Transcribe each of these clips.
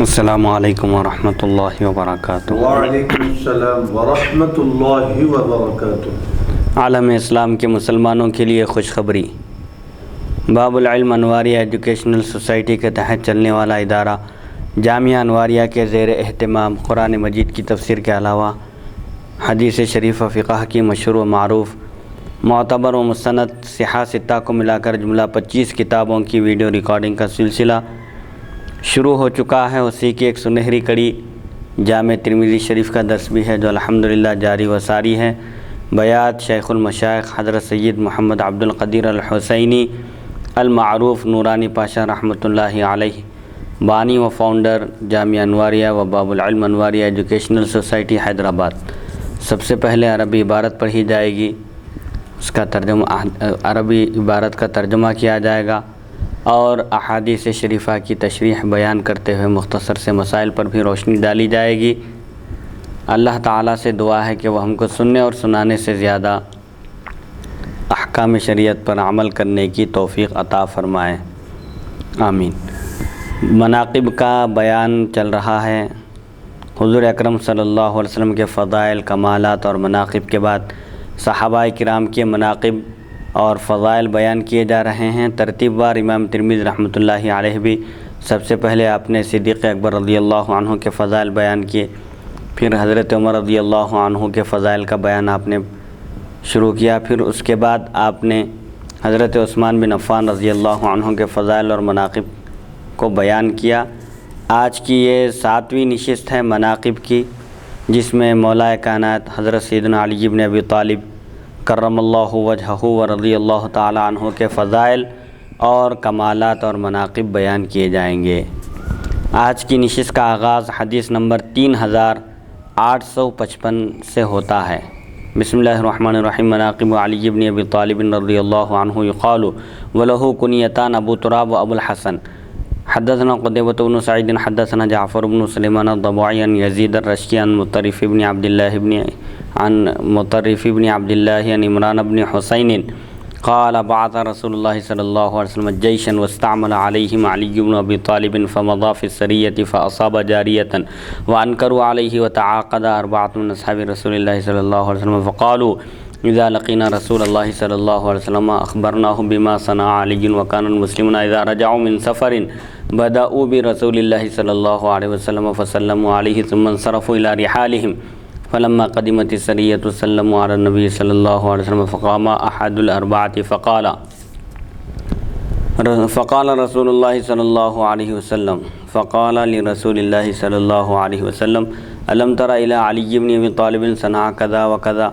السلام علیکم ورحمۃ اللہ وبرکاتہ۔ وعلیکم السلام ورحمۃ اللہ وبرکاتہ۔ عالم اسلام کے مسلمانوں کے لیے خوشخبری۔ باب العلم انواریہ ایجوکیشنل سوسائٹی کے تحت چلنے والا ادارہ جامعہ انواریہ کے زیر اہتمام قرآن مجید کی تفسیر کے علاوہ حدیث شریف و فقہ کی مشہور و معروف معتبر و مستند صحاح ستہ کو ملا کر جملہ 25 کتابوں کی ویڈیو ریکارڈنگ کا سلسلہ شروع ہو چکا ہے۔ اسی کی ایک سنہری کڑی جامع ترمذی شریف کا درس بھی ہے جو الحمدللہ جاری و ساری ہے۔ بیات شیخ المشائخ حضرت سید محمد عبد القدیر الحسینی المعروف نورانی پاشا رحمۃ اللہ علیہ، بانی و فاؤنڈر جامعہ انواریہ و باب العلم انواریہ ایجوکیشنل سوسائٹی حیدرآباد۔ سب سے پہلے عربی عبارت پڑھی جائے گی، اس کا عربی عبارت کا ترجمہ کیا جائے گا اور احادیث شریفہ کی تشریح بیان کرتے ہوئے مختصر سے مسائل پر بھی روشنی ڈالی جائے گی۔ اللہ تعالیٰ سے دعا ہے کہ وہ ہم کو سننے اور سنانے سے زیادہ احکام شریعت پر عمل کرنے کی توفیق عطا فرمائے، آمین۔ مناقب کا بیان چل رہا ہے۔ حضور اکرم صلی اللہ علیہ وسلم کے فضائل، کمالات اور مناقب کے بعد صحابہ کرام کے مناقب اور فضائل بیان کیے جا رہے ہیں۔ ترتیب وار امام ترمذی رحمۃ اللہ علیہ بھی سب سے پہلے آپ نے صدیق اکبر رضی اللہ عنہ کے فضائل بیان کیے، پھر حضرت عمر رضی اللہ عنہ کے فضائل کا بیان آپ نے شروع کیا، پھر اس کے بعد آپ نے حضرت عثمان بن عفان رضی اللہ عنہ کے فضائل اور مناقب کو بیان کیا۔ آج کی یہ 7ویں نشست ہے مناقب کی، جس میں مولا کائنات حضرت سیدنا علی بن ابی طالب کرم اللہ وجہہ و رضی اللہ تعالی عنہ کے فضائل اور کمالات اور مناقب بیان کیے جائیں گے۔ آج کی نشست کا آغاز حدیث نمبر 3855 سے ہوتا ہے۔ بسم اللہ الرحمن الرحیم۔ مناقب علی بن ابی طالب رضی اللہ عنہ یقال ولہ کنیتان ابو تراب و ابو الحسن۔ حدثنا قتيبة بن سعيد حدثنا جعفر بن سليمان الضبعي عن يزيد الرشكي عن مطرف بن عبد الله عن عمران بن حسين قال بعث رسول الله صلى الله عليه وسلم جيشا واستعمل عليهم علي بن ابي طالب فمضى في السرية فأصاب جارية وأنكروا عليه وتعاقد 4 من أصحاب رسول الله صلى الله عليه وسلم فقالوا اذا لقينا رسول الله صلى الله عليه وسلم اخبرناه بما صنع علي وكان المسلمون اذا رجعوا من سفر بدأوا برسول الله صلى الله عليه وسلم فسلموا عليه ثم انصرفوا الى رحالهم فلما قدمت السرية سلموا على النبي صلى الله عليه وسلم فقام احد الاربعة فقال رسول الله صلى الله عليه وسلم فقال لرسول الله صلى الله عليه وسلم ألم تر إلى علي بن أبي طالب صنع كذا وكذا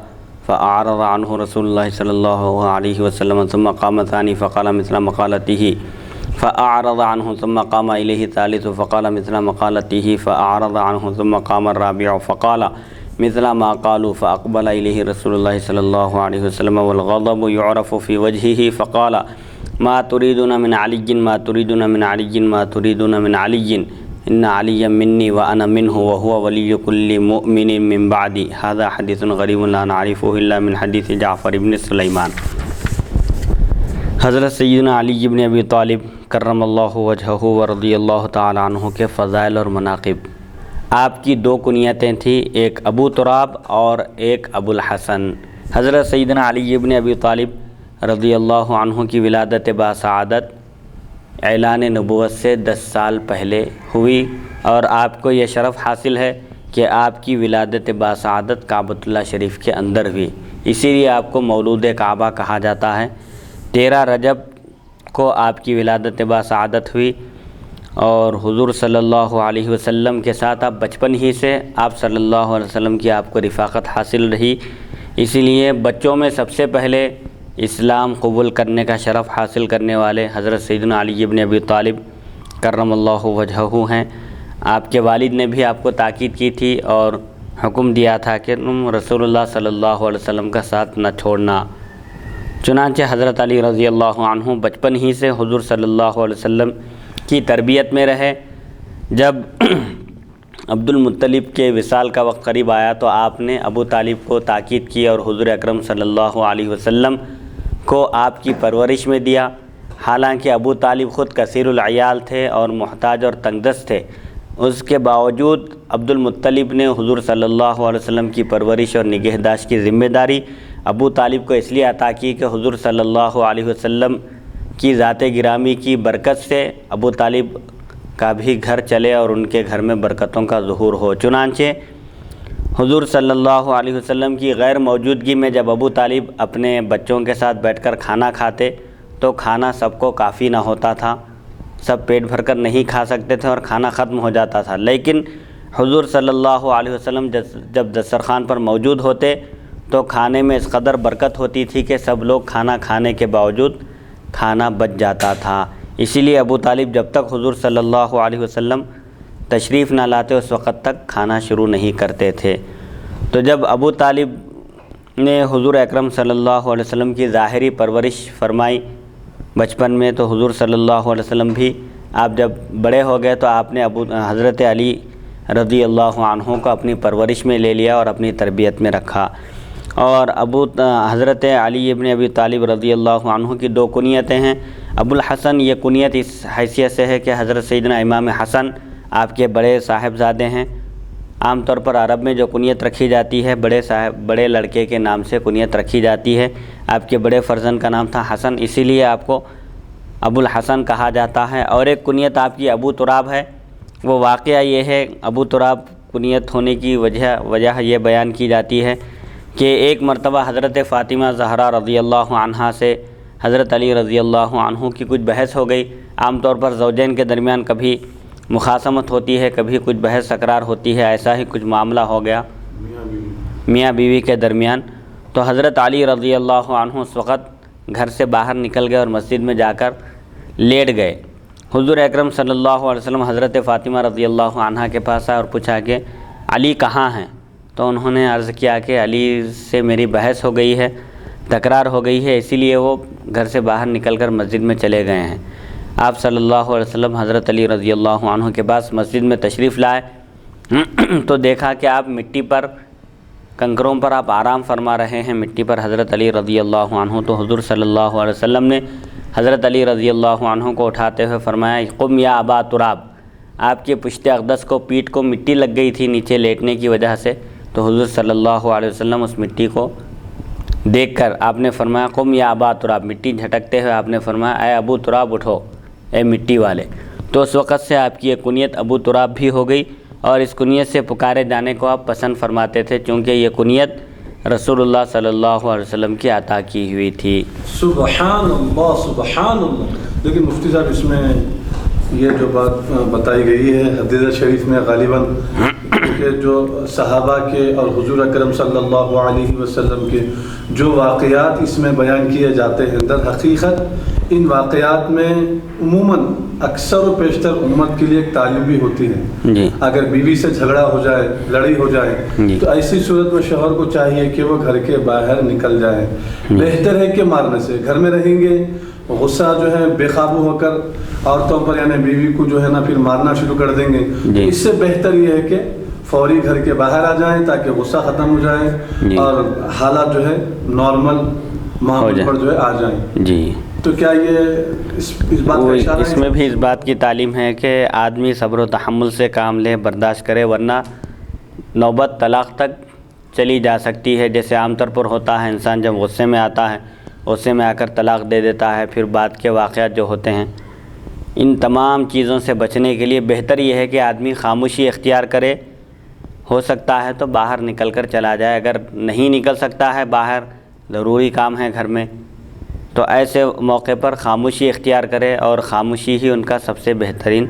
فأعرض عنه رسول الله صلى الله عليه وسلم ثم قام ثاني فقال مثل مقالته فأعرض عنه ثم قام إليه ثالث فقال مثل مقالته فأعرض عنه ثم قام الرابع فقال مثل ما قالوا فأقبل إليه رسول الله صلى الله عليه وسلم والغضب يعرف في وجهه فقال ما تريدون من علي ما تريدون من علي ما تريدون من علي ان علیا منی وانا منہ وهو ولی کل مؤمن من بعدی هذا حدیث غریب لا نعرفه الا من حدیث جعفر بن سلیمان۔ حضرت سیدنا علی بن ابی طالب کرم اللہ وجہہ و رضی اللہ تعالی عنہ کے فضائل اور مناقب۔ آپ کی 2 کنیتیں تھیں، ایک ابو تراب اور ایک ابو الحسن۔ حضرت سیدنا علی بن ابی طالب رضی اللہ عنہ کی ولادت باسعادت اعلان نبوت سے 10 سال پہلے ہوئی اور آپ کو یہ شرف حاصل ہے کہ آپ کی ولادت باسعادت کعبۃ اللہ شریف کے اندر ہوئی، اسی لیے آپ کو مولود کعبہ کہا جاتا ہے۔ 13 رجب کو آپ کی ولادت باسعادت ہوئی اور حضور صلی اللہ علیہ وسلم کے ساتھ آپ بچپن ہی سے آپ صلی اللہ علیہ وسلم کی آپ کو رفاقت حاصل رہی، اسی لیے بچوں میں سب سے پہلے اسلام قبول کرنے کا شرف حاصل کرنے والے حضرت سیدنا علی بن ابی طالب کرم اللہ وجہہ ہیں۔ آپ کے والد نے بھی آپ کو تاکید کی تھی اور حکم دیا تھا کہ تم رسول اللہ صلی اللہ علیہ وسلم کا ساتھ نہ چھوڑنا۔ چنانچہ حضرت علی رضی اللہ عنہ بچپن ہی سے حضور صلی اللہ علیہ وسلم کی تربیت میں رہے۔ جب عبد المطلب کے وصال کا وقت قریب آیا تو آپ نے ابو طالب کو تاکید کی اور حضور اکرم صلی اللہ علیہ وسلم کو آپ کی پرورش میں دیا۔ حالانکہ ابو طالب خود کثیر العیال تھے اور محتاج اور تنگ دست تھے، اس کے باوجود عبد المطلب نے حضور صلی اللہ علیہ وسلم کی پرورش اور نگہداشت کی ذمہ داری ابو طالب کو اس لیے عطا کی کہ حضور صلی اللہ علیہ وسلم کی ذات گرامی کی برکت سے ابو طالب کا بھی گھر چلے اور ان کے گھر میں برکتوں کا ظہور ہو۔ چنانچہ حضور صلی اللہ علیہ وسلم کی غیر موجودگی میں جب ابو طالب اپنے بچوں کے ساتھ بیٹھ کر کھانا کھاتے تو کھانا سب کو کافی نہ ہوتا تھا، سب پیٹ بھر کر نہیں کھا سکتے تھے اور کھانا ختم ہو جاتا تھا، لیکن حضور صلی اللہ علیہ وسلم جب دسترخوان پر موجود ہوتے تو کھانے میں اس قدر برکت ہوتی تھی کہ سب لوگ کھانا کھانے کے باوجود کھانا بچ جاتا تھا۔ اسی لیے ابو طالب جب تک حضور صلی اللہ علیہ وسلم تشریف نہ لاتے اس وقت تک کھانا شروع نہیں کرتے تھے۔ تو جب ابو طالب نے حضور اکرم صلی اللہ علیہ وسلم کی ظاہری پرورش فرمائی بچپن میں، تو حضور صلی اللہ علیہ وسلم بھی آپ جب بڑے ہو گئے تو آپ نے حضرت علی رضی اللہ عنہ کو اپنی پرورش میں لے لیا اور اپنی تربیت میں رکھا۔ اور حضرت علی ابن ابی طالب رضی اللہ عنہ کی دو کنیتیں ہیں۔ ابو الحسن یہ کنیت اس حیثیت سے ہے کہ حضرت سیدنا امام حسن آپ کے بڑے صاحبزادے ہیں۔ عام طور پر عرب میں جو کنیت رکھی جاتی ہے بڑے لڑکے کے نام سے کنیت رکھی جاتی ہے۔ آپ کے بڑے فرزند کا نام تھا حسن، اسی لیے آپ کو ابو الحسن کہا جاتا ہے۔ اور ایک کنیت آپ کی ابو تراب ہے۔ وہ واقعہ یہ ہے، ابو تراب کنیت ہونے کی وجہ یہ بیان کی جاتی ہے کہ ایک مرتبہ حضرت فاطمہ زہرا رضی اللہ عنہا سے حضرت علی رضی اللہ عنہ کی کچھ بحث ہو گئی۔ عام طور پر زوجین کے درمیان کبھی مخاصمت ہوتی ہے، کبھی کچھ بحث تکرار ہوتی ہے، ایسا ہی کچھ معاملہ ہو گیا میاں بیوی کے درمیان۔ تو حضرت علی رضی اللہ عنہ اس وقت گھر سے باہر نکل گئے اور مسجد میں جا کر لیٹ گئے۔ حضور اکرم صلی اللہ علیہ وسلم حضرت فاطمہ رضی اللہ عنہا کے پاس آئے اور پوچھا کہ علی کہاں ہیں؟ تو انہوں نے عرض کیا کہ علی سے میری بحث ہو گئی ہے، تکرار ہو گئی ہے، اسی لیے وہ گھر سے باہر نکل کر مسجد میں چلے گئے ہیں۔ آپ صلی اللہ علیہ وسلم حضرت علی رضی اللہ عنہ کے پاس مسجد میں تشریف لائے تو دیکھا کہ آپ مٹی پر، کنکروں پر آپ آرام فرما رہے ہیں، مٹی پر حضرت علی رضی اللہ عنہ۔ تو حضور صلی اللہ علیہ وسلم نے حضرت علی رضی اللہ عنہ کو اٹھاتے ہوئے فرمایا قم یا ابا تراب۔ آپ کے پشت اقدس کو، پیٹھ کو مٹی لگ گئی تھی نیچے لیٹنے کی وجہ سے، تو حضور صلی اللہ علیہ وسلم اس مٹی کو دیکھ کر آپ نے فرمایا قم یا ابا تراب، مٹی جھٹکتے ہوئے آپ نے فرمایا اے ابو تراب اٹھو، اے مٹی والے۔ تو اس وقت سے آپ کی یہ کنیت ابو تراب بھی ہو گئی اور اس کنیت سے پکارے جانے کو آپ پسند فرماتے تھے، چونکہ یہ کنیت رسول اللہ صلی اللہ علیہ وسلم کی عطا کی ہوئی تھی۔ سبحان اللہ سبحان اللہ۔ لیکن مفتی صاحب اس میں یہ جو بات بتائی گئی ہے حدیث شریف میں غالباً کہ جو صحابہ کے اور حضور اکرم صلی اللہ علیہ وسلم کے جو واقعات اس میں بیان کیے جاتے ہیں، در حقیقت ان واقعات میں عموماً اکثر و بیشتر امت کے لیے ایک تعلیم بھی ہوتی ہے۔ جی۔ اگر بیوی سے جھگڑا ہو جائے، لڑائی ہو جائے، تو ایسی صورت میں شوہر کو چاہیے کہ وہ گھر کے باہر نکل جائے۔ بہتر ہے کہ مارنے سے، گھر میں رہیں گے غصہ جو ہے بے قابو ہو کر عورتوں پر یعنی بیوی کو جو ہے نا پھر مارنا شروع کر دیں گے۔ اس سے بہتر یہ ہے کہ فوری گھر کے باہر آ جائیں تاکہ غصہ ختم ہو جائے اور حالات جو ہے نارمل معاملے پر جو ہے آ جائیں۔ جی۔ تو کیا یہ اس بات کا اشارہ ہے؟ اس میں بھی اس بات کی تعلیم ہے کہ آدمی صبر و تحمل سے کام لے، برداشت کرے، ورنہ نوبت طلاق تک چلی جا سکتی ہے۔ جیسے عام طور پر ہوتا ہے، انسان جب غصے میں آتا ہے، غصے میں آ کر طلاق دے دیتا ہے، پھر بعد کے واقعات جو ہوتے ہیں۔ ان تمام چیزوں سے بچنے کے لیے بہتر یہ ہے کہ آدمی خاموشی اختیار کرے، ہو سکتا ہے تو باہر نکل کر چلا جائے، اگر نہیں نکل سکتا ہے باہر، ضروری کام ہے گھر میں، تو ایسے موقع پر خاموشی اختیار کرے، اور خاموشی ہی ان کا سب سے بہترین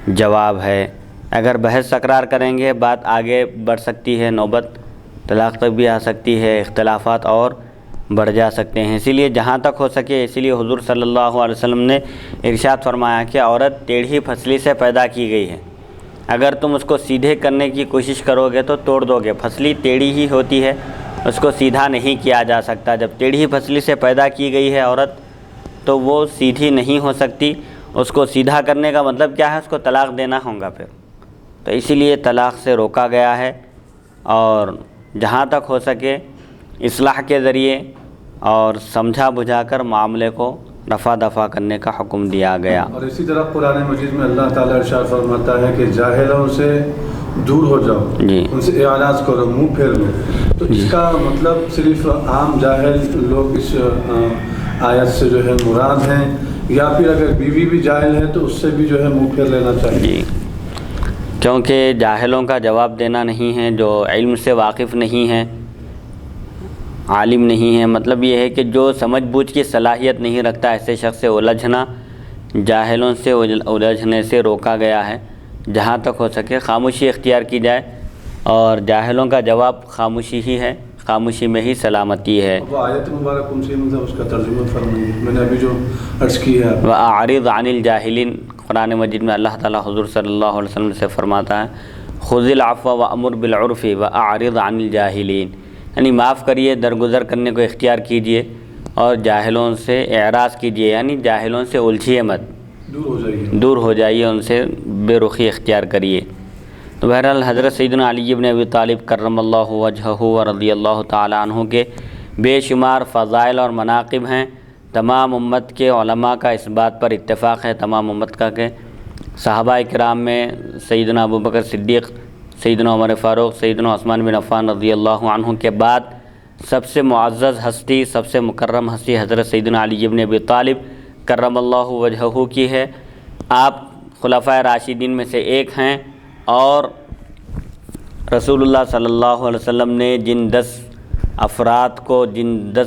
جواب ہے۔ اگر بحث تکرار کریں گے بات آگے بڑھ سکتی ہے، نوبت طلاق تک بھی آ سکتی ہے، اختلافات اور بڑھ جا سکتے ہیں۔ اسی لیے جہاں تک ہو سکے، اسی لیے حضور صلی اللہ علیہ وسلم نے ارشاد فرمایا کہ عورت ٹیڑھی پھسلی سے پیدا کی گئی ہے، اگر تم اس کو سیدھے کرنے کی کوشش کرو گے تو توڑ دو گے۔ پھسلی ٹیڑھی ہی ہوتی ہے، اس کو سیدھا نہیں کیا جا سکتا۔ جب ٹیڑھی پھسلی سے پیدا کی گئی ہے عورت تو وہ سیدھی نہیں ہو سکتی۔ اس کو سیدھا کرنے کا مطلب کیا ہے؟ اس کو طلاق دینا ہوگا پھر۔ تو اسی لیے طلاق سے روکا گیا ہے، اور جہاں تک ہو سکے اصلاح کے ذریعے اور سمجھا بجھا کر معاملے کو رفع دفع کرنے کا حکم دیا گیا۔ اور اسی طرح قرآن مجید میں اللہ تعالیٰ ارشاد فرماتا ہے کہ جاہلوں سے دور ہو جاؤ، ان سے اعراض کرو، منہ پھیر لو۔ تو اس کا مطلب صرف عام جاہل لوگ اس آیت سے جو ہے مراد ہیں، یا پھر اگر بیوی بھی جاہل ہے تو اس سے بھی جو ہے منہ پھیر لینا چاہیے؟ جی، کیونکہ جاہلوں کا جواب دینا نہیں ہے، جو علم سے واقف نہیں ہے، عالم نہیں ہے، مطلب یہ ہے کہ جو سمجھ بوجھ کی صلاحیت نہیں رکھتا، ایسے شخص سے الجھنا جاہلوں سے الجھنے سے روکا گیا ہے۔ جہاں تک ہو سکے خاموشی اختیار کی جائے، اور جاہلوں کا جواب خاموشی ہی ہے، خاموشی میں ہی سلامتی ہے۔ وہ آیت مبارک کون سی مطلب اس کا ترجمہ فرمائیے، میں نے ابھی جو عرض کی ہے۔ وَأَعْرِضْ عَنِ الْجَاهِلِينَ، قرآن مجید میں اللہ تعالیٰ حضور صلی اللہ علیہ وسلم سے فرماتا ہے خُذِ الْعَفْوَ وَأْمُرْ بِالْعُرْفِ وَأَعْرِضْ عَنِ الْجَاهِلِينَ، یعنی معاف کریے، درگزر کرنے کو اختیار کیجئے، اور جاہلوں سے اعراض کیجئے، یعنی جاہلوں سے الجھیے مت، دور ہو جائیے، ان سے بے رخی اختیار کریے۔ تو بہرحال حضرت سیدنا علی بن ابی طالب کرم اللہ وجہہ و رضی اللہ تعالیٰ عنہ کے بے شمار فضائل اور مناقب ہیں۔ تمام امت کے علماء کا اس بات پر اتفاق ہے، تمام امت کا، کہ صحابہ کرام میں سیدنا ابوبکر صدیق، سیدنا عمر فاروق، سیدنا عثمان بن عفان رضی اللہ عنہ کے بعد سب سے معزز ہستی، سب سے مکرم ہستی حضرت سیدنا علی بن ابی طالب کرم اللہ وجہہ کی ہے۔ آپ خلفائے راشدین میں سے ایک ہیں، اور رسول اللہ صلی اللہ علیہ وسلم نے جن 10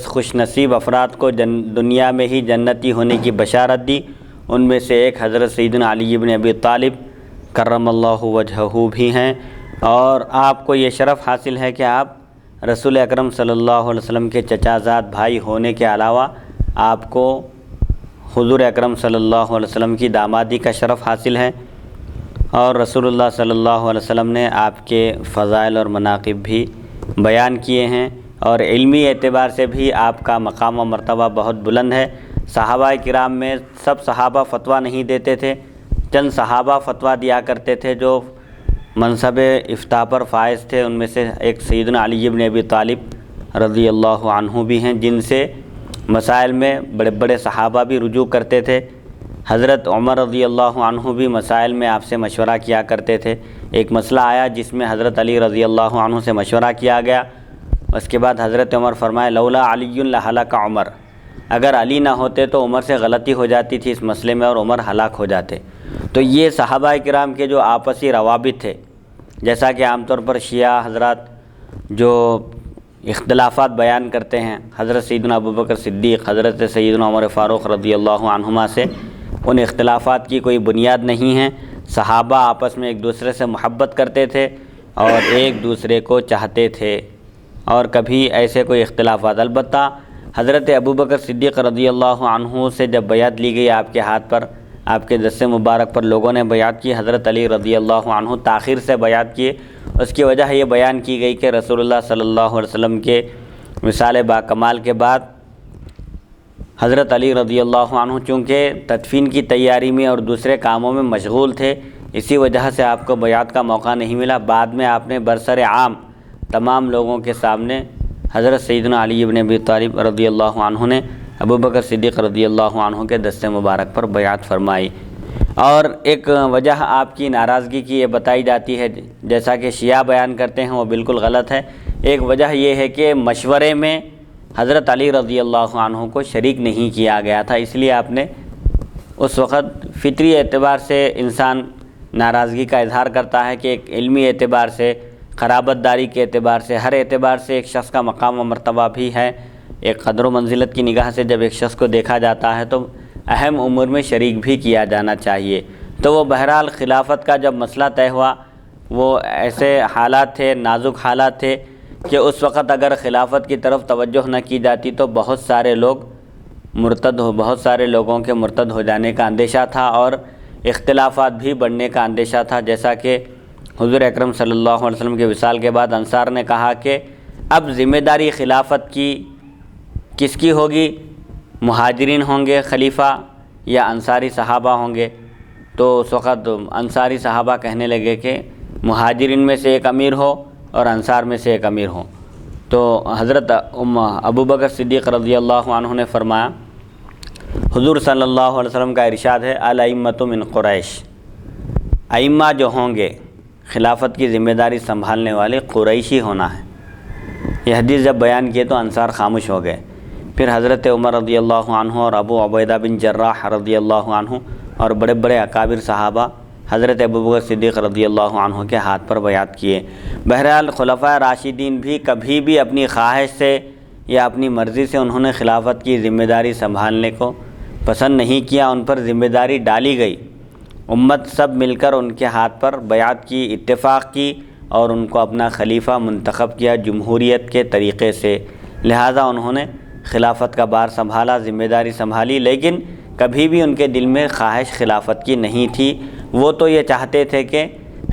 خوش نصیب افراد کو دنیا میں ہی جنتی ہونے کی بشارت دی، ان میں سے ایک حضرت سیدنا علی بن ابی طالب کرم اللہ وجہہ بھی ہیں۔ اور آپ کو یہ شرف حاصل ہے کہ آپ رسول اکرم صلی اللہ علیہ وسلم کے چچا زاد بھائی ہونے کے علاوہ آپ کو حضور اکرم صلی اللہ علیہ وسلم کی دامادی کا شرف حاصل ہے، اور رسول اللہ صلی اللہ علیہ وسلم نے آپ کے فضائل اور مناقب بھی بیان کیے ہیں، اور علمی اعتبار سے بھی آپ کا مقام و مرتبہ بہت بلند ہے۔ صحابہ کرام میں سب صحابہ فتویٰ نہیں دیتے تھے، چند صحابہ فتویٰ دیا کرتے تھے جو منصب افتاء پر فائز تھے، ان میں سے ایک سیدنا علی بن ابی طالب رضی اللہ عنہ بھی ہیں، جن سے مسائل میں بڑے بڑے صحابہ بھی رجوع کرتے تھے۔ حضرت عمر رضی اللہ عنہ بھی مسائل میں آپ سے مشورہ کیا کرتے تھے۔ ایک مسئلہ آیا جس میں حضرت علی رضی اللہ عنہ سے مشورہ کیا گیا، اس کے بعد حضرت عمر فرمائے لولا علی لہلک عمر، اگر علی نہ ہوتے تو عمر سے غلطی ہو جاتی تھی اس مسئلے میں، اور عمر ہلاک ہو جاتے۔ تو یہ صحابہ کرام کے جو آپسی روابط تھے، جیسا کہ عام طور پر شیعہ حضرات جو اختلافات بیان کرتے ہیں حضرت سیدنا ابوبکر صدیق، حضرت سیدنا عمر فاروق رضی اللہ عنہما سے، ان اختلافات کی کوئی بنیاد نہیں ہے۔ صحابہ آپس میں ایک دوسرے سے محبت کرتے تھے اور ایک دوسرے کو چاہتے تھے، اور کبھی ایسے کوئی اختلافات، البتہ حضرت ابوبکر صدیق رضی اللہ عنہ سے جب بیعت لی گئی آپ کے ہاتھ پر، آپ کے دست مبارک پر لوگوں نے بیعت کی، حضرت علی رضی اللہ عنہ تاخیر سے بیعت کیے، اس کی وجہ یہ بیان کی گئی کہ رسول اللہ صلی اللہ علیہ وسلم کے وصال با کمال کے بعد حضرت علی رضی اللہ عنہ چونکہ تدفین کی تیاری میں اور دوسرے کاموں میں مشغول تھے، اسی وجہ سے آپ کو بیعت کا موقع نہیں ملا۔ بعد میں آپ نے برسر عام تمام لوگوں کے سامنے حضرت سیدنا علی بن ابی طالب رضی اللہ عنہ نے ابوبکر صدیق رضی اللہ عنہ کے دست مبارک پر بیعت فرمائی۔ اور ایک وجہ آپ کی ناراضگی کی یہ بتائی جاتی ہے، جیسا کہ شیعہ بیان کرتے ہیں وہ بالکل غلط ہے۔ ایک وجہ یہ ہے کہ مشورے میں حضرت علی رضی اللہ عنہ کو شریک نہیں کیا گیا تھا، اس لیے آپ نے اس وقت فطری اعتبار سے انسان ناراضگی کا اظہار کرتا ہے کہ ایک علمی اعتبار سے، قرابت داری کے اعتبار سے، ہر اعتبار سے ایک شخص کا مقام و مرتبہ بھی ہے۔ ایک قدر و منزلت کی نگاہ سے جب ایک شخص کو دیکھا جاتا ہے تو اہم امور میں شریک بھی کیا جانا چاہیے۔ تو وہ بہرحال خلافت کا جب مسئلہ طے ہوا، وہ ایسے حالات تھے، نازک حالات تھے کہ اس وقت اگر خلافت کی طرف توجہ نہ کی جاتی تو بہت سارے لوگوں کے مرتد ہو جانے کا اندیشہ تھا، اور اختلافات بھی بڑھنے کا اندیشہ تھا۔ جیسا کہ حضور اکرم صلی اللہ علیہ وسلم کے وصال کے بعد انصار نے کہا کہ اب ذمہ داری خلافت کی کس کی ہوگی، مہاجرین ہوں گے خلیفہ یا انصاری صحابہ ہوں گے؟ تو اس وقت انصاری صحابہ کہنے لگے کہ مہاجرین میں سے ایک امیر ہو اور انصار میں سے ایک امیر ہو۔ تو حضرت ابوبکر صدیق رضی اللہ عنہ نے فرمایا حضور صلی اللہ علیہ وسلم کا ارشاد ہے الائمۃ من قریش، ائمہ جو ہوں گے خلافت کی ذمہ داری سنبھالنے والے قریشی ہونا ہے۔ یہ حدیث جب بیان کیے تو انصار خاموش ہو گئے۔ پھر حضرت عمر رضی اللہ عنہ اور ابو عبیدہ بن جراح رضی اللہ عنہ اور بڑے بڑے اکابر صحابہ حضرت ابوبکر صدیق رضی اللہ عنہ کے ہاتھ پر بیعت کیے۔ بہرحال خلفائے راشدین بھی کبھی بھی اپنی خواہش سے یا اپنی مرضی سے انہوں نے خلافت کی ذمہ داری سنبھالنے کو پسند نہیں کیا، ان پر ذمہ داری ڈالی گئی۔ امت سب مل کر ان کے ہاتھ پر بیعت کی، اتفاق کی اور ان کو اپنا خلیفہ منتخب کیا جمہوریت کے طریقے سے۔ لہٰذا انہوں نے خلافت کا بار سنبھالا، ذمہ داری سنبھالی، لیکن کبھی بھی ان کے دل میں خواہش خلافت کی نہیں تھی۔ وہ تو یہ چاہتے تھے کہ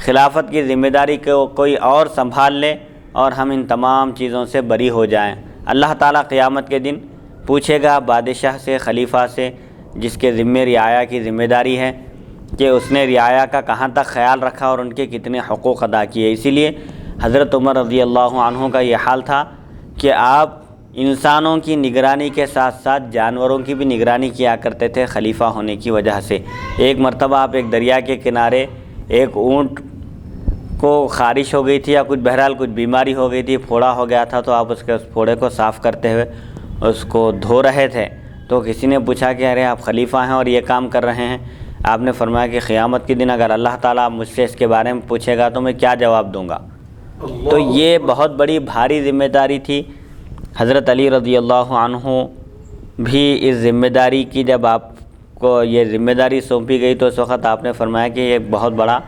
خلافت کی ذمہ داری کو کوئی اور سنبھال لے اور ہم ان تمام چیزوں سے بری ہو جائیں۔ اللہ تعالیٰ قیامت کے دن پوچھے گا بادشاہ سے، خلیفہ سے، جس کے ذمہ رعایا کی ذمہ داری ہے، کہ اس نے رعایا کا کہاں تک خیال رکھا اور ان کے کتنے حقوق ادا کیے۔ اسی لیے حضرت عمر رضی اللہ عنہ کا یہ حال تھا کہ آپ انسانوں کی نگرانی کے ساتھ ساتھ جانوروں کی بھی نگرانی کیا کرتے تھے خلیفہ ہونے کی وجہ سے۔ ایک مرتبہ آپ ایک دریا کے کنارے ایک اونٹ کو خارش ہو گئی تھی یا بہرحال کچھ بیماری ہو گئی تھی، پھوڑا ہو گیا تھا، تو آپ اس پھوڑے کو صاف کرتے ہوئے اس کو دھو رہے تھے، تو کسی نے پوچھا کہ ارے آپ خلیفہ ہیں اور یہ کام کر رہے ہیں؟ آپ نے فرمایا کہ قیامت کے دن اگر اللہ تعالیٰ مجھ سے اس کے بارے میں پوچھے گا تو میں کیا جواب دوں گا؟ تو یہ بہت بڑی بھاری ذمہ داری تھی۔ حضرت علی رضی اللہ عنہ بھی اس ذمہ داری کی، جب آپ کو یہ ذمہ داری سونپی گئی تو اس وقت آپ نے فرمایا کہ یہ بہت بڑا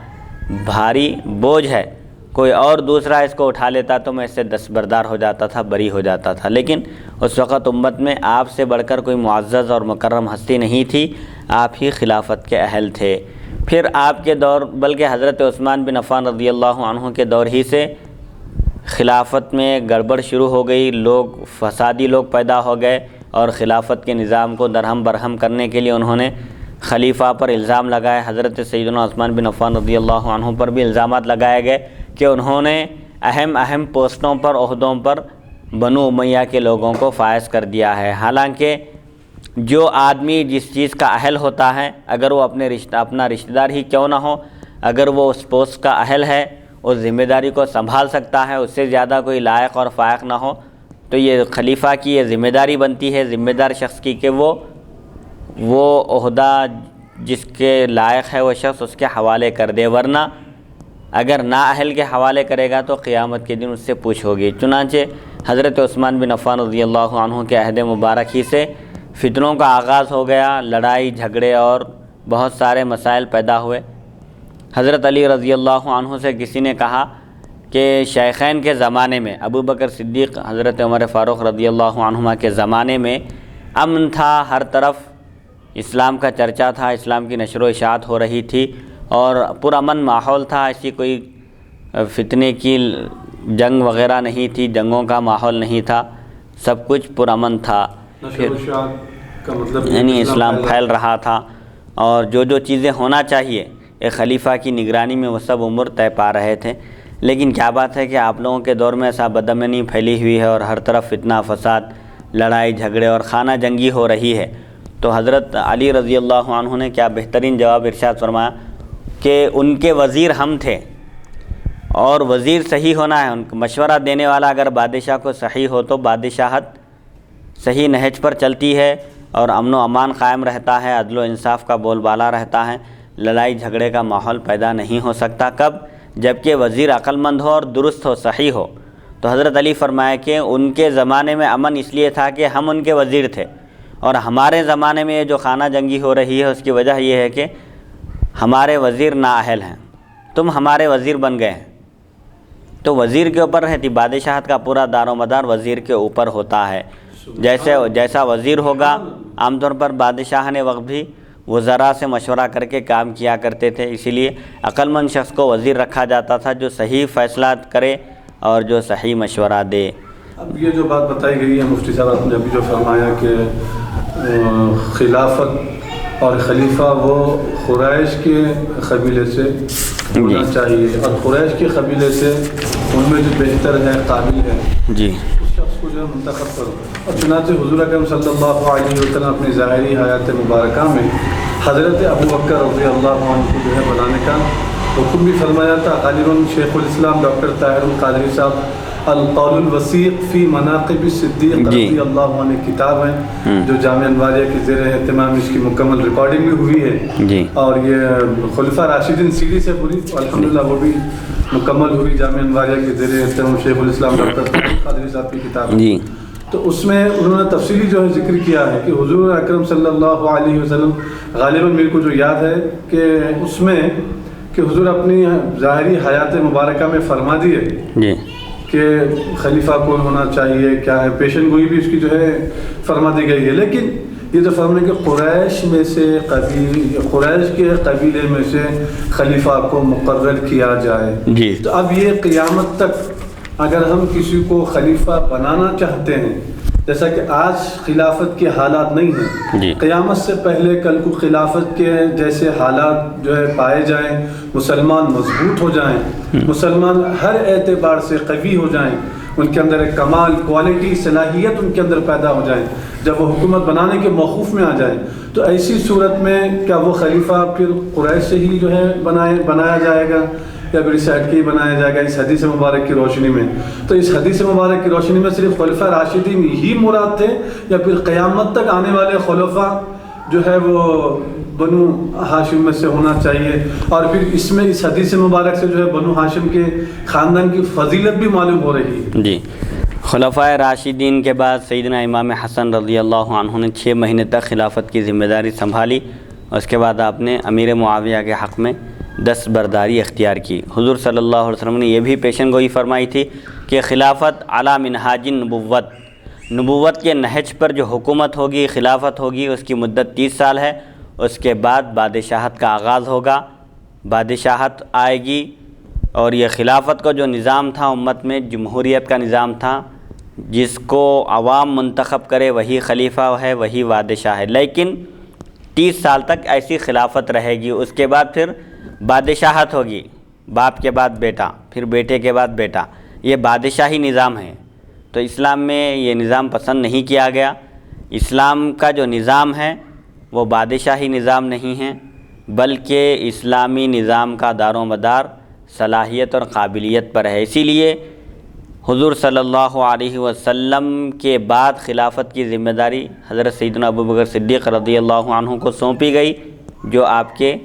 بھاری بوجھ ہے، کوئی اور دوسرا اس کو اٹھا لیتا تو میں اس سے دستبردار ہو جاتا تھا، بری ہو جاتا تھا، لیکن اس وقت امت میں آپ سے بڑھ کر کوئی معزز اور مکرم ہستی نہیں تھی، آپ ہی خلافت کے اہل تھے۔ پھر آپ کے دور، بلکہ حضرت عثمان بن عفان رضی اللہ عنہ کے دور ہی سے خلافت میں گڑبڑ شروع ہو گئی، فسادی لوگ پیدا ہو گئے اور خلافت کے نظام کو درہم برہم کرنے کے لیے انہوں نے خلیفہ پر الزام لگائے۔ حضرت سیدنا عثمان بن عفان رضی اللہ عنہ پر بھی الزامات لگائے گئے کہ انہوں نے اہم پوسٹوں پر، عہدوں پر بنو امیہ کے لوگوں کو فائز کر دیا ہے۔ حالانکہ جو آدمی جس چیز کا اہل ہوتا ہے، اگر وہ اپنا رشتہ دار ہی کیوں نہ ہو، اگر وہ اس پوسٹ کا اہل ہے، اس ذمہ داری کو سنبھال سکتا ہے، اس سے زیادہ کوئی لائق اور فائق نہ ہو، تو یہ خلیفہ کی یہ ذمہ داری بنتی ہے ذمہ دار شخص کی کہ وہ عہدہ جس کے لائق ہے وہ شخص اس کے حوالے کر دے، ورنہ اگر نااہل کے حوالے کرے گا تو قیامت کے دن اس سے پوچھ ہوگی۔ چنانچہ حضرت عثمان بن عفان رضی اللہ عنہ کے عہد مبارک ہی سے فتنوں کا آغاز ہو گیا، لڑائی جھگڑے اور بہت سارے مسائل پیدا ہوئے۔ حضرت علی رضی اللہ عنہ سے کسی نے کہا کہ شیخین کے زمانے میں، ابو بکر صدیق، حضرت عمر فاروق رضی اللہ عنہما کے زمانے میں امن تھا، ہر طرف اسلام کا چرچا تھا، اسلام کی نشر و اشاعت ہو رہی تھی اور پرامن ماحول تھا، ایسی کوئی فتنے کی جنگ وغیرہ نہیں تھی، جنگوں کا ماحول نہیں تھا، سب کچھ پرامن تھا، یعنی اسلام پھیل رہا تھا اور جو چیزیں ہونا چاہیے ایک خلیفہ کی نگرانی میں وہ سب امور طے پا رہے تھے۔ لیکن کیا بات ہے کہ آپ لوگوں کے دور میں ایسا بدامنی پھیلی ہوئی ہے اور ہر طرف فتنہ فساد، لڑائی جھگڑے اور خانہ جنگی ہو رہی ہے۔ تو حضرت علی رضی اللہ عنہ نے کیا بہترین جواب ارشاد فرمایا کہ ان کے وزیر ہم تھے، اور وزیر صحیح ہونا ہے، ان کو مشورہ دینے والا اگر بادشاہ کو صحیح ہو تو بادشاہت صحیح نہج پر چلتی ہے اور امن و امان قائم رہتا ہے، عدل و انصاف کا بول بالا رہتا ہے، لڑائی جھگڑے کا ماحول پیدا نہیں ہو سکتا۔ کب؟ جبکہ وزیر عقل مند ہو اور درست ہو، صحیح ہو۔ تو حضرت علی فرمایا کہ ان کے زمانے میں امن اس لیے تھا کہ ہم ان کے وزیر تھے، اور ہمارے زمانے میں یہ جو خانہ جنگی ہو رہی ہے اس کی وجہ یہ ہے کہ ہمارے وزیر نااہل ہیں، تم ہمارے وزیر بن گئے ہیں۔ تو وزیر کے اوپر رہتی، بادشاہت کا پورا دار و مدار وزیر کے اوپر ہوتا ہے۔ جیسا وزیر ہوگا، عام طور پر بادشاہ نے وقت بھی وزراء سے مشورہ کر کے کام کیا کرتے تھے، اسی لیے عقل مند شخص کو وزیر رکھا جاتا تھا جو صحیح فیصلات کرے اور جو صحیح مشورہ دے۔ اب یہ جو بات بتائی گئی ہے مفتی صاحب، آپ نے ابھی جو فرمایا کہ خلافت اور خلیفہ وہ قریش کے قبیلے سے ہونا چاہیے، اور قریش کے قبیلے سے ان میں جو بہتر ہے، قابل ہے، جی، اس شخص شخص کو جو ہے منتخب کرو. اور چنانچہ حضور اکرم صلی اللہ علیہ وسلم اپنی ظاہری حیات مبارکہ میں حضرت ابو بکر رضی اللہ عنہ کو جو ہے بنانے کا حکم بھی فرمایا تھا. غالباً شیخ الاسلام ڈاکٹر طاہر القادری صاحب القول الوسیق فی مناقب الصدیق رضی اللہ عنہ کتاب ہے جو جامعہ انواریہ کے زیر اہتمام اس کی مکمل ریکارڈنگ بھی ہوئی ہے, اور یہ خلفاء راشدین سیریز سے پوری الحمدللہ وہ بھی مکمل ہوئی جامعہ انواریہ کے زیر اہتمام شیخ الاسلام ڈاکٹر طاہر القادری صاحب کی کتاب ہے. تو اس میں انہوں نے تفصیلی جو ہے ذکر کیا ہے کہ حضور اکرم صلی اللہ علیہ وسلم, غالباً میرے کو جو یاد ہے کہ اس میں کہ حضور اپنی ظاہری حیات مبارکہ میں فرما دیے کہ خلیفہ کون ہونا چاہیے, کیا ہے, پیشن گوئی بھی اس کی جو ہے فرما دی گئی ہے. لیکن یہ جو فرمانے کہ قریش میں سے قریش کے قبیلے میں سے خلیفہ کو مقرر کیا جائے. تو اب یہ قیامت تک اگر ہم کسی کو خلیفہ بنانا چاہتے ہیں, جیسا کہ آج خلافت کے حالات نہیں ہیں, قیامت سے پہلے کل کو خلافت کے جیسے حالات جو ہے پائے جائیں, مسلمان مضبوط ہو جائیں, مسلمان ہر اعتبار سے قوی ہو جائیں, ان کے اندر ایک کمال کوالٹی صلاحیت ان کے اندر پیدا ہو جائیں, جب وہ حکومت بنانے کے موقوف میں آ جائیں, تو ایسی صورت میں کیا وہ خلیفہ پھر قریش سے ہی جو ہے بنایا جائے گا یا پھر اس سائڈ کے ہی بنایا جائے گا اس حدیث مبارک کی روشنی میں؟ تو اس حدیث مبارک کی روشنی میں صرف خلفاء راشدین ہی مراد تھے یا پھر قیامت تک آنے والے خلفاء جو ہے وہ بنو ہاشم میں سے ہونا چاہیے؟ اور پھر اس میں اس حدیث مبارک سے جو ہے بنو ہاشم کے خاندان کی فضیلت بھی معلوم ہو رہی ہے. خلفاء راشدین کے بعد سیدنا امام حسن رضی اللہ عنہ نے 6 مہینے تک خلافت کی ذمہ داری سنبھالی. اس کے بعد آپ نے امیر معاویہ کے حق میں دستبرداری اختیار کی. حضور صلی اللہ علیہ وسلم نے یہ بھی پیشن گوئی فرمائی تھی کہ خلافت علی منہاج نبوت کے نہج پر جو حکومت ہوگی, خلافت ہوگی, اس کی مدت 30 سال ہے. اس کے بعد بادشاہت کا آغاز ہوگا, بادشاہت آئے گی. اور یہ خلافت کا جو نظام تھا امت میں جمہوریت کا نظام تھا, جس کو عوام منتخب کرے وہی خلیفہ ہے, وہی بادشاہ ہے. لیکن 30 سال تک ایسی خلافت رہے گی. اس کے بعد پھر بادشاہت ہوگی, باپ کے بعد بیٹا, پھر بیٹے کے بعد بیٹا. یہ بادشاہی نظام ہے. تو اسلام میں یہ نظام پسند نہیں کیا گیا. اسلام کا جو نظام ہے وہ بادشاہی نظام نہیں ہے, بلکہ اسلامی نظام کا دار و مدار صلاحیت اور قابلیت پر ہے. اسی لیے حضور صلی اللہ علیہ وسلم کے بعد خلافت کی ذمہ داری حضرت سیدنا ابوبکر صدیق رضی اللہ عنہ کو سونپی گئی, جو آپ کے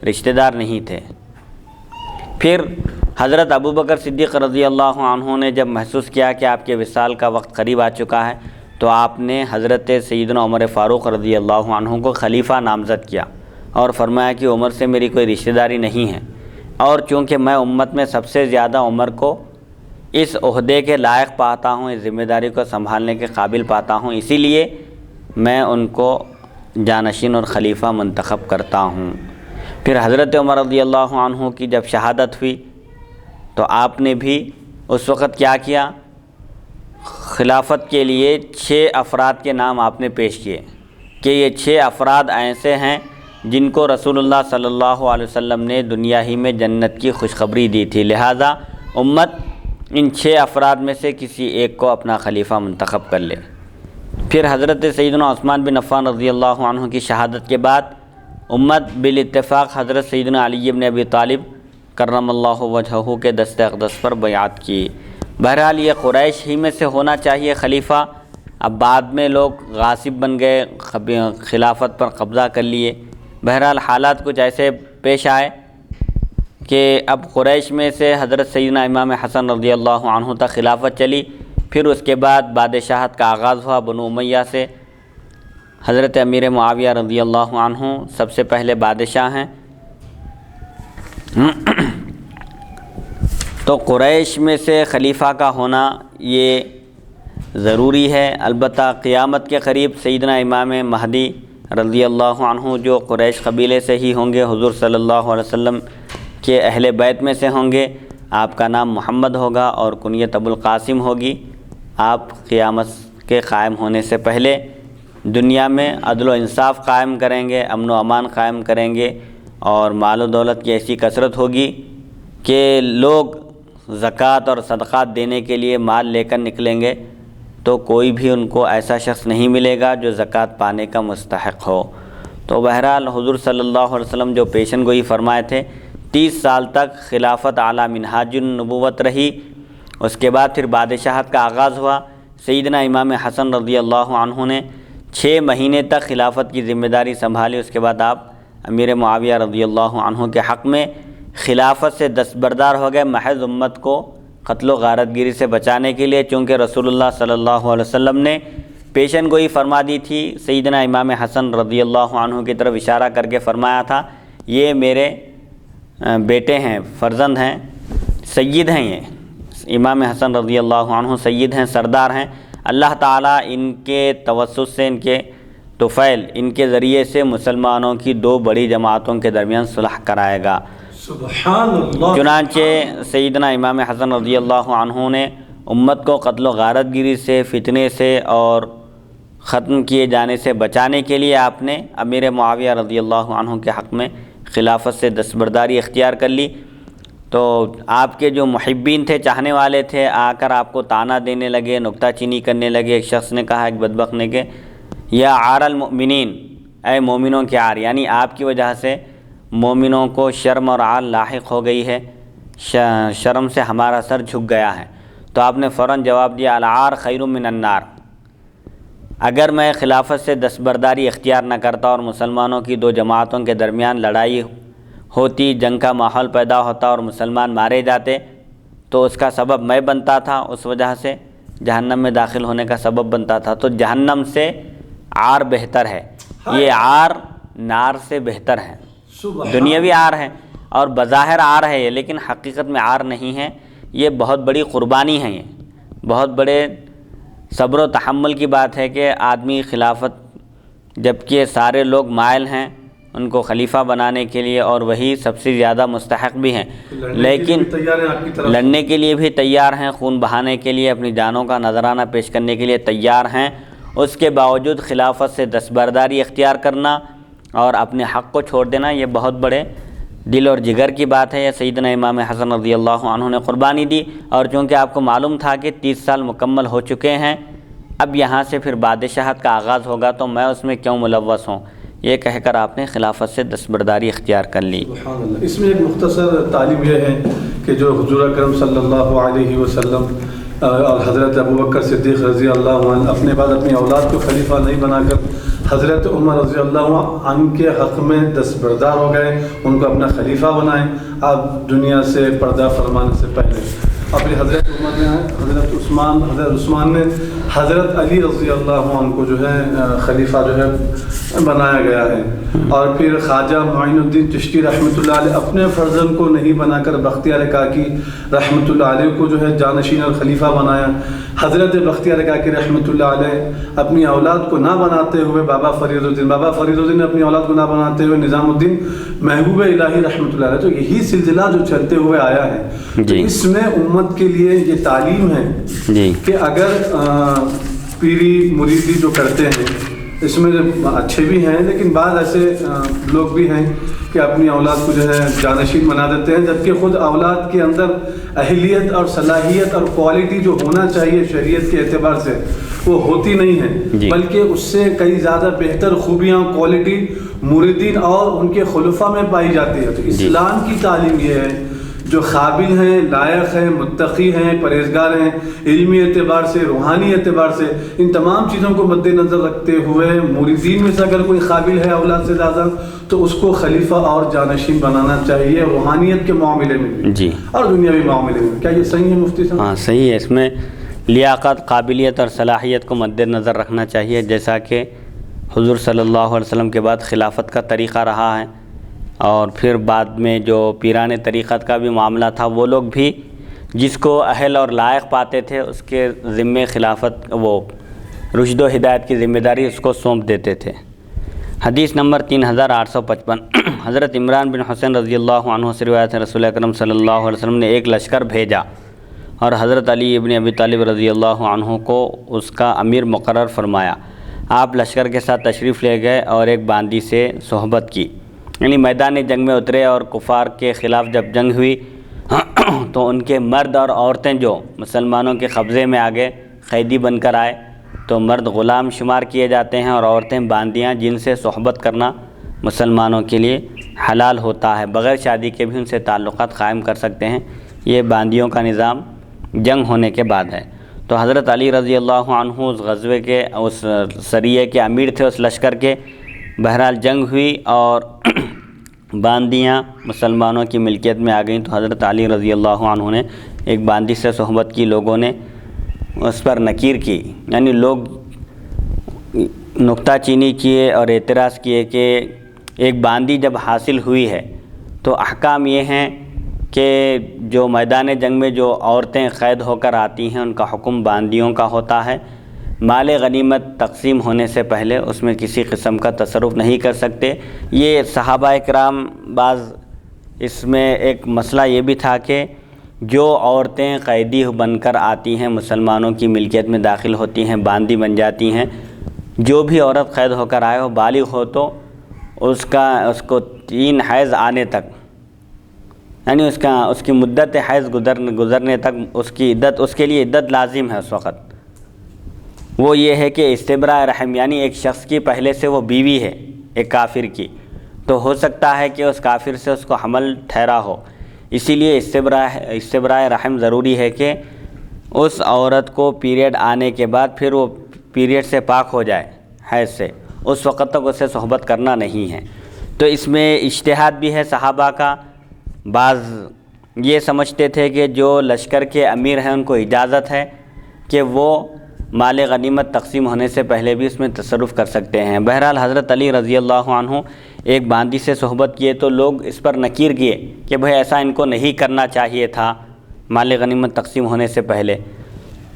رشتہ دار نہیں تھے. پھر حضرت ابوبکر صدیق رضی اللہ عنہ نے جب محسوس کیا کہ آپ کے وصال کا وقت قریب آ چکا ہے, تو آپ نے حضرت سیدنا عمر فاروق رضی اللہ عنہ کو خلیفہ نامزد کیا اور فرمایا کہ عمر سے میری کوئی رشتہ داری نہیں ہے, اور چونکہ میں امت میں سب سے زیادہ عمر کو اس عہدے کے لائق پاتا ہوں, اس ذمہ داری کو سنبھالنے کے قابل پاتا ہوں, اسی لیے میں ان کو جانشین اور خلیفہ منتخب کرتا ہوں. پھر حضرت عمر رضی اللہ عنہ کی جب شہادت ہوئی تو آپ نے بھی اس وقت کیا کیا, خلافت کے لیے 6 افراد کے نام آپ نے پیش کیے کہ یہ 6 افراد ایسے ہیں جن کو رسول اللہ صلی اللہ علیہ وسلم نے دنیا ہی میں جنت کی خوشخبری دی تھی, لہٰذا امت ان 6 افراد میں سے کسی ایک کو اپنا خلیفہ منتخب کر لے. پھر حضرت سیدنا عثمان بن عفان رضی اللہ عنہ کی شہادت کے بعد امت بالاتفاق حضرت سیدنا علی بن ابی طالب کرم اللہ وجہہ کے دست اقدس پر بیعت کی. بہرحال یہ قریش ہی میں سے ہونا چاہیے خلیفہ. اب بعد میں لوگ غاصب بن گئے, خلافت پر قبضہ کر لیے. بہرحال حالات کچھ ایسے پیش آئے کہ اب قریش میں سے حضرت سیدنا امام حسن رضی اللہ عنہ تک خلافت چلی. پھر اس کے بعد بادشاہت کا آغاز ہوا بنو امیہ سے. حضرت امیر معاویہ رضی اللہ عنہ سب سے پہلے بادشاہ ہیں. تو قریش میں سے خلیفہ کا ہونا یہ ضروری ہے. البتہ قیامت کے قریب سیدنا امام مہدی رضی اللہ عنہ جو قریش قبیلے سے ہی ہوں گے, حضور صلی اللہ علیہ وسلم کے اہل بیت میں سے ہوں گے. آپ کا نام محمد ہوگا اور کنیت ابو القاسم ہوگی. آپ قیامت کے قائم ہونے سے پہلے دنیا میں عدل و انصاف قائم کریں گے, امن و امان قائم کریں گے, اور مال و دولت کی ایسی کثرت ہوگی کہ لوگ زکوٰۃ اور صدقات دینے کے لیے مال لے کر نکلیں گے. تو کوئی بھی ان کو ایسا شخص نہیں ملے گا جو زکوٰۃ پانے کا مستحق ہو۔ تو بہرحال حضور صلی اللہ علیہ وسلم جو پیشن گوئی فرمائے تھے، 30 سال تک خلافت اعلیٰ منہاج النبوت رہی۔ اس کے بعد پھر بادشاہت کا آغاز ہوا۔ سیدنا امام حسن رضی اللہ عنہ نے 6 مہینے تک خلافت کی ذمہ داری سنبھالی۔ اس کے بعد آپ امیر معاویہ رضی اللہ عنہ کے حق میں خلافت سے دستبردار ہو گئے، محض امت کو قتل و غارت گیری سے بچانے کے لیے، چونکہ رسول اللہ صلی اللہ علیہ وسلم نے پیشن گوئی فرما دی تھی۔ سیدنا امام حسن رضی اللہ عنہ کی طرف اشارہ کر کے فرمایا تھا، یہ میرے بیٹے ہیں، فرزند ہیں، سید ہیں، یہ امام حسن رضی اللہ عنہ سید ہیں، سردار ہیں۔ اللہ تعالیٰ ان کے توسط سے، ان کے طفیل، ان کے ذریعے سے مسلمانوں کی 2 بڑی جماعتوں کے درمیان صلح کرائے گا۔ سبحان اللہ۔ چنانچہ سیدنا امام حسن رضی اللہ عنہ نے امت کو قتل و غارت گیری سے، فتنے سے اور ختم کیے جانے سے بچانے کے لیے آپ نے امیر معاویہ رضی اللہ عنہ کے حق میں خلافت سے دستبرداری اختیار کر لی۔ تو آپ کے جو محبین تھے، چاہنے والے تھے، آ کر آپ کو طعنہ دینے لگے، نکتہ چینی کرنے لگے۔ ایک شخص نے کہا، ایک بدبخت نے، کہ یا عار المؤمنین، اے مومنوں کے عار، یعنی آپ کی وجہ سے مومنوں کو شرم اور عار لاحق ہو گئی ہے، شرم سے ہمارا سر جھک گیا ہے۔ تو آپ نے فوراً جواب دیا، العار خیر من النار۔ اگر میں خلافت سے دستبرداری اختیار نہ کرتا اور مسلمانوں کی 2 جماعتوں کے درمیان لڑائی ہوتی، جنگ کا ماحول پیدا ہوتا اور مسلمان مارے جاتے، تو اس کا سبب میں بنتا تھا، اس وجہ سے جہنم میں داخل ہونے کا سبب بنتا تھا۔ تو جہنم سے عار بہتر ہے، یہ عار نار سے بہتر ہے۔ دنیاوی عار ہے اور بظاہر عار ہے یہ، لیکن حقیقت میں عار نہیں ہے۔ یہ بہت بڑی قربانی ہے، یہ بہت بڑے صبر و تحمل کی بات ہے کہ آدمی خلافت، جبکہ سارے لوگ مائل ہیں ان کو خلیفہ بنانے کے لیے اور وہی سب سے زیادہ مستحق بھی ہیں، لیکن لڑنے کے لیے بھی تیار ہیں، خون بہانے کے لیے، اپنی جانوں کا نذرانہ پیش کرنے کے لیے تیار ہیں، اس کے باوجود خلافت سے دستبرداری اختیار کرنا اور اپنے حق کو چھوڑ دینا، یہ بہت بڑے دل اور جگر کی بات ہے۔ یہ سیدنا امام حسن رضی اللہ عنہ نے قربانی دی، اور چونکہ آپ کو معلوم تھا کہ 30 سال مکمل ہو چکے ہیں، اب یہاں سے پھر بادشاہت کا آغاز ہوگا، تو میں اس میں کیوں ملوث ہوں، یہ کہہ کر آپ نے خلافت سے دستبرداری اختیار کر لی۔ سبحان اللہ۔ اس میں ایک مختصر تعلیم یہ ہے کہ جو حضور اکرم صلی اللہ علیہ وسلم اور حضرت ابوبکر صدیق رضی اللہ عنہ اپنے بعد اپنی اولاد کو خلیفہ نہیں بنا کر حضرت عمر رضی اللہ عنہ کے حق میں دستبردار ہو گئے، ان کو اپنا خلیفہ بنائیں آپ دنیا سے پردہ فرمانے سے پہلے۔ اپنے حضرت عمر نے، حضرت عثمان نے حضرت علی رضی اللہ عنہ کو جو ہے خلیفہ جو ہے بنایا گیا ہے، اور پھر خواجہ معین الدین چشتی رحمۃ اللہ علیہ اپنے فرزند کو نہیں بنا کر بختیار کاکی رحمۃ اللہ علیہ کو جو ہے جانشین اور خلیفہ بنایا۔ حضرت بختیار کاکی رحمۃ اللہ علیہ اپنی اولاد کو نہ بناتے ہوئے بابا فرید الدین نے اپنی اولاد کو نہ بناتے ہوئے نظام الدین محبوب الہی رحمۃ اللہ علیہ۔ تو یہی سلسلہ جو چلتے ہوئے آیا ہے، اس میں امت کے لیے یہ تعلیم ہے کہ اگر پیری مریدی جو کرتے ہیں، اس میں اچھے بھی ہیں، لیکن بعض ایسے لوگ بھی ہیں کہ اپنی اولاد کو جو ہے جانشین بنا دیتے ہیں، جبکہ خود اولاد کے اندر اہلیت اور صلاحیت اور کوالٹی جو ہونا چاہیے شریعت کے اعتبار سے وہ ہوتی نہیں ہے، بلکہ اس سے کئی زیادہ بہتر خوبیاں، کوالٹی مریدین اور ان کے خلفاء میں پائی جاتی ہے۔ تو اسلام کی تعلیم یہ ہے، جو قابل ہیں، لائق ہیں، متقی ہیں، پرہیزگار ہیں، علمی اعتبار سے، روحانی اعتبار سے، ان تمام چیزوں کو مد نظر رکھتے ہوئے مریدین میں سے اگر کوئی قابل ہے اولاد سے زیادہ تو اس کو خلیفہ اور جانشین بنانا چاہیے، روحانیت کے معاملے میں بھی اور دنیاوی معاملے میں۔ کیا یہ صحیح ہے مفتی صاحب؟ ہاں صحیح ہے، اس میں لیاقت، قابلیت اور صلاحیت کو مد نظر رکھنا چاہیے، جیسا کہ حضور صلی اللہ علیہ وسلم کے بعد خلافت کا طریقہ رہا ہے، اور پھر بعد میں جو پیران طریقت کا بھی معاملہ تھا، وہ لوگ بھی جس کو اہل اور لائق پاتے تھے اس کے ذمے خلافت، وہ رشد و ہدایت کی ذمہ داری اس کو سونپ دیتے تھے۔ حدیث نمبر 3855، حضرت عمران بن حسین رضی اللہ عنہ سے روایت ہے، رسول اکرم صلی اللہ علیہ وسلم نے ایک لشکر بھیجا اور حضرت علی ابن ابی طالب رضی اللہ عنہ کو اس کا امیر مقرر فرمایا۔ آپ لشکر کے ساتھ تشریف لے گئے اور ایک باندی سے صحبت کی، یعنی میدان جنگ میں اترے، اور کفار کے خلاف جب جنگ ہوئی تو ان کے مرد اور عورتیں جو مسلمانوں کے قبضے میں آ گئے، قیدی بن کر آئے تو مرد غلام شمار کیے جاتے ہیں اور عورتیں باندیاں جن سے صحبت کرنا مسلمانوں کے لیے حلال ہوتا ہے، بغیر شادی کے بھی ان سے تعلقات قائم کر سکتے ہیں۔ یہ باندیوں کا نظام جنگ ہونے کے بعد ہے۔ تو حضرت علی رضی اللہ عنہ اس غزوے کے، اس سریے کے امیر تھے، اس لشکر کے۔ بہرحال جنگ ہوئی اور باندیاں مسلمانوں کی ملکیت میں آ گئیں، تو حضرت علی رضی اللہ عنہ نے ایک باندی سے صحبت کی، لوگوں نے اس پر نکیر کی، یعنی لوگ نکتہ چینی کیے اور اعتراض کیے کہ ایک باندی جب حاصل ہوئی ہے تو احکام یہ ہیں کہ جو میدان جنگ میں جو عورتیں قید ہو کر آتی ہیں ان کا حکم باندیوں کا ہوتا ہے، مال غنیمت تقسیم ہونے سے پہلے اس میں کسی قسم کا تصرف نہیں کر سکتے۔ یہ صحابہ کرام بعض اس میں ایک مسئلہ یہ بھی تھا کہ جو عورتیں قیدی بن کر آتی ہیں، مسلمانوں کی ملکیت میں داخل ہوتی ہیں، باندی بن جاتی ہیں، جو بھی عورت قید ہو کر آئے ہو، بالغ ہو تو اس کو 3 حیض آنے تک، یعنی اس کی مدت حیض گزرنے تک اس کی عدت، اس کے لیے عدت لازم ہے اس وقت۔ وہ یہ ہے کہ استبراء رحم، یعنی ایک شخص کی پہلے سے وہ بیوی ہے ایک کافر کی، تو ہو سکتا ہے کہ اس کافر سے اس کو حمل ٹھہرا ہو، اسی لیے استبراء رحم ضروری ہے کہ اس عورت کو پیریڈ آنے کے بعد پھر وہ پیریڈ سے پاک ہو جائے، حیض سے، اس وقت تک اسے صحبت کرنا نہیں ہے۔ تو اس میں اجتہاد بھی ہے صحابہ کا۔ بعض یہ سمجھتے تھے کہ جو لشکر کے امیر ہیں ان کو اجازت ہے کہ وہ مال غنیمت تقسیم ہونے سے پہلے بھی اس میں تصرف کر سکتے ہیں۔ بہرحال حضرت علی رضی اللہ عنہ ایک باندی سے صحبت کیے تو لوگ اس پر نکیر کیے کہ بھئی ایسا ان کو نہیں کرنا چاہیے تھا مال غنیمت تقسیم ہونے سے پہلے۔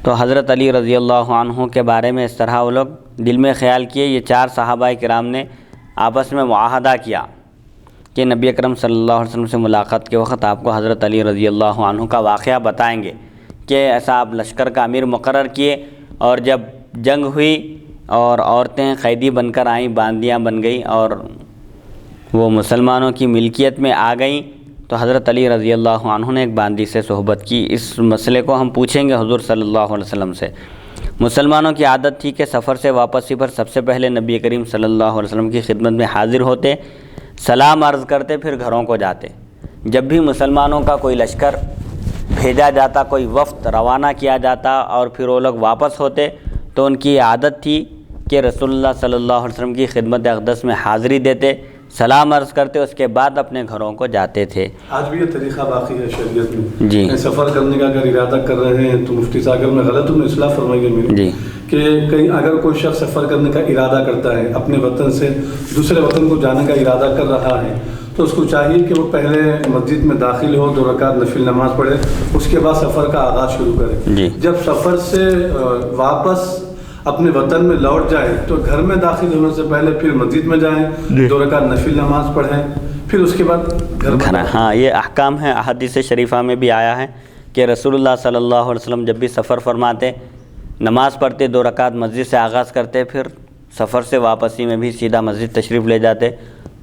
تو حضرت علی رضی اللہ عنہ کے بارے میں اس طرح وہ لوگ دل میں خیال کیے۔ یہ 4 صحابہ کرام نے آپس میں معاہدہ کیا کہ نبی اکرم صلی اللہ علیہ وسلم سے ملاقات کے وقت آپ کو حضرت علی رضی اللہ عنہ کا واقعہ بتائیں گے کہ ایسا آپ لشکر کا امیر مقرر کیے، اور جب جنگ ہوئی اور عورتیں قیدی بن کر آئیں، باندیاں بن گئیں اور وہ مسلمانوں کی ملکیت میں آ گئیں، تو حضرت علی رضی اللہ عنہ نے ایک باندی سے صحبت کی۔ اس مسئلے کو ہم پوچھیں گے حضور صلی اللہ علیہ وسلم سے۔ مسلمانوں کی عادت تھی کہ سفر سے واپسی پر سب سے پہلے نبی کریم صلی اللہ علیہ وسلم کی خدمت میں حاضر ہوتے، سلام عرض کرتے، پھر گھروں کو جاتے۔ جب بھی مسلمانوں کا کوئی لشکر بھیجا جاتا، کوئی وفد روانہ کیا جاتا اور پھر وہ لوگ واپس ہوتے، تو ان کی عادت تھی کہ رسول اللہ صلی اللہ علیہ وسلم کی خدمت اقدس میں حاضری دیتے، سلام عرض کرتے، اس کے بعد اپنے گھروں کو جاتے تھے۔ آج بھی یہ طریقہ باقی ہے شریعت میں جی۔ سفر کرنے کا اگر ارادہ کر رہے ہیں تو مفتی صاحب، اگر میں غلط ہوں اصلاح فرمائیے میری، جی، کہ کہیں اگر کوئی شخص سفر کرنے کا ارادہ کرتا ہے، اپنے وطن سے دوسرے وطن کو جانے کا ارادہ کر رہا ہے، تو اس کو چاہیے کہ وہ پہلے مسجد میں داخل ہو، 2 رکعت نفل نماز پڑھے، اس کے بعد سفر کا آغاز شروع کرے۔ جی۔ جب سفر سے واپس اپنے وطن میں لوٹ جائے تو گھر میں داخل ہونے سے پہلے پھر مسجد میں جائیں، 2 رکعت نفل نماز پڑھیں، پھر اس کے بعد گھر میں۔ ہاں، یہ احکام ہے، احادیث شریفہ میں بھی آیا ہے کہ رسول اللہ صلی اللہ علیہ وسلم جب بھی سفر فرماتے، نماز پڑھتے، 2 رکعت مسجد سے آغاز کرتے، پھر سفر سے واپسی میں بھی سیدھا مسجد تشریف لے جاتے،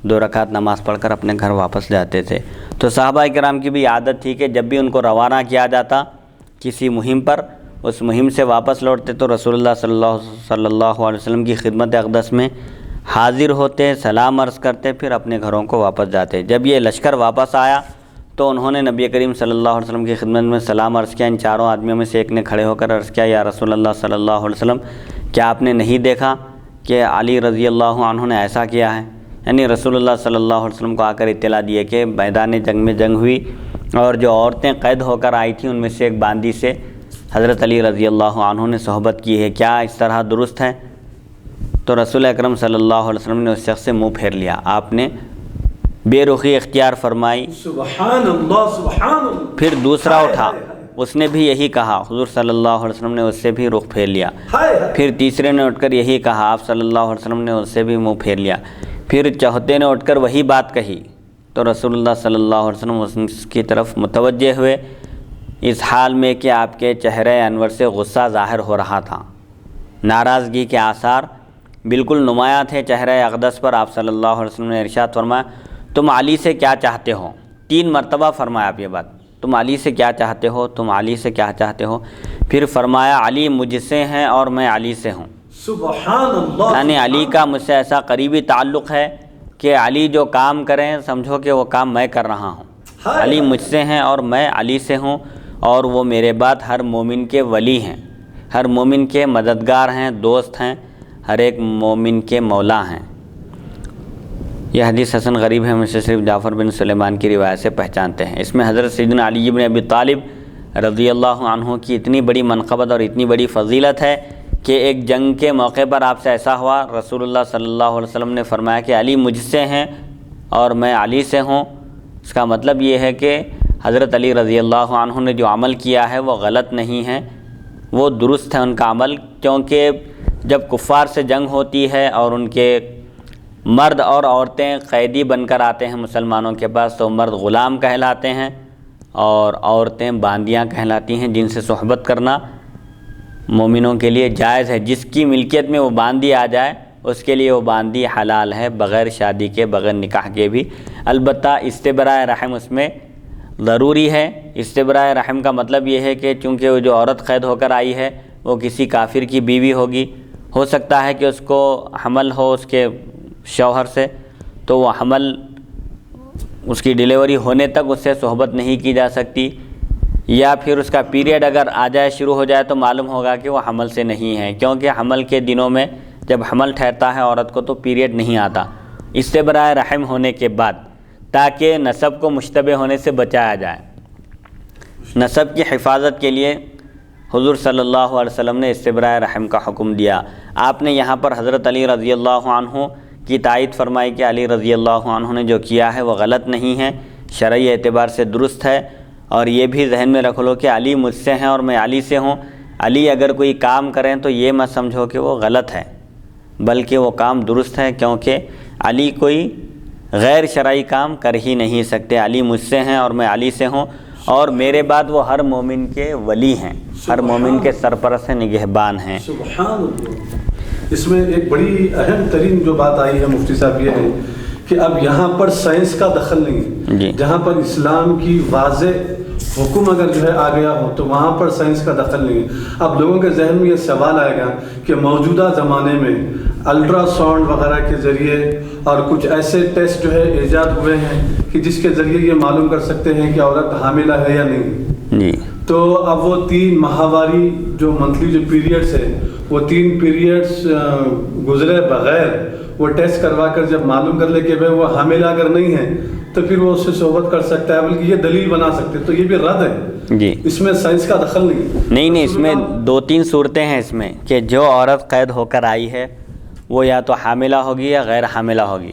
2 رکعت نماز پڑھ کر اپنے گھر واپس جاتے تھے۔ تو صحابہ کرام کی بھی عادت تھی کہ جب بھی ان کو روانہ کیا جاتا کسی مہم پر، اس مہم سے واپس لوٹتے تو رسول اللہ صلی اللہ علیہ وسلم کی خدمت اقدس میں حاضر ہوتے، سلام عرض کرتے، پھر اپنے گھروں کو واپس جاتے۔ جب یہ لشکر واپس آیا تو انہوں نے نبی کریم صلی اللہ علیہ وسلم کی خدمت میں سلام عرض کیا۔ ان 4 آدمیوں میں سے ایک نے کھڑے ہو کر عرض کیا، یا رسول اللہ صلی اللہ علیہ وسلم، کیا آپ نے نہیں دیکھا کہ علی رضی اللہ عنہ نے ایسا کیا ہے؟ یعنی رسول اللہ صلی اللہ علیہ وسلم کو آ کر اطلاع دیے کہ میدان جنگ میں جنگ ہوئی اور جو عورتیں قید ہو کر آئی تھیں ان میں سے ایک باندی سے حضرت علی رضی اللہ عنہ نے صحبت کی ہے، کیا اس طرح درست ہے؟ تو رسول اکرم صلی اللہ علیہ وسلم نے اس شخص سے منہ پھیر لیا، آپ نے بے رخی اختیار فرمائی۔ سبحان اللہ، سبحان اللہ۔ پھر دوسرا اٹھا، اس نے بھی یہی کہا، حضور صلی اللہ علیہ وسلم نے اس سے بھی رخ پھیر لیا۔ پھر تیسرے نے اٹھ کر یہی کہا، آپ صلی اللہ علیہ وسلم نے اس سے بھی منہ پھیر لیا۔ پھر چوتھے نے اٹھ کر وہی بات کہی، تو رسول اللہ صلی اللہ علیہ وسلم اس کی طرف متوجہ ہوئے، اس حال میں کہ آپ کے چہرے انور سے غصہ ظاہر ہو رہا تھا، ناراضگی کے آثار بالکل نمایاں تھے چہرے اقدس پر۔ آپ صلی اللہ علیہ وسلم نے ارشاد فرمایا، تم علی سے کیا چاہتے ہو؟ 3 مرتبہ فرمایا آپ یہ بات، تم علی سے کیا چاہتے ہو، تم علی سے کیا چاہتے ہو؟ پھر فرمایا علی مجھ سے ہیں اور میں علی سے ہوں۔ سبحان اللہ، یعنی علی کا مجھ سے ایسا قریبی تعلق ہے کہ علی جو کام کریں سمجھو کہ وہ کام میں کر رہا ہوں۔ علی مجھ سے ہیں اور میں علی سے ہوں، اور وہ میرے بعد ہر مومن کے ولی ہیں، ہر مومن کے مددگار ہیں، دوست ہیں، ہر ایک مومن کے مولا ہیں۔ یہ حدیث حسن غریب ہے، ہم اسے صرف جعفر بن سلیمان کی روایت سے پہچانتے ہیں۔ اس میں حضرت سیدنا علی بن ابی طالب رضی اللہ عنہ کی اتنی بڑی منقبت اور اتنی بڑی فضیلت ہے کہ ایک جنگ کے موقع پر آپ سے ایسا ہوا، رسول اللہ صلی اللہ علیہ وسلم نے فرمایا کہ علی مجھ سے ہیں اور میں علی سے ہوں۔ اس کا مطلب یہ ہے کہ حضرت علی رضی اللہ عنہ نے جو عمل کیا ہے وہ غلط نہیں ہے، وہ درست ہے ان کا عمل، کیونکہ جب کفار سے جنگ ہوتی ہے اور ان کے مرد اور عورتیں قیدی بن کر آتے ہیں مسلمانوں کے پاس، تو مرد غلام کہلاتے ہیں اور عورتیں باندیاں کہلاتی ہیں، جن سے صحبت کرنا مومنوں کے لیے جائز ہے۔ جس کی ملکیت میں وہ باندی آ جائے اس کے لیے وہ باندی حلال ہے، بغیر شادی کے، بغیر نکاح کے بھی۔ البتہ استبراء رحم اس میں ضروری ہے۔ استبراء رحم کا مطلب یہ ہے کہ چونکہ وہ جو عورت قید ہو کر آئی ہے وہ کسی کافر کی بیوی ہوگی، ہو سکتا ہے کہ اس کو حمل ہو اس کے شوہر سے، تو وہ حمل اس کی ڈیلیوری ہونے تک اس سے صحبت نہیں کی جا سکتی، یا پھر اس کا پیریڈ اگر آ جائے، شروع ہو جائے، تو معلوم ہوگا کہ وہ حمل سے نہیں ہے، کیونکہ حمل کے دنوں میں جب حمل ٹھہرتا ہے عورت کو تو پیریڈ نہیں آتا۔ استبراء رحم ہونے کے بعد، تاکہ نسب کو مشتبہ ہونے سے بچایا جائے، نسب کی حفاظت کے لیے حضور صلی اللہ علیہ وسلم نے استبراء رحم کا حکم دیا۔ آپ نے یہاں پر حضرت علی رضی اللہ عنہ کی تائید فرمائی کہ علی رضی اللہ عنہ نے جو کیا ہے وہ غلط نہیں ہے، شرعی اعتبار سے درست ہے، اور یہ بھی ذہن میں رکھ لو کہ علی مجھ سے ہیں اور میں علی سے ہوں۔ علی اگر کوئی کام کریں تو یہ مت سمجھو کہ وہ غلط ہے، بلکہ وہ کام درست ہے، کیونکہ علی کوئی غیر شرعی کام کر ہی نہیں سکتے۔ علی مجھ سے ہیں اور میں علی سے ہوں، اور میرے بعد وہ ہر مومن کے ولی ہیں، ہر مومن کے سرپرست ہیں، نگہبان ہیں۔ سبحان اللہ۔ اس میں ایک بڑی اہم ترین جو بات آئی ہے مفتی صاحب، یہ ہے کہ اب یہاں پر سائنس کا دخل نہیں ہے جی۔ جہاں پر اسلام کی واضح حکم اگر جو ہے آ گیا ہو تو وہاں پر سائنس کا دخل نہیں ہے۔ اب لوگوں کے ذہن میں یہ سوال آئے گا کہ موجودہ زمانے میں الٹرا ساؤنڈ وغیرہ کے ذریعے اور کچھ ایسے ٹیسٹ جو ہے ایجاد ہوئے ہیں کہ جس کے ذریعے یہ معلوم کر سکتے ہیں کہ عورت حاملہ ہے یا نہیں، جی۔ تو اب وہ 3 ماہواری جو منتھلی جو پیریڈز ہے، وہ 3 پیریڈز گزرے بغیر وہ ٹیسٹ کروا کر جب معلوم کر لے کہ وہ حاملہ اگر نہیں ہے تو پھر وہ اس سے صحبت کر سکتا ہے، بلکہ یہ دلیل بنا سکتے ہیں، تو یہ بھی رد ہے۔ جی، اس میں سائنس کا دخل نہیں۔ اس میں 2-3 صورتیں ہیں اس میں، کہ جو عورت قید ہو کر آئی ہے وہ یا تو حاملہ ہوگی یا غیر حاملہ ہوگی۔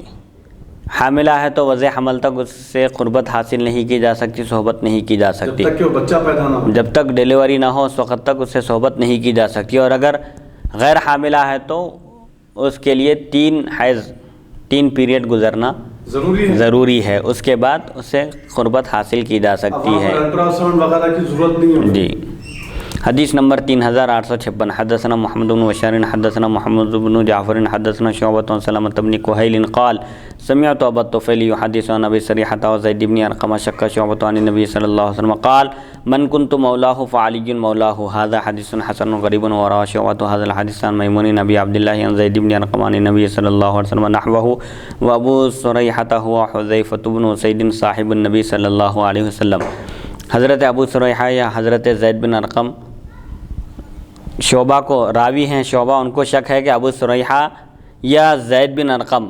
حاملہ ہے تو وضع حمل تک اس سے قربت حاصل نہیں کی جا سکتی، صحبت نہیں کی جا سکتی، جب تک کہ وہ بچہ پیدا نہ ہو، جب تک ڈیلیوری نہ ہو اس وقت تک اس سے صحبت نہیں کی جا سکتی۔ اور اگر غیر حاملہ ہے تو اس کے لیے 3 پیریڈ گزرنا ضروری ہے، اس کے بعد اس سے قربت حاصل کی جا سکتی ہے۔ الٹرا ساؤنڈ وغیرہ کی ضرورت نہیں ہوتی۔ جی۔ حدیث نمبر 3856، حدثنا محمد بن بشار حدثنا محمد بن جعفر حدثنا شعبۃ عن سلمة بن كهيل قال سمعت ابا الطفيل يحدث عن ابي سريحة وزيد بن ارقم شك شعبة عن النبي صلى الله عليه وسلم قال من كنت مولاه فعلي مولاه، هذا حديث حسن غريب وروى شعبة هذا الحديث عن ميمون نبي عبد الله عن زيد بن ارقم عن النبي صلى الله عليه وسلم نحوه، وابو سريحة هو حذيفة بن اسيد صاحب النبي صلى الله عليه وسلم۔ حضرت ابو سریحہ یا حضرت زید بن ارقم شعبہ کو راوی ہیں، شعبہ ان کو شک ہے کہ ابو سریحہ یا زید بن ارقم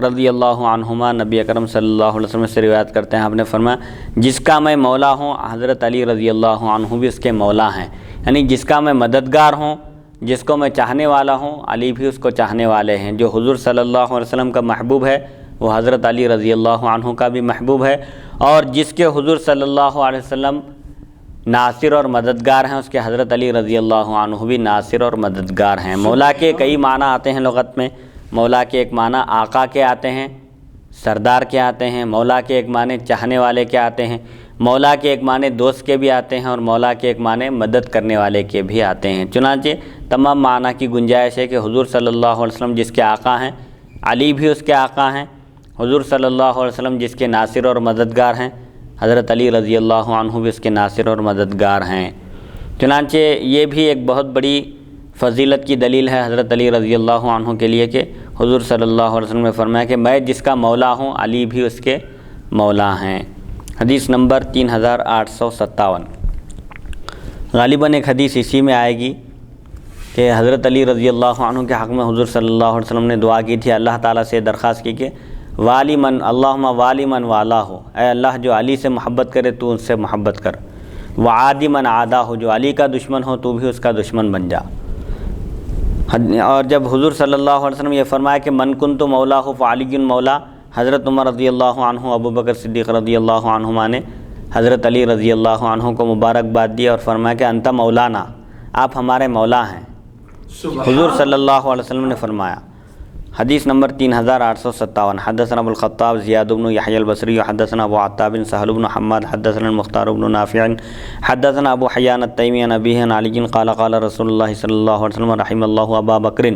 رضی اللہ عنہما نبی اکرم صلی اللہ علیہ وسلم سے روایت کرتے ہیں۔ آپ نے فرمایا جس کا میں مولا ہوں، حضرت علی رضی اللہ عنہ بھی اس کے مولا ہیں، یعنی جس کا میں مددگار ہوں، جس کو میں چاہنے والا ہوں، علی بھی اس کو چاہنے والے ہیں۔ جو حضور صلی اللہ علیہ وسلم کا محبوب ہے وہ حضرت علی رضی اللہ عنہ کا بھی محبوب ہے، اور جس کے حضور صلی اللہ علیہ وسلم ناصر اور مددگار ہیں اس کے حضرت علی رضی اللہ عنہ بھی ناصر اور مددگار ہیں۔ مولا کے کئی معنی آتے ہیں لغت میں۔ مولا کے ایک معنی آقا کے آتے ہیں، سردار کے آتے ہیں، مولا کے ایک معنی چاہنے والے کے آتے ہیں، مولا کے ایک معنی دوست کے بھی آتے ہیں، اور مولا کے ایک معنی مدد کرنے والے کے بھی آتے ہیں۔ چنانچہ تمام معنی کی گنجائش ہے کہ حضور صلی اللہ علیہ وسلم جس کے آقا ہیں، علی بھی اس کے آقا ہیں، حضور صلی اللہ علیہ وسلم جس کے ناصر اور مددگار ہیں، حضرت علی رضی اللہ عنہ بھی اس کے ناصر اور مددگار ہیں۔ چنانچہ یہ بھی ایک بہت بڑی فضیلت کی دلیل ہے حضرت علی رضی اللہ عنہ کے لیے کہ حضور صلی اللہ علیہ وسلم نے فرمایا کہ میں جس کا مولا ہوں علی بھی اس کے مولا ہیں۔ حدیث نمبر 3857۔ غالباً ایک حدیث اسی میں آئے گی کہ حضرت علی رضی اللہ عنہ کے حق میں حضور صلی اللہ علیہ وسلم نے دعا کی تھی، اللہ تعالیٰ سے درخواست کی کہ والی من اللہم والی من والا ہو، اے اللہ جو علی سے محبت کرے تو ان سے محبت کر، وعادی من عادا ہو، جو علی کا دشمن ہو تو بھی اس کا دشمن بن جا۔ اور جب حضور صلی اللہ علیہ وسلم یہ فرمایا کہ من کنت مولا ہو فعلی مولا، حضرت عمر رضی اللہ عنہ، ابو بکر صدیق رضی اللہ عنہما نے حضرت علی رضی اللہ عنہ کو مبارکباد دی اور فرمایا کہ انت مولانا، آپ ہمارے مولا ہیں۔ حضور صلی اللہ علیہ وسلم نے فرمایا۔ حدیث نمبر 3857۔ حدثنا ابو الخطاب زیاد بن یحیی البصری حدثنا ابو عتاب سہل بن حماد حدثنا المختار بن نافع حدثنا ابو حیان التیمی عن ابیہ عن علی قال قال رسول اللہ صلی اللہ علیہ وسلم رحم اللہ ابا بکر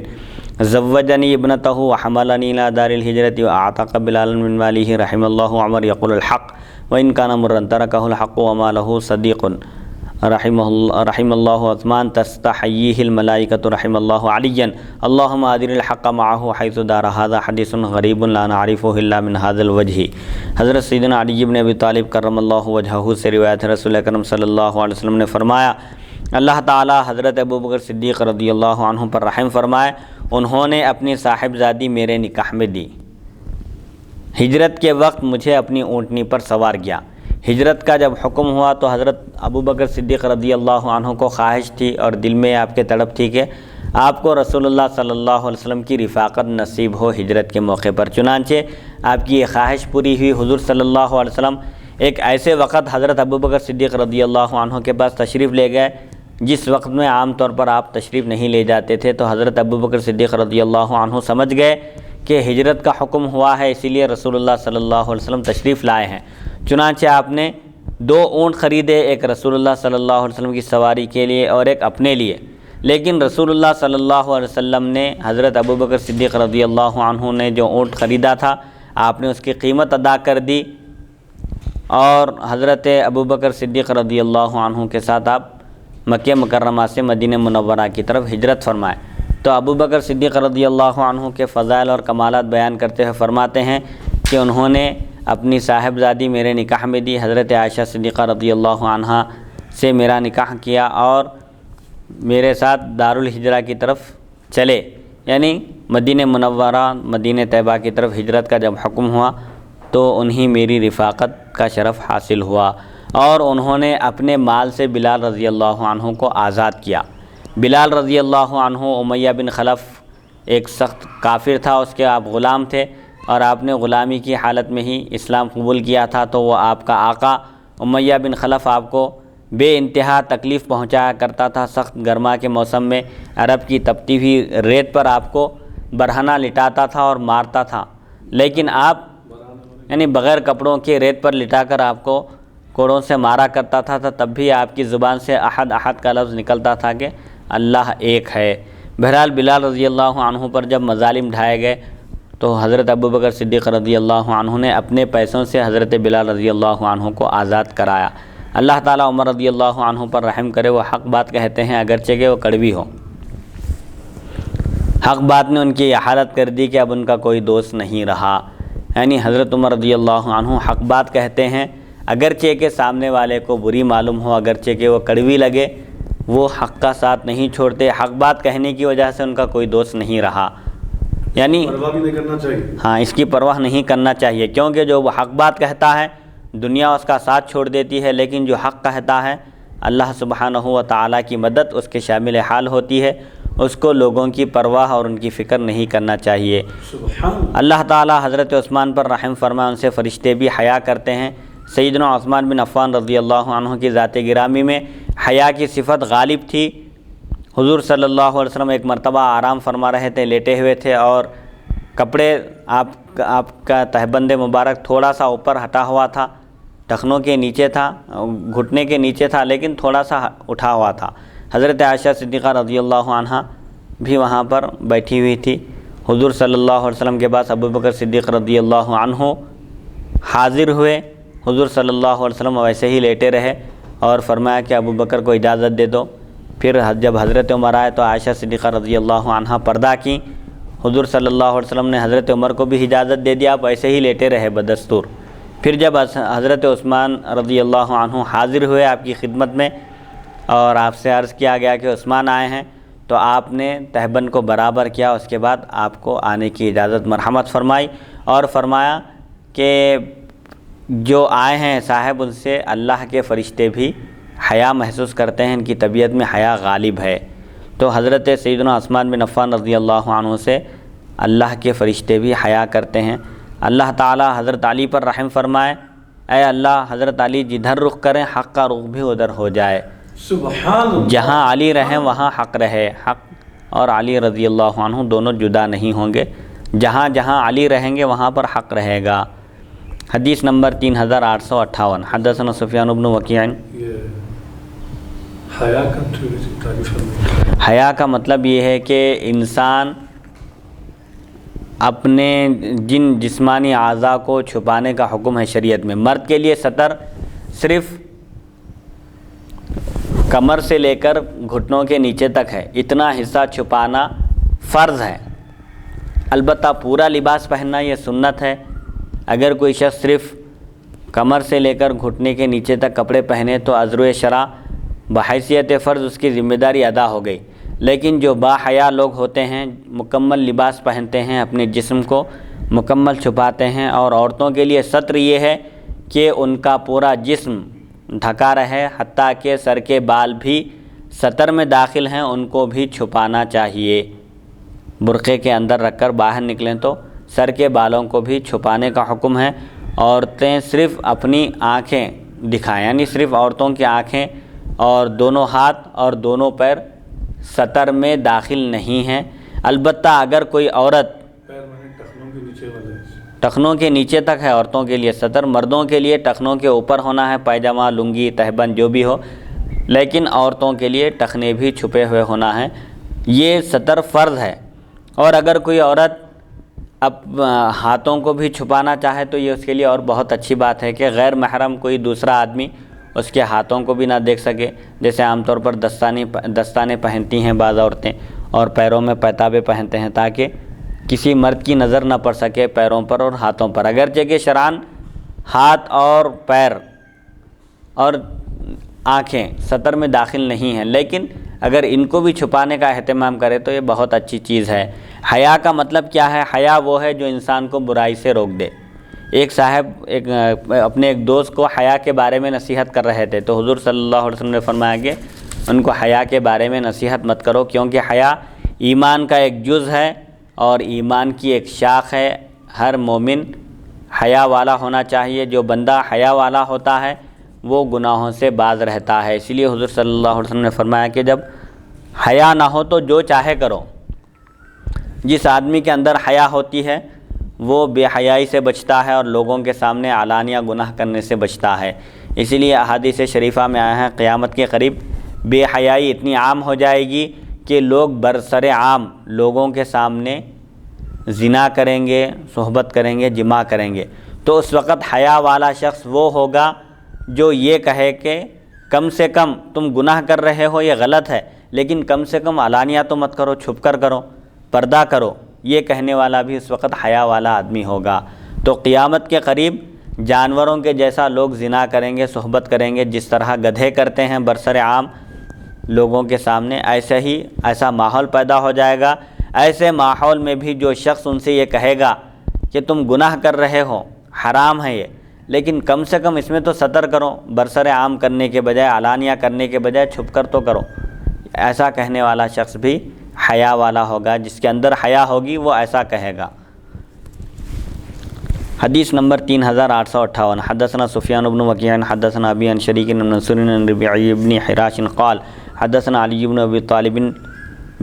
زوجنی ابنتہ وحملنی الى دار الہجرۃ واعتق بلالا من ماله رحم اللہ عمر یقول الحق وان كان مرا تركه الحق وما له صديق رحم اللہ عثمان تستحییہ الملائکۃ رحم اللہ علیًا اللہم ادر الحق معه حیث دار هذا حدیث غریب لا نعرفه الا من هذا الوجہ۔ حضرت سیدنا علی بن ابی طالب کرم اللہ وجہہ سے روایت ہے، رسول اکرم صلی اللہ علیہ وسلم نے فرمایا اللہ تعالی حضرت ابو بکر صدیق رضی اللہ عنہ پر رحم فرمائے، انہوں نے اپنی صاحبزادی میرے نکاح میں دی، ہجرت کے وقت مجھے اپنی اونٹنی پر سوار کیا۔ ہجرت کا جب حکم ہوا تو حضرت ابو بکر صدیق رضی اللہ عنہ کو خواہش تھی اور دل میں آپ کے تڑپ تھی کہ آپ کو رسول اللہ صلی اللہ علیہ وسلم کی رفاقت نصیب ہو ہجرت کے موقع پر۔ چنانچہ آپ کی یہ خواہش پوری ہوئی، حضور صلی اللہ علیہ وسلم ایک ایسے وقت حضرت ابو بکر صدیق رضی اللہ عنہ کے پاس تشریف لے گئے جس وقت میں عام طور پر آپ تشریف نہیں لے جاتے تھے، تو حضرت ابو بکر صدیق رضی اللہ عنہ سمجھ گئے کہ ہجرت کا حکم ہوا ہے، اسی لیے رسول اللہ صلی اللہ علیہ وسلم تشریف لائے ہیں۔ چنانچہ آپ نے 2 اونٹ خریدے، ایک رسول اللہ صلی اللہ علیہ وسلم کی سواری کے لیے اور ایک اپنے لیے، لیکن رسول اللہ صلی اللہ علیہ وسلم نے حضرت ابو بکر صدیق رضی اللہ عنہ نے جو اونٹ خریدا تھا آپ نے اس کی قیمت ادا کر دی اور حضرت ابو بکر صدیق رضی اللہ عنہ کے ساتھ آپ مکہ مکرمہ سے مدینہ منورہ کی طرف ہجرت فرمائے۔ تو ابو بکر صدیق رضی اللہ عنہ کے فضائل اور کمالات بیان کرتے ہوئے فرماتے ہیں کہ انہوں نے اپنی صاحبزادی میرے نکاح میں دی، حضرت عائشہ صدیقہ رضی اللہ عنہا سے میرا نکاح کیا اور میرے ساتھ دارالہجرہ کی طرف چلے، یعنی مدینہ منورہ مدینہ طیبہ کی طرف ہجرت کا جب حکم ہوا تو انہیں میری رفاقت کا شرف حاصل ہوا اور انہوں نے اپنے مال سے بلال رضی اللہ عنہ کو آزاد کیا۔ بلال رضی اللہ عنہ امیہ بن خلف ایک سخت کافر تھا، اس کے آپ غلام تھے اور آپ نے غلامی کی حالت میں ہی اسلام قبول کیا تھا، تو وہ آپ کا آقا امیہ بن خلف آپ کو بے انتہا تکلیف پہنچایا کرتا تھا۔ سخت گرما کے موسم میں عرب کی تپتی ہوئی ریت پر آپ کو برہنہ لٹاتا تھا اور مارتا تھا، لیکن آپ یعنی بغیر کپڑوں کے ریت پر لٹا کر آپ کو کوڑوں سے مارا کرتا تھا، تب بھی آپ کی زبان سے احد احد کا لفظ نکلتا تھا کہ اللہ ایک ہے۔ بہرحال بلال رضی اللہ عنہ پر جب مظالم ڈھائے گئے تو حضرت ابو بکر صدیق رضی اللہ عنہ نے اپنے پیسوں سے حضرت بلال رضی اللہ عنہ کو آزاد کرایا۔ اللہ تعالیٰ عمر رضی اللہ عنہ پر رحم کرے، وہ حق بات کہتے ہیں اگرچہ کہ وہ کڑوی ہو۔ حق بات نے ان کی یہ حالت کر دی کہ اب ان کا کوئی دوست نہیں رہا، یعنی حضرت عمر رضی اللہ عنہ حق بات کہتے ہیں اگرچہ کہ سامنے والے کو بری معلوم ہو، اگرچہ کہ وہ کڑوی لگے، وہ حق کا ساتھ نہیں چھوڑتے۔ حق بات کہنے کی وجہ سے ان کا کوئی دوست نہیں رہا، یعنی پرواہ بھی نہیں کرنا چاہیے۔ ہاں، اس کی پرواہ نہیں کرنا چاہیے، کیونکہ جو وہ حق بات کہتا ہے دنیا اس کا ساتھ چھوڑ دیتی ہے، لیکن جو حق کہتا ہے اللہ سبحانہ و تعالیٰ کی مدد اس کے شامل حال ہوتی ہے، اس کو لوگوں کی پرواہ اور ان کی فکر نہیں کرنا چاہیے۔ اللہ تعالیٰ حضرت عثمان پر رحم فرمائے، ان سے فرشتے بھی حیا کرتے ہیں۔ سیدنا عثمان بن عفان رضی اللہ عنہ کی ذات گرامی میں حیا کی صفت غالب تھی۔ حضور صلی اللہ علیہ وسلم ایک مرتبہ آرام فرما رہے تھے، لیٹے ہوئے تھے اور کپڑے آپ کا تہبند مبارک تھوڑا سا اوپر ہٹا ہوا تھا، ٹخنوں کے نیچے تھا، گھٹنے کے نیچے تھا، لیکن تھوڑا سا اٹھا ہوا تھا۔ حضرت عائشہ صدیقہ رضی اللہ عنہا بھی وہاں پر بیٹھی ہوئی تھی۔ حضور صلی اللہ علیہ وسلم کے پاس ابو بکر صدیق رضی اللہ عنہ حاضر ہوئے حضور صلی اللہ علیہ وسلم ویسے ہی لیٹے رہے اور فرمایا کہ ابو بکر کو اجازت دے دو۔ پھر جب حضرت عمر آئے تو عائشہ صدیقہ رضی اللہ عنہا پردہ کی۔ حضور صلی اللہ علیہ وسلم نے حضرت عمر کو بھی اجازت دے دیا، آپ ایسے ہی لیٹے رہے بدستور۔ پھر جب حضرت عثمان رضی اللہ عنہ حاضر ہوئے آپ کی خدمت میں اور آپ سے عرض کیا گیا کہ عثمان آئے ہیں، تو آپ نے تہبند کو برابر کیا، اس کے بعد آپ کو آنے کی اجازت مرحمت فرمائی اور فرمایا کہ جو آئے ہیں صاحب ان سے اللہ کے فرشتے بھی حیا محسوس کرتے ہیں، ان کی طبیعت میں حیا غالب ہے۔ تو حضرت سیدنا عثمان بن عفان رضی اللہ عنہ سے اللہ کے فرشتے بھی حیا کرتے ہیں۔ اللہ تعالی حضرت علی پر رحم فرمائے، اے اللہ حضرت علی جدھر رخ کریں حق کا رخ بھی ادھر ہو جائے، سبحان اللہ، جہاں علی رہیں وہاں حق رہے۔ حق اور علی رضی اللہ عنہ دونوں جدا نہیں ہوں گے، جہاں جہاں علی رہیں گے وہاں پر حق رہے گا۔ حدیث نمبر 3858 حدثنا سفیان بن وکیع۔ یہ حیا کا تھوڑی سی تعریف فرمائیں۔ حیا کا مطلب یہ ہے کہ انسان اپنے جن جسمانی اعضاء کو چھپانے کا حکم ہے شریعت میں۔ مرد کے لیے ستر صرف کمر سے لے کر گھٹنوں کے نیچے تک ہے، اتنا حصہ چھپانا فرض ہے۔ البتہ پورا لباس پہننا یہ سنت ہے۔ اگر کوئی شخص صرف کمر سے لے کر گھٹنے کے نیچے تک کپڑے پہنے تو عذر شرع بحیثیت فرض اس کی ذمہ داری ادا ہو گئی، لیکن جو با حیا لوگ ہوتے ہیں مکمل لباس پہنتے ہیں، اپنے جسم کو مکمل چھپاتے ہیں، اور عورتوں کے لیے ستر یہ ہے کہ ان کا پورا جسم ڈھکا رہے، حتیٰ کہ سر کے بال بھی ستر میں داخل ہیں، ان کو بھی چھپانا چاہیے۔ برقعے کے اندر رکھ کر باہر نکلیں تو سر کے بالوں کو بھی چھپانے کا حکم ہے۔ عورتیں صرف اپنی آنکھیں دکھائیں، یعنی صرف عورتوں کی آنکھیں اور دونوں ہاتھ اور دونوں پیر ستر میں داخل نہیں ہیں۔ البتہ اگر کوئی عورت پیر میں ٹخنوں کے نیچے والے، ٹخنوں کے نیچے تک ہے عورتوں کے لیے ستر، مردوں کے لیے ٹخنوں کے اوپر ہونا ہے، پائجامہ لنگی تہبند جو بھی ہو، لیکن عورتوں کے لیے ٹخنے بھی چھپے ہوئے ہونا ہے، یہ ستر فرض ہے۔ اور اگر کوئی عورت اب ہاتھوں کو بھی چھپانا چاہے تو یہ اس کے لیے اور بہت اچھی بات ہے کہ غیر محرم کوئی دوسرا آدمی اس کے ہاتھوں کو بھی نہ دیکھ سکے، جیسے عام طور پر دستانے پہنتی ہیں بعض عورتیں، اور پیروں میں پیتابے پہنتے ہیں تاکہ کسی مرد کی نظر نہ پڑ سکے پیروں پر اور ہاتھوں پر۔ اگرچہ کہ شرعاً ہاتھ اور پیر اور آنکھیں ستر میں داخل نہیں ہیں، لیکن اگر ان کو بھی چھپانے کا اہتمام کرے تو یہ بہت اچھی چیز ہے۔ حیا کا مطلب کیا ہے؟ حیا وہ ہے جو انسان کو برائی سے روک دے۔ ایک صاحب اپنے ایک دوست کو حیا کے بارے میں نصیحت کر رہے تھے، تو حضور صلی اللہ علیہ وسلم نے فرمایا کہ ان کو حیا کے بارے میں نصیحت مت کرو، کیونکہ حیا ایمان کا ایک جز ہے اور ایمان کی ایک شاخ ہے۔ ہر مومن حیا والا ہونا چاہیے۔ جو بندہ حیا والا ہوتا ہے وہ گناہوں سے باز رہتا ہے۔ اسی لیے حضور صلی اللہ علیہ وسلم نے فرمایا کہ جب حیا نہ ہو تو جو چاہے کرو۔ جس آدمی کے اندر حیا ہوتی ہے وہ بے حیائی سے بچتا ہے اور لوگوں کے سامنے علانیہ گناہ کرنے سے بچتا ہے۔ اسی لیے احادیث شریفہ میں آیا ہے قیامت کے قریب بے حیائی اتنی عام ہو جائے گی کہ لوگ برسر عام لوگوں کے سامنے زنا کریں گے، صحبت کریں گے، جماع کریں گے۔ تو اس وقت حیا والا شخص وہ ہوگا جو یہ کہے کہ کم سے کم تم گناہ کر رہے ہو یہ غلط ہے، لیکن کم سے کم علانیہ تو مت کرو، چھپ کر کرو، پردہ کرو۔ یہ کہنے والا بھی اس وقت حیا والا آدمی ہوگا۔ تو قیامت کے قریب جانوروں کے جیسا لوگ زنا کریں گے، صحبت کریں گے، جس طرح گدھے کرتے ہیں برسر عام لوگوں کے سامنے، ایسا ماحول پیدا ہو جائے گا۔ ایسے ماحول میں بھی جو شخص ان سے یہ کہے گا کہ تم گناہ کر رہے ہو، حرام ہے یہ، لیکن کم سے کم اس میں تو ستر کرو، برسر عام کرنے کے بجائے، علانیہ کرنے کے بجائے چھپ کر تو کرو، ایسا کہنے والا شخص بھی حیا والا ہوگا۔ جس کے اندر حیا ہوگی وہ ایسا کہے گا۔ حدیث نمبر 3858 حدثنا سفیان بن وکیع حدثنا ابی عن شریک بن منصور عن ربیعی بن حراش قال حدثنا علی بن ابی طالب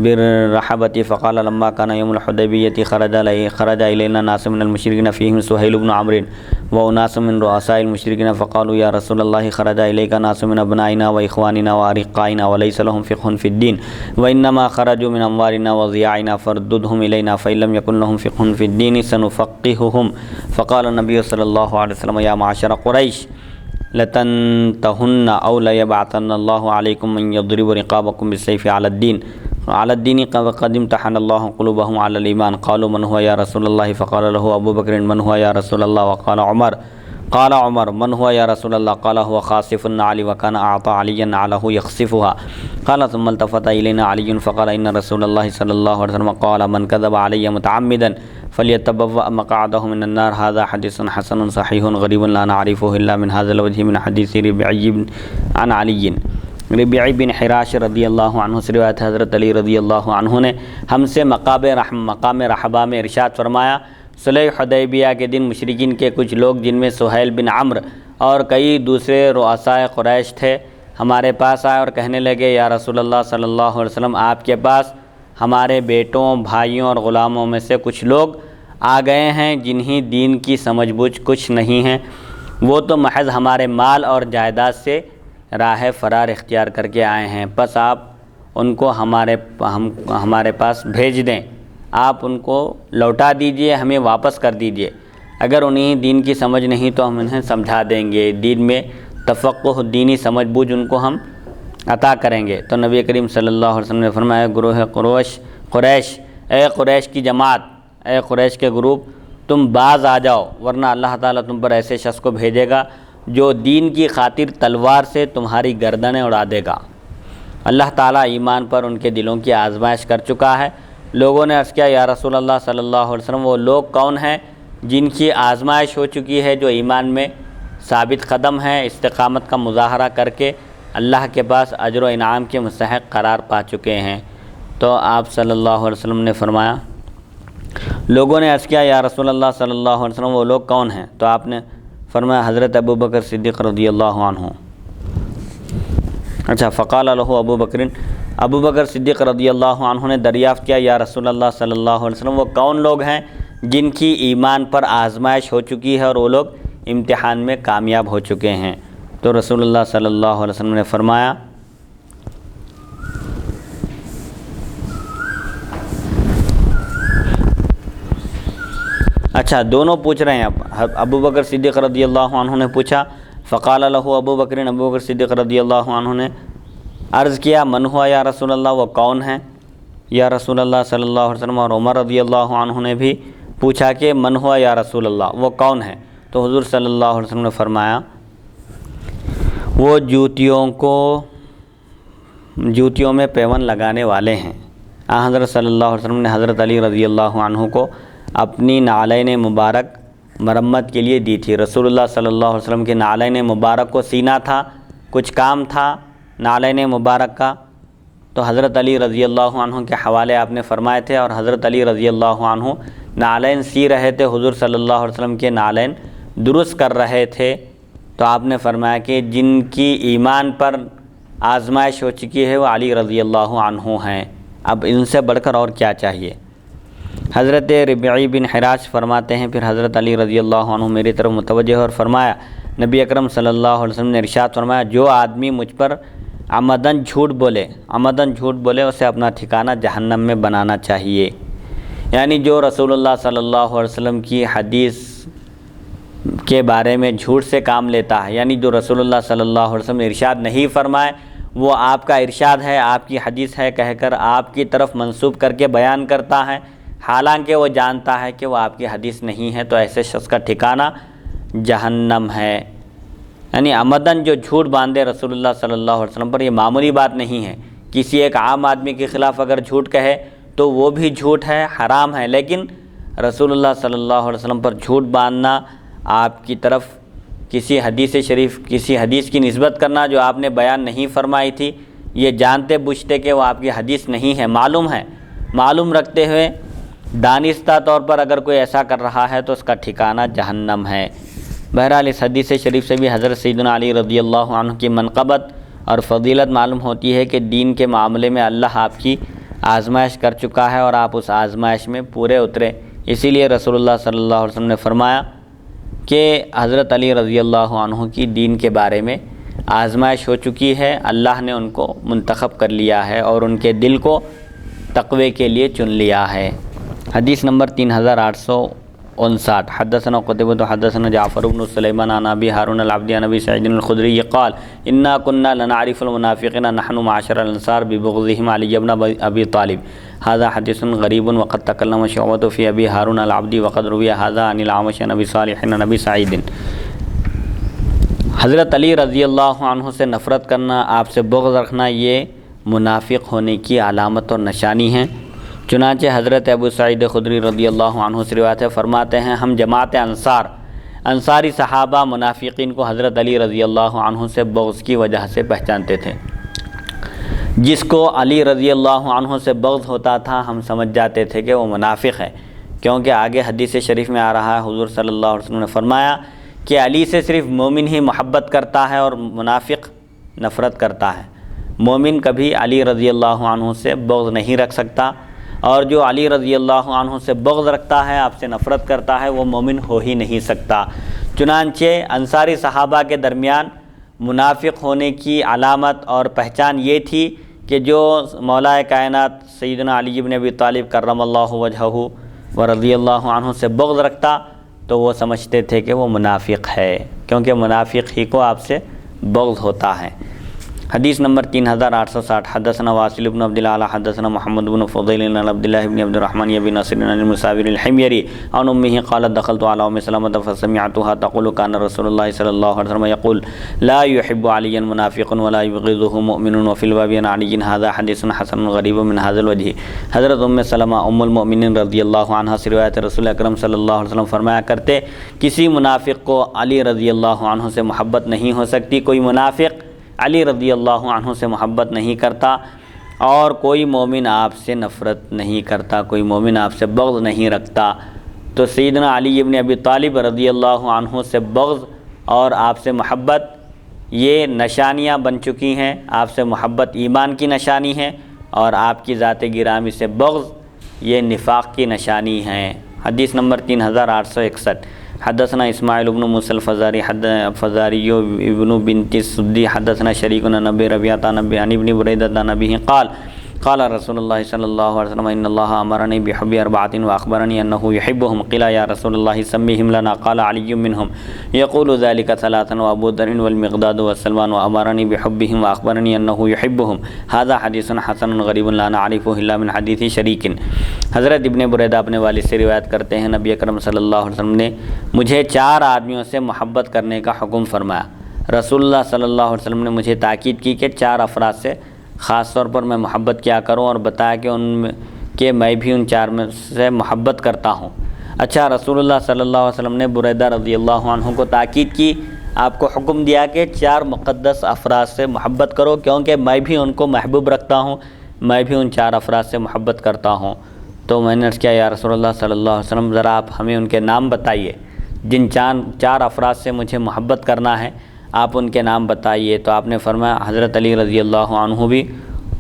بالرحبة فقال لما كان يوم الحديبية خرج إلينا ناس من المشركين فيهم سهيل بن عمرو وناس من رؤساء المشركين فقالوا يا رسول الله خرج إليك ناس من أبنائنا وإخواننا وأرقائنا وليس لهم فقه في الدين وإنما خرجوا من أموالنا وضياعنا فرددهم إلينا فإن لم يكن لهم فقه في الدين سنفقههم. فقال النبي صلى الله عليه وسلم يا معشر قريش لتنتهن أو ليبعثن الله عليكم من يضرب رقابكم بالسيف على الدين قد امتحن الله قلوبهم على الإيمان. قالوا من هو يا رسول الله؟ فقال له أبو بكر من هو يا رسول الله؟ وقال عمر من هو يا رسول الله؟ قال هو خاصف النعل وكان أعطى عليا نعله يخصفها. قال ثم التفت إلينا علي فقال إن رسول الله صلى الله عليه وسلم قال من كذب علي متعمدا فليتبوأ مقعده من النار. هذا حديث حسن صحيح غريب لا نعرفه إلا من هذا الوجه من حديث ربيعي عن علي. ربیعی بن حراش رضی اللہ عنہ سے روایت حضرت علی رضی اللہ عنہ نے ہم سے مقام رحبہ میں ارشاد فرمایا صلح حدیبیہ کے دن مشرکین کے کچھ لوگ جن میں سہیل بن عمرو اور کئی دوسرے رؤساء قریش تھے ہمارے پاس آئے اور کہنے لگے یا رسول اللہ صلی اللہ علیہ وسلم آپ کے پاس ہمارے بیٹوں بھائیوں اور غلاموں میں سے کچھ لوگ آ گئے ہیں جنہیں دین کی سمجھ بوجھ کچھ نہیں ہے، وہ تو محض ہمارے مال اور جائیداد سے راہ فرار اختیار کر کے آئے ہیں، بس آپ ان کو ہمارے پاس بھیج دیں، آپ ان کو لوٹا دیجئے، ہمیں واپس کر دیجئے، اگر انہیں دین کی سمجھ نہیں تو ہم انہیں سمجھا دیں گے، دین میں تفقہ دینی سمجھ بوجھ ان کو ہم عطا کریں گے۔ تو نبی کریم صلی اللہ علیہ وسلم نے فرمایا گروہ قریش، اے قریش کی جماعت، اے قریش کے گروپ، تم باز آ جاؤ ورنہ اللہ تعالیٰ تم پر ایسے شخص کو بھیجے گا جو دین کی خاطر تلوار سے تمہاری گردنیں اڑا دے گا۔ اللہ تعالیٰ ایمان پر ان کے دلوں کی آزمائش کر چکا ہے۔ لوگوں نے عرض کیا یا رسول اللہ صلی اللہ علیہ وسلم وہ لوگ کون ہیں جن کی آزمائش ہو چکی ہے، جو ایمان میں ثابت قدم ہیں، استقامت کا مظاہرہ کر کے اللہ کے پاس اجر و انعام کے مستحق قرار پا چکے ہیں؟ تو آپ صلی اللہ علیہ وسلم نے فرمایا، لوگوں نے عرض کیا یا رسول اللہ صلی اللہ علیہ وسلم وہ لوگ کون ہیں؟ تو آپ نے فرمایا حضرت ابو بکر صدیق رضی اللہ عنہ۔ اچھا، فقال له ابو بکر صدیق رضی اللہ عنہ نے دریافت کیا یا رسول اللہ صلی اللہ علیہ وسلم وہ کون لوگ ہیں جن کی ایمان پر آزمائش ہو چکی ہے اور وہ لوگ امتحان میں کامیاب ہو چکے ہیں؟ تو رسول اللہ صلی اللہ علیہ وسلم نے فرمایا اچھا دونوں پوچھ رہے ہیں ابو بکر صدیق رضی اللہ عنہ نے پوچھا، فقال له ابو بکر صدیق رضی اللہ عنہ نے عرض کیا من ہوا یا رسول اللہ وہ کون ہیں یا رسول اللہ صلی اللہ علیہ وسلم، اور عمر رضی اللہ عنہ نے بھی پوچھا کہ من ہوا یا رسول اللہ وہ کون ہیں؟ تو حضور صلی اللہ علیہ وسلم نے فرمایا وہ جوتیوں میں پیون لگانے والے ہیں۔ حضرت صلی اللہ علیہ وسلم نے حضرت علی رضی اللہ عنہ کو اپنی نعلین مبارک مرمت کے لیے دی تھی۔ رسول اللہ صلی اللہ علیہ وسلم کے نعلین مبارک کو سینا تھا، کچھ کام تھا نعلین مبارک کا، تو حضرت علی رضی اللہ عنہ کے حوالے آپ نے فرمائے تھے، اور حضرت علی رضی اللہ عنہ نعلین سی رہے تھے، حضور صلی اللہ علیہ وسلم کے نعلین درست کر رہے تھے۔ تو آپ نے فرمایا کہ جن کی ایمان پر آزمائش ہو چکی ہے وہ علی رضی اللہ عنہ ہیں، اب ان سے بڑھ کر اور کیا چاہیے؟ حضرت ربیعی بن حراش فرماتے ہیں پھر حضرت علی رضی اللہ عنہ میری طرف متوجہ اور فرمایا نبی اکرم صلی اللہ علیہ وسلم نے ارشاد فرمایا جو آدمی مجھ پر عمدن جھوٹ بولے اسے اپنا ٹھکانہ جہنم میں بنانا چاہیے۔ یعنی جو رسول اللہ صلی اللہ علیہ وسلم کی حدیث کے بارے میں جھوٹ سے کام لیتا ہے، یعنی جو رسول اللہ صلی اللہ علیہ وسلم نے ارشاد نہیں فرمائے وہ آپ کا ارشاد ہے، آپ کی حدیث ہے کہہ کر آپ کی طرف منسوب کر کے بیان کرتا ہے، حالانکہ وہ جانتا ہے کہ وہ آپ کی حدیث نہیں ہے، تو ایسے شخص کا ٹھکانہ جہنم ہے۔ یعنی عمدن جو جھوٹ باندھے رسول اللہ صلی اللہ علیہ وسلم پر، یہ معمولی بات نہیں ہے۔ کسی ایک عام آدمی کے خلاف اگر جھوٹ کہے تو وہ بھی جھوٹ ہے، حرام ہے، لیکن رسول اللہ صلی اللہ علیہ وسلم پر جھوٹ باندھنا، آپ کی طرف کسی حدیث شریف کسی حدیث کی نسبت کرنا جو آپ نے بیان نہیں فرمائی تھی، یہ جانتے بوجھتے کہ وہ آپ کی حدیث نہیں ہے، معلوم رکھتے ہوئے دانستہ طور پر اگر کوئی ایسا کر رہا ہے تو اس کا ٹھکانہ جہنم ہے۔ بہرحال اس حدیث شریف سے بھی حضرت سیدنا علی رضی اللہ عنہ کی منقبت اور فضیلت معلوم ہوتی ہے کہ دین کے معاملے میں اللہ آپ کی آزمائش کر چکا ہے اور آپ اس آزمائش میں پورے اترے۔ اسی لیے رسول اللہ صلی اللہ علیہ وسلم نے فرمایا کہ حضرت علی رضی اللہ عنہ کی دین کے بارے میں آزمائش ہو چکی ہے، اللہ نے ان کو منتخب کر لیا ہے اور ان کے دل کو تقوی کے لیے چن لیا ہے۔ حدیث نمبر 3859، حدثنا قتيبة حدثنا جعفر بن سليمان عن ابي هارون العبدي عن ابي سعيد الخدري قال انا كنا لنعرف المنافقين نحن معاشر الانصار ببغضهم علي بن ابي طالب۔ هذا حديث غريب وقد تكلم شعبة في ابي هارون العبدي وقد روي هذا عن الأعمش عن ابي صالح عن ابي سعيد۔ حضرت علی رضی اللہ عنہ سے نفرت کرنا، آپ سے بغض رکھنا، یہ منافق ہونے کی علامت اور نشانی ہے۔ چنانچہ حضرت ابو سعید خدری رضی اللہ عنہ سے روایت ہے، فرماتے ہیں ہم جماعت انصاری صحابہ منافقین کو حضرت علی رضی اللہ عنہ سے بغض کی وجہ سے پہچانتے تھے۔ جس کو علی رضی اللہ عنہ سے بغض ہوتا تھا ہم سمجھ جاتے تھے کہ وہ منافق ہے، کیونکہ آگے حدیث شریف میں آ رہا ہے حضور صلی اللہ علیہ وسلم نے فرمایا کہ علی سے صرف مومن ہی محبت کرتا ہے اور منافق نفرت کرتا ہے۔ مومن کبھی علی رضی اللہ عنہ سے بغض نہیں رکھ سکتا، اور جو علی رضی اللہ عنہ سے بغض رکھتا ہے، آپ سے نفرت کرتا ہے، وہ مومن ہو ہی نہیں سکتا۔ چنانچہ انصاری صحابہ کے درمیان منافق ہونے کی علامت اور پہچان یہ تھی کہ جو مولا کائنات سیدنا علی بن ابی طالب کرم اللہ وجہہ و رضی اللہ عنہ سے بغض رکھتا تو وہ سمجھتے تھے کہ وہ منافق ہے، کیونکہ منافق ہی کو آپ سے بغض ہوتا ہے۔ حدیث نمبر 3860، حدثنا واصل بن عبد الاعلی حدثنا محمد بن فضیل عن عبد الله بن عبد الرحمن بن نصر عن المساور الحميري عن امه قالت دخلت على ام سلمة فسمعتها تقول كان رسول الله صلى الله عليه وسلم يقول لا يحب عليا منافق ولا يبغضه مؤمن وفي الباب عن علي هذا حديث حسن غريب من هذا الوجه۔ حضرت ام سلمہ ام المؤمنین رضی اللہ عنہا سے روایت رسول اکرم صلی اللہ علیہ وسلم فرمایا کرتے کسی منافق کو علی رضی اللہ عنہ سے محبت نہیں ہو سکتی، کوئی منافق علی رضی اللہ عنہ سے محبت نہیں کرتا اور کوئی مومن آپ سے نفرت نہیں کرتا، کوئی مومن آپ سے بغض نہیں رکھتا۔ تو سیدنا علی ابن ابی طالب رضی اللہ عنہ سے بغض اور آپ سے محبت یہ نشانیاں بن چکی ہیں۔ آپ سے محبت ایمان کی نشانی ہے اور آپ کی ذات گرامی سے بغض یہ نفاق کی نشانی ہے۔ حدیث نمبر 3861، حدثنا اسماعیل بن موسى الفزاری فزاری ابن بنت السدی حدثنا شریک عن ابی ربیعۃ عن ابن بریدۃ عن ابیہ قال رسول اللہ صلی اللہ علیہ وسلم ان اللہ امرنی بحب اربعۃ واخبرنی انه يحبهم قیل یا رسول اللہ سمیہم لنا قال علی منهم یقول ذلك ثلاثا وابو ذر والمقداد والسلمان وامرنی بحبهم واخبرنی انه يحبهم هذا حدیث حسن غریب لا نعرفه الا من حدیث شریک۔ حضرت ابن بریدہ اپنے والد سے روایت کرتے ہیں نبی اکرم صلی اللہ علیہ وسلم نے مجھے 4 آدمیوں سے محبت کرنے کا حکم فرمایا۔ رسول اللہ صلی اللہ علیہ وسلم نے مجھے تاکید کی کہ 4 افراد سے خاص طور پر میں محبت کیا کروں اور بتایا کہ میں بھی ان 4 میں سے محبت کرتا ہوں۔ اچھا، رسول اللہ صلی اللہ علیہ وسلم نے بریدہ رضی اللہ عنہ کو تاکید کی، آپ کو حکم دیا کہ 4 مقدس افراد سے محبت کرو، کیونکہ میں بھی ان کو محبوب رکھتا ہوں، میں بھی ان 4 افراد سے محبت کرتا ہوں۔ تو میں نے عرض کیا یا رسول اللہ صلی اللہ علیہ وسلم ذرا آپ ہمیں ان کے نام بتائیے، جن 4 افراد سے مجھے محبت کرنا ہے آپ ان کے نام بتائیے۔ تو آپ نے فرمایا حضرت علی رضی اللہ عنہ بھی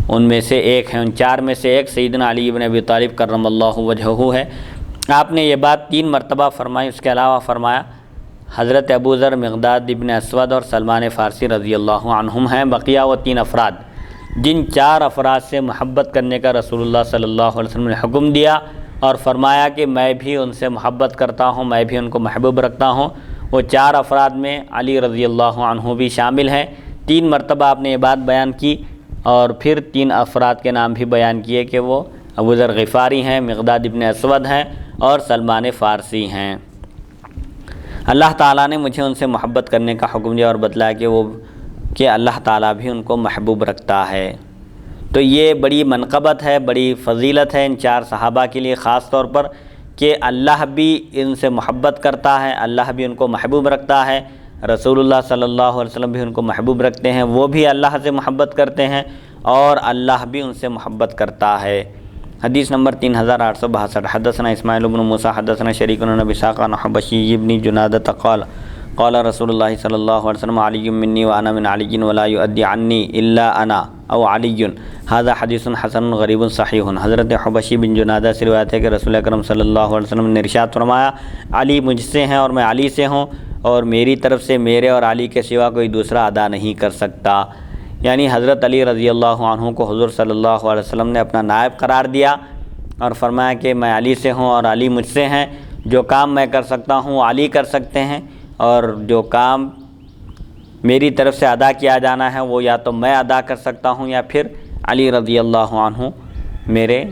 ان میں سے ایک ہیں، ان 4 میں سے ایک سیدنا علی بن ابی طالب کرم اللہ وجہہ ہے۔ آپ نے یہ بات 3 مرتبہ فرمائی۔ اس کے علاوہ فرمایا حضرت ابو ذر، مقداد ابن اسود اور سلمان فارسی رضی اللہ عنہم ہیں۔ بقیہ وہ 3 افراد جن 4 افراد سے محبت کرنے کا رسول اللہ صلی اللہ علیہ وسلم نے حکم دیا اور فرمایا کہ میں بھی ان سے محبت کرتا ہوں، میں بھی ان کو محبوب رکھتا ہوں، وہ 4 افراد میں علی رضی اللہ عنہ بھی شامل ہیں۔ 3 مرتبہ آپ نے یہ بات بیان کی اور پھر 3 افراد کے نام بھی بیان کیے کہ وہ ابو ذر غفاری ہیں، مقداد ابن اسود ہیں اور سلمان فارسی ہیں۔ اللہ تعالیٰ نے مجھے ان سے محبت کرنے کا حکم دیا اور بتلایا کہ اللہ تعالیٰ بھی ان کو محبوب رکھتا ہے۔ تو یہ بڑی منقبت ہے، بڑی فضیلت ہے ان 4 صحابہ کے لیے خاص طور پر کہ اللہ بھی ان سے محبت کرتا ہے، اللہ بھی ان کو محبوب رکھتا ہے، رسول اللہ صلی اللہ علیہ وسلم بھی ان کو محبوب رکھتے ہیں، وہ بھی اللہ سے محبت کرتے ہیں اور اللہ بھی ان سے محبت کرتا ہے۔ حدیث نمبر 3862، حدثنا اسماعیل بن موسیٰ حدثنا شریک بن ابی اسحاق عن حبشی بن جنادۃ قال قال رسول اللہ صلی اللہ علیہ وسلم علی منی وانا من علی ولا یؤدی عنی الا انا او علی ھذا حدیث حسن غریب صحیح۔ حضرت حبشی بن جنادہ سے روایت ہے کہ رسول اکرم صلی اللہ علیہ وسلم نے ارشاد فرمایا علی مجھ سے ہیں اور میں علی سے ہوں، اور میری طرف سے میرے اور علی کے سوا کوئی دوسرا ادا نہیں کر سکتا۔ یعنی حضرت علی رضی اللہ عنہ کو حضور صلی اللہ علیہ وسلم نے اپنا نائب قرار دیا اور فرمایا کہ میں علی سے ہوں اور علی مجھ سے ہیں، جو کام میں کر سکتا ہوں علی کر سکتے ہیں، اور جو کام میری طرف سے ادا کیا جانا ہے وہ یا تو میں ادا کر سکتا ہوں یا پھر علی رضی اللہ عنہ میرے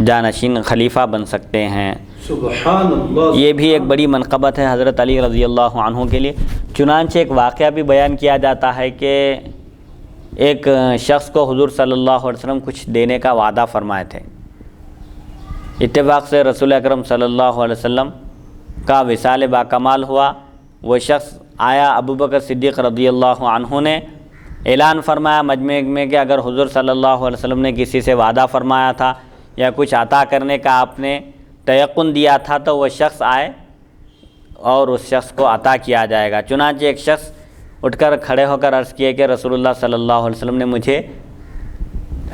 جانشین خلیفہ بن سکتے ہیں۔ سبحان اللہ۔ یہ بھی ایک بڑی منقبت ہے حضرت علی رضی اللہ عنہ کے لیے۔ چنانچہ ایک واقعہ بھی بیان کیا جاتا ہے کہ ایک شخص کو حضور صلی اللہ علیہ وسلم کچھ دینے کا وعدہ فرمائے تھے۔ اتفاق سے رسول اکرم صلی اللہ علیہ وسلم کا وصال باکمال ہوا۔ وہ شخص آیا، ابو بکر صدیق رضی اللہ عنہ نے اعلان فرمایا مجمع میں کہ اگر حضور صلی اللہ علیہ وسلم نے کسی سے وعدہ فرمایا تھا یا کچھ عطا کرنے کا آپ نے تیقن دیا تھا تو وہ شخص آئے اور اس شخص کو عطا کیا جائے گا۔ چنانچہ ایک شخص اٹھ کر کھڑے ہو کر عرض کیے کہ رسول اللہ صلی اللہ علیہ وسلم نے مجھے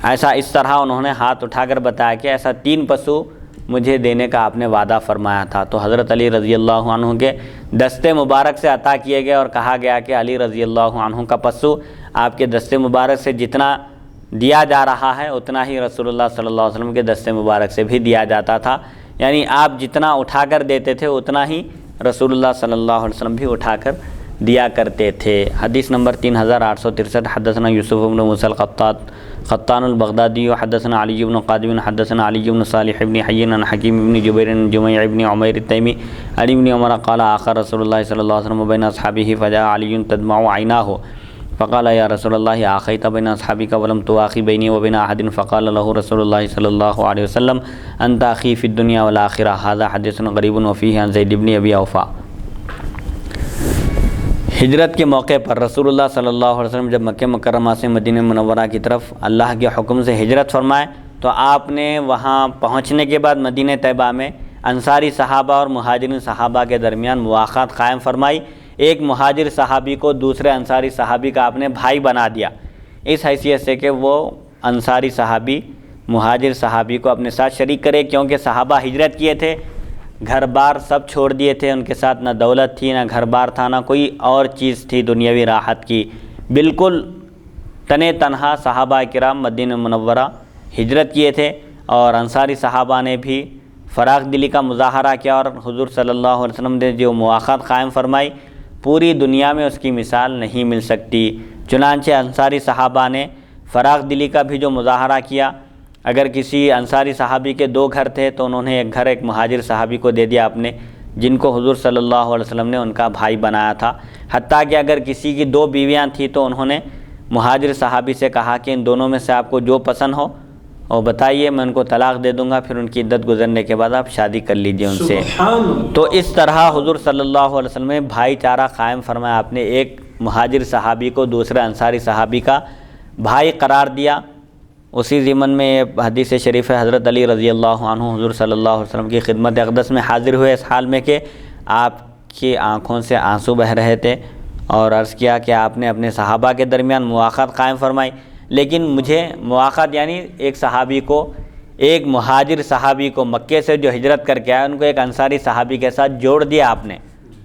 ایسا، اس طرح انہوں نے ہاتھ اٹھا کر بتایا کہ ایسا 3 پسو مجھے دینے کا آپ نے وعدہ فرمایا تھا۔ تو حضرت علی رضی اللہ عنہ کے دستے مبارک سے عطا کیے گئے اور کہا گیا کہ علی رضی اللہ عنہ کا پسو آپ کے دستے مبارک سے جتنا دیا جا رہا ہے اتنا ہی رسول اللہ صلی اللہ علیہ وسلم کے دستے مبارک سے بھی دیا جاتا تھا، یعنی آپ جتنا اٹھا کر دیتے تھے اتنا ہی رسول اللہ صلی اللہ علیہ وسلم بھی اٹھا کر دیا کرتے تھے۔ حدیث نمبر 3863 حدثنا یوسف بن موسیٰ القطان البغدادی حدثنا علی بن قادم حدثنا علی بن صالح بن حی عن حکیم بن جبیر جمیع بن عمیر التیمی علی بن عمر قال آخر رسول اللہ صلی اللہ علیہ وسلم بین اصحابہ فجاء علی تدمع عیناہ فقال یا رسول اللہ آخیت بین اصحابک ولم تواخی بینی وبین احد فقال له رسول اللہ صلی اللہ علیہ وسلم انت اخی فی الدنیا والآخرہ ھذا حدیث غریب وفیہ عن زید بن ابی اوفا۔ ہجرت کے موقع پر رسول اللہ صلی اللہ علیہ وسلم جب مکہ مکرمہ سے مدینہ منورہ کی طرف اللہ کے حکم سے ہجرت فرمائے تو آپ نے وہاں پہنچنے کے بعد مدینہ طیبہ میں انصاری صحابہ اور مہاجرین صحابہ کے درمیان مواخات قائم فرمائی۔ ایک مہاجر صحابی کو دوسرے انصاری صحابی کا آپ نے بھائی بنا دیا، اس حیثیت سے کہ وہ انصاری صحابی مہاجر صحابی کو اپنے ساتھ شریک کرے، کیونکہ صحابہ ہجرت کیے تھے، گھر بار سب چھوڑ دیے تھے، ان کے ساتھ نہ دولت تھی، نہ گھر بار تھا، نہ کوئی اور چیز تھی دنیاوی راحت کی، بالکل تنے تنہا صحابہ کرام مدینہ منورہ ہجرت کیے تھے، اور انصاری صحابہ نے بھی فراغ دلی کا مظاہرہ کیا، اور حضور صلی اللہ علیہ وسلم نے جو مواخات قائم فرمائی پوری دنیا میں اس کی مثال نہیں مل سکتی۔ چنانچہ انصاری صحابہ نے فراغ دلی کا بھی جو مظاہرہ کیا، اگر کسی انصاری صحابی کے 2 گھر تھے تو انہوں نے ایک گھر ایک مہاجر صحابی کو دے دیا اپنے، جن کو حضور صلی اللہ علیہ وسلم نے ان کا بھائی بنایا تھا۔ حتیٰ کہ اگر کسی کی 2 بیویاں تھیں تو انہوں نے مہاجر صحابی سے کہا کہ ان دونوں میں سے آپ کو جو پسند ہو اور بتائیے، میں ان کو طلاق دے دوں گا، پھر ان کی عدت گزرنے کے بعد آپ شادی کر لیجئے ان سے۔ تو اس طرح حضور صلی اللہ علیہ وسلم نے بھائی چارہ قائم فرمایا، آپ نے ایک مہاجر صحابی کو دوسرے انصاری صحابی کا بھائی قرار دیا۔ اسی ضمن میں حدیث شریف ہے، حضرت علی رضی اللہ عنہ حضور صلی اللہ علیہ وسلم کی خدمت اقدس میں حاضر ہوئے اس حال میں کہ آپ کی آنکھوں سے آنسو بہہ رہے تھے، اور عرض کیا کہ آپ نے اپنے صحابہ کے درمیان مواخات قائم فرمائی، لیکن مجھے مواخات یعنی ایک صحابی کو، ایک مہاجر صحابی کو مکے سے جو ہجرت کر کے آئے ان کو ایک انصاری صحابی کے ساتھ جوڑ دیا، آپ نے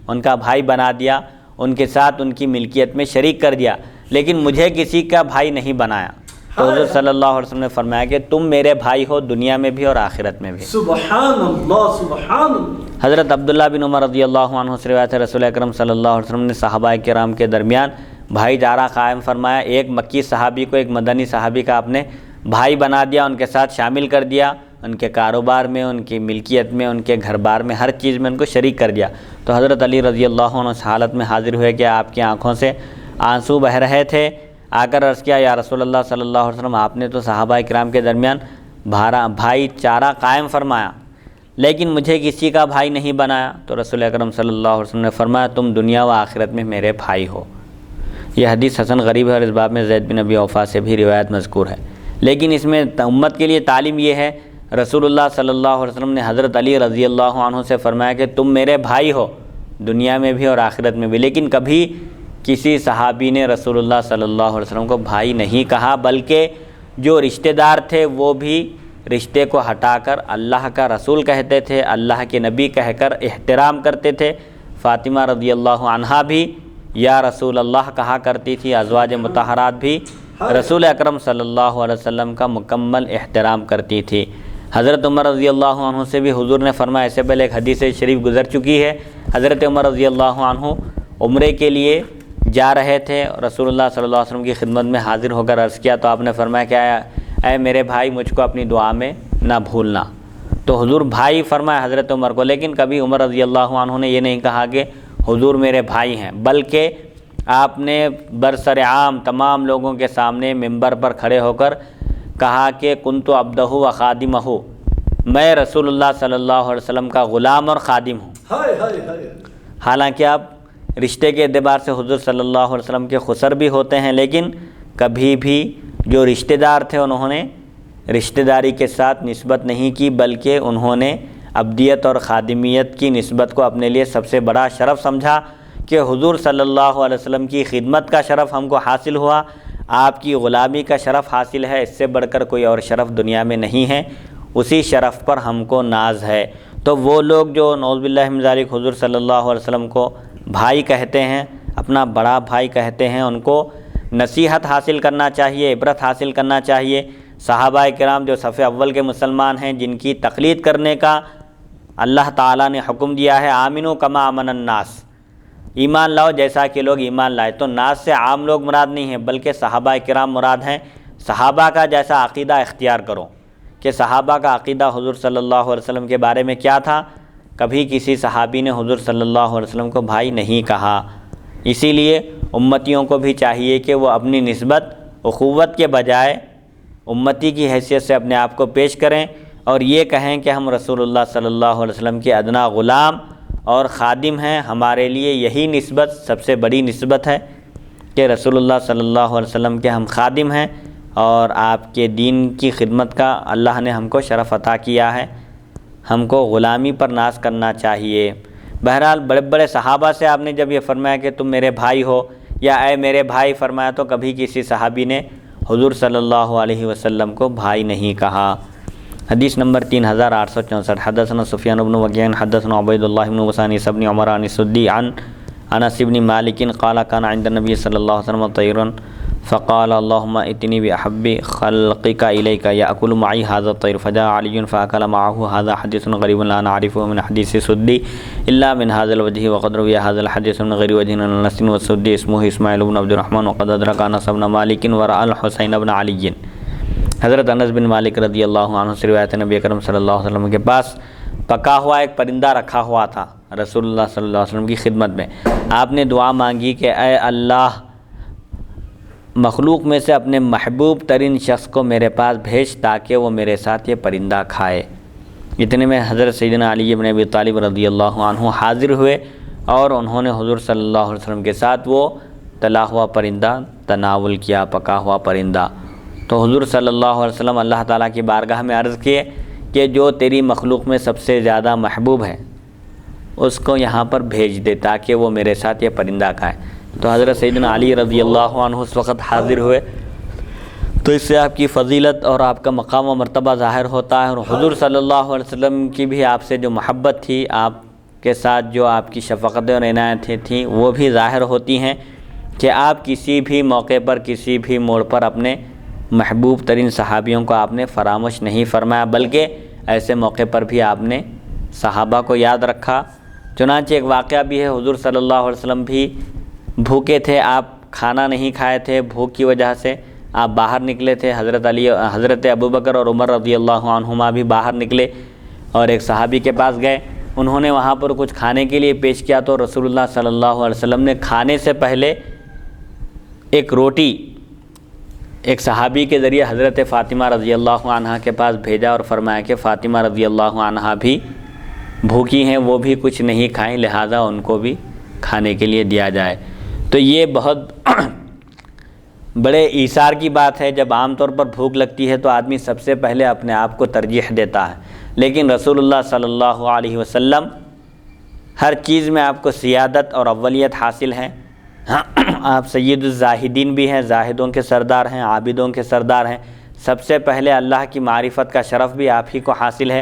ان کا بھائی بنا دیا، ان کے ساتھ ان کی ملکیت میں شریک کر دیا، لیکن مجھے کسی کا بھائی نہیں بنایا۔ تو حضرت صلی اللہ علیہ وسلم نے فرمایا کہ تم میرے بھائی ہو دنیا میں بھی اور آخرت میں بھی۔ سبحان اللہ سبحان اللہ۔ حضرت عبداللہ بن عمر رضی اللہ عنہ سے روایت ہے، رسول اکرم صلی اللہ علیہ وسلم نے صحابہ کرام کے درمیان بھائی چارہ قائم فرمایا، ایک مکی صحابی کو ایک مدنی صحابی کا آپ نے بھائی بنا دیا، ان کے ساتھ شامل کر دیا، ان کے کاروبار میں، ان کی ملکیت میں، ان کے گھر بار میں، ہر چیز میں ان کو شریک کر دیا۔ تو حضرت علی رضی اللہ عنہ اس حالت میں حاضر ہوئے کہ آپ کی آنکھوں سے آنسو بہہ رہے تھے، آ کر عرض کیا یا رسول اللہ صلی اللہ علیہ وسلم، آپ نے تو صحابہ کرام کے درمیان بھائی چارہ قائم فرمایا، لیکن مجھے کسی کا بھائی نہیں بنایا۔ تو رسول اکرم صلی اللہ علیہ وسلم نے فرمایا تم دنیا و آخرت میں میرے بھائی ہو۔ یہ حدیث حسن غریب ہے، اور اس باب میں زید بن ابی اوفا سے بھی روایت مذکور ہے، لیکن اس میں امت کے لیے تعلیم یہ ہے، رسول اللہ صلی اللہ علیہ وسلم نے حضرت علی رضی اللہ عنہ سے فرمایا کہ تم میرے بھائی ہو، دنیا میں بھی اور آخرت میں بھی۔ لیکن کبھی کسی صحابی نے رسول اللہ صلی اللہ علیہ وسلم کو بھائی نہیں کہا، بلکہ جو رشتہ دار تھے وہ بھی رشتے کو ہٹا کر اللہ کا رسول کہتے تھے، اللہ کے نبی کہہ کر احترام کرتے تھے۔ فاطمہ رضی اللہ عنہا بھی یا رسول اللہ کہا کرتی تھی، ازواج مطہرات بھی رسول اکرم صلی اللہ علیہ وسلم کا مکمل احترام کرتی تھی۔ حضرت عمر رضی اللہ عنہ سے بھی حضور نے فرمایا، اس سے پہلے ایک حدیث شریف گزر چکی ہے، حضرت عمر رضی اللہ عنہ عمرے کے لیے جا رہے تھے، رسول اللہ صلی اللہ علیہ وسلم کی خدمت میں حاضر ہو کر عرض کیا تو آپ نے فرمایا کہ اے میرے بھائی مجھ کو اپنی دعا میں نہ بھولنا۔ تو حضور بھائی فرمایا حضرت عمر کو، لیکن کبھی عمر رضی اللہ عنہ نے یہ نہیں کہا کہ حضور میرے بھائی ہیں، بلکہ آپ نے برسر عام تمام لوگوں کے سامنے ممبر پر کھڑے ہو کر کہا کہ کنت عبدہ و خادمہ، میں رسول اللہ صلی اللہ علیہ وسلم کا غلام اور خادم ہوں۔ حالانکہ آپ رشتے کے اعتبار سے حضور صلی اللہ علیہ وسلم کے خسر بھی ہوتے ہیں، لیکن کبھی بھی جو رشتہ دار تھے انہوں نے رشتہ داری کے ساتھ نسبت نہیں کی، بلکہ انہوں نے عبدیت اور خادمیت کی نسبت کو اپنے لیے سب سے بڑا شرف سمجھا کہ حضور صلی اللہ علیہ وسلم کی خدمت کا شرف ہم کو حاصل ہوا، آپ کی غلامی کا شرف حاصل ہے، اس سے بڑھ کر کوئی اور شرف دنیا میں نہیں ہے، اسی شرف پر ہم کو ناز ہے۔ تو وہ لوگ جو نعوذ باللہ من ذالک حضور صلی اللہ علیہ وسلم کو بھائی کہتے ہیں، اپنا بڑا بھائی کہتے ہیں، ان کو نصیحت حاصل کرنا چاہیے، عبرت حاصل کرنا چاہیے۔ صحابہ کرام جو صف اول کے مسلمان ہیں، جن کی تقلید کرنے کا اللہ تعالیٰ نے حکم دیا ہے، آمنو کما آمن الناس، ایمان لاؤ جیسا کہ لوگ ایمان لائے۔ تو ناس سے عام لوگ مراد نہیں ہیں، بلکہ صحابہ کرام مراد ہیں۔ صحابہ کا جیسا عقیدہ اختیار کرو کہ صحابہ کا عقیدہ حضور صلی اللہ علیہ وسلم کے بارے میں کیا تھا۔ کبھی کسی صحابی نے حضور صلی اللہ علیہ وسلم کو بھائی نہیں کہا۔ اسی لیے امتیوں کو بھی چاہیے کہ وہ اپنی نسبت اخوت کے بجائے امتی کی حیثیت سے اپنے آپ کو پیش کریں اور یہ کہیں کہ ہم رسول اللہ صلی اللہ علیہ وسلم کے ادنا غلام اور خادم ہیں۔ ہمارے لیے یہی نسبت سب سے بڑی نسبت ہے کہ رسول اللہ صلی اللہ علیہ وسلم کے ہم خادم ہیں اور آپ کے دین کی خدمت کا اللہ نے ہم کو شرف عطا کیا ہے، ہم کو غلامی پر ناز کرنا چاہیے۔ بہرحال بڑے بڑے صحابہ سے آپ نے جب یہ فرمایا کہ تم میرے بھائی ہو یا اے میرے بھائی فرمایا، تو کبھی کسی صحابی نے حضور صلی اللہ علیہ وسلم کو بھائی نہیں کہا۔ حدیث نمبر 3864، حدثنا سفیان بن وکیع حدثنا عبید اللہ بن وسانی بن عمر عن السدی عن انس بن مالک قال كان عند النبي صلی اللہ علیہ وسلم طیر فقال اللهم ائتني بأحب خلقك إليك يأكل معي هذا الطير فجاء علي فأكل معه۔ هذا حديث غريب لا نعرفه من حديث السدي إلا من هذا الوجه، وقد روي هذا الحديث من غير وجه عن أنس، والسدي اسمه إسماعيل بن عبد الرحمن، وقد أدرك أنس بن مالك ورأى الحسين بن علي۔ حضرت انس بن مالک رضی اللہ عنہ سے روایت ہے، نبی اکرم صلی اللہ علیہ وسلم کے پاس پکا ہوا ایک پرندہ رکھا ہوا تھا رسول اللہ صلی اللہ علیہ وسلم کی خدمت میں۔ آپ نے دعا مانگی کہ اے اللہ مخلوق میں سے اپنے محبوب ترین شخص کو میرے پاس بھیج تاکہ وہ میرے ساتھ یہ پرندہ کھائے۔ اتنے میں حضرت سیدنا علی بن ابی طالب رضی اللہ عنہ حاضر ہوئے اور انہوں نے حضور صلی اللہ علیہ وسلم کے ساتھ وہ تلا ہوا پرندہ تناول کیا، پکا ہوا پرندہ۔ تو حضور صلی اللہ علیہ وسلم اللہ تعالیٰ کی بارگاہ میں عرض کیے کہ جو تیری مخلوق میں سب سے زیادہ محبوب ہے اس کو یہاں پر بھیج دے تاکہ وہ میرے ساتھ یہ پرندہ کھائے۔ تو حضرت سیدنا علی رضی اللہ عنہ اس وقت حاضر ہوئے، تو اس سے آپ کی فضیلت اور آپ کا مقام و مرتبہ ظاہر ہوتا ہے، اور حضور صلی اللہ علیہ وسلم کی بھی آپ سے جو محبت تھی، آپ کے ساتھ جو آپ کی شفقتیں اور عنایتیں تھیں وہ بھی ظاہر ہوتی ہیں کہ آپ کسی بھی موقع پر کسی بھی موڑ پر اپنے محبوب ترین صحابیوں کو آپ نے فراموش نہیں فرمایا، بلکہ ایسے موقع پر بھی آپ نے صحابہ کو یاد رکھا۔ چنانچہ ایک واقعہ بھی ہے، حضور صلی اللہ علیہ وسلم بھی بھوکے تھے، آپ کھانا نہیں کھائے تھے، بھوک کی وجہ سے آپ باہر نکلے تھے۔ حضرت ابوبکر اور عمر رضی اللہ عنہما بھی باہر نکلے اور ایک صحابی کے پاس گئے، انہوں نے وہاں پر کچھ کھانے کے لیے پیش کیا، تو رسول اللہ صلی اللہ علیہ وسلم نے کھانے سے پہلے ایک روٹی ایک صحابی کے ذریعے حضرت فاطمہ رضی اللہ عنہا کے پاس بھیجا اور فرمایا کہ فاطمہ رضی اللہ عنہا بھی بھوکی ہیں، وہ بھی کچھ نہیں کھائیں، لہذا ان کو بھی کھانے کے لیے دیا جائے۔ تو یہ بہت بڑے ایثار کی بات ہے۔ جب عام طور پر بھوک لگتی ہے تو آدمی سب سے پہلے اپنے آپ کو ترجیح دیتا ہے، لیکن رسول اللہ صلی اللہ علیہ وسلم ہر چیز میں آپ کو سیادت اور اولیت حاصل ہے۔ آپ سید الزاہدین بھی ہیں، زاہدوں کے سردار ہیں، عابدوں کے سردار ہیں۔ سب سے پہلے اللہ کی معرفت کا شرف بھی آپ ہی کو حاصل ہے،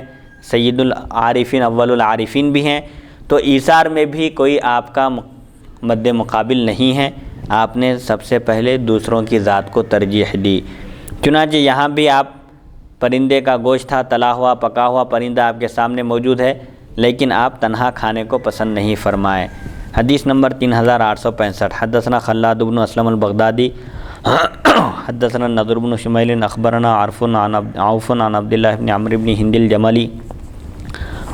سید العارفین اول العارفین بھی ہیں۔ تو ایثار میں بھی کوئی آپ کا مد مقابل نہیں ہے، آپ نے سب سے پہلے دوسروں کی ذات کو ترجیح دی۔ چنانچہ یہاں بھی آپ پرندے کا گوشت تھا، تلا ہوا پکا ہوا پرندہ آپ کے سامنے موجود ہے، لیکن آپ تنہا کھانے کو پسند نہیں فرمائے۔ حدیث نمبر 3865، حدثنا خلاد بن اسلم البغدادی حدثنا نضر بن شمیل اخبرنا عوف عن عبد الله بن عمرو بن ہند الجملی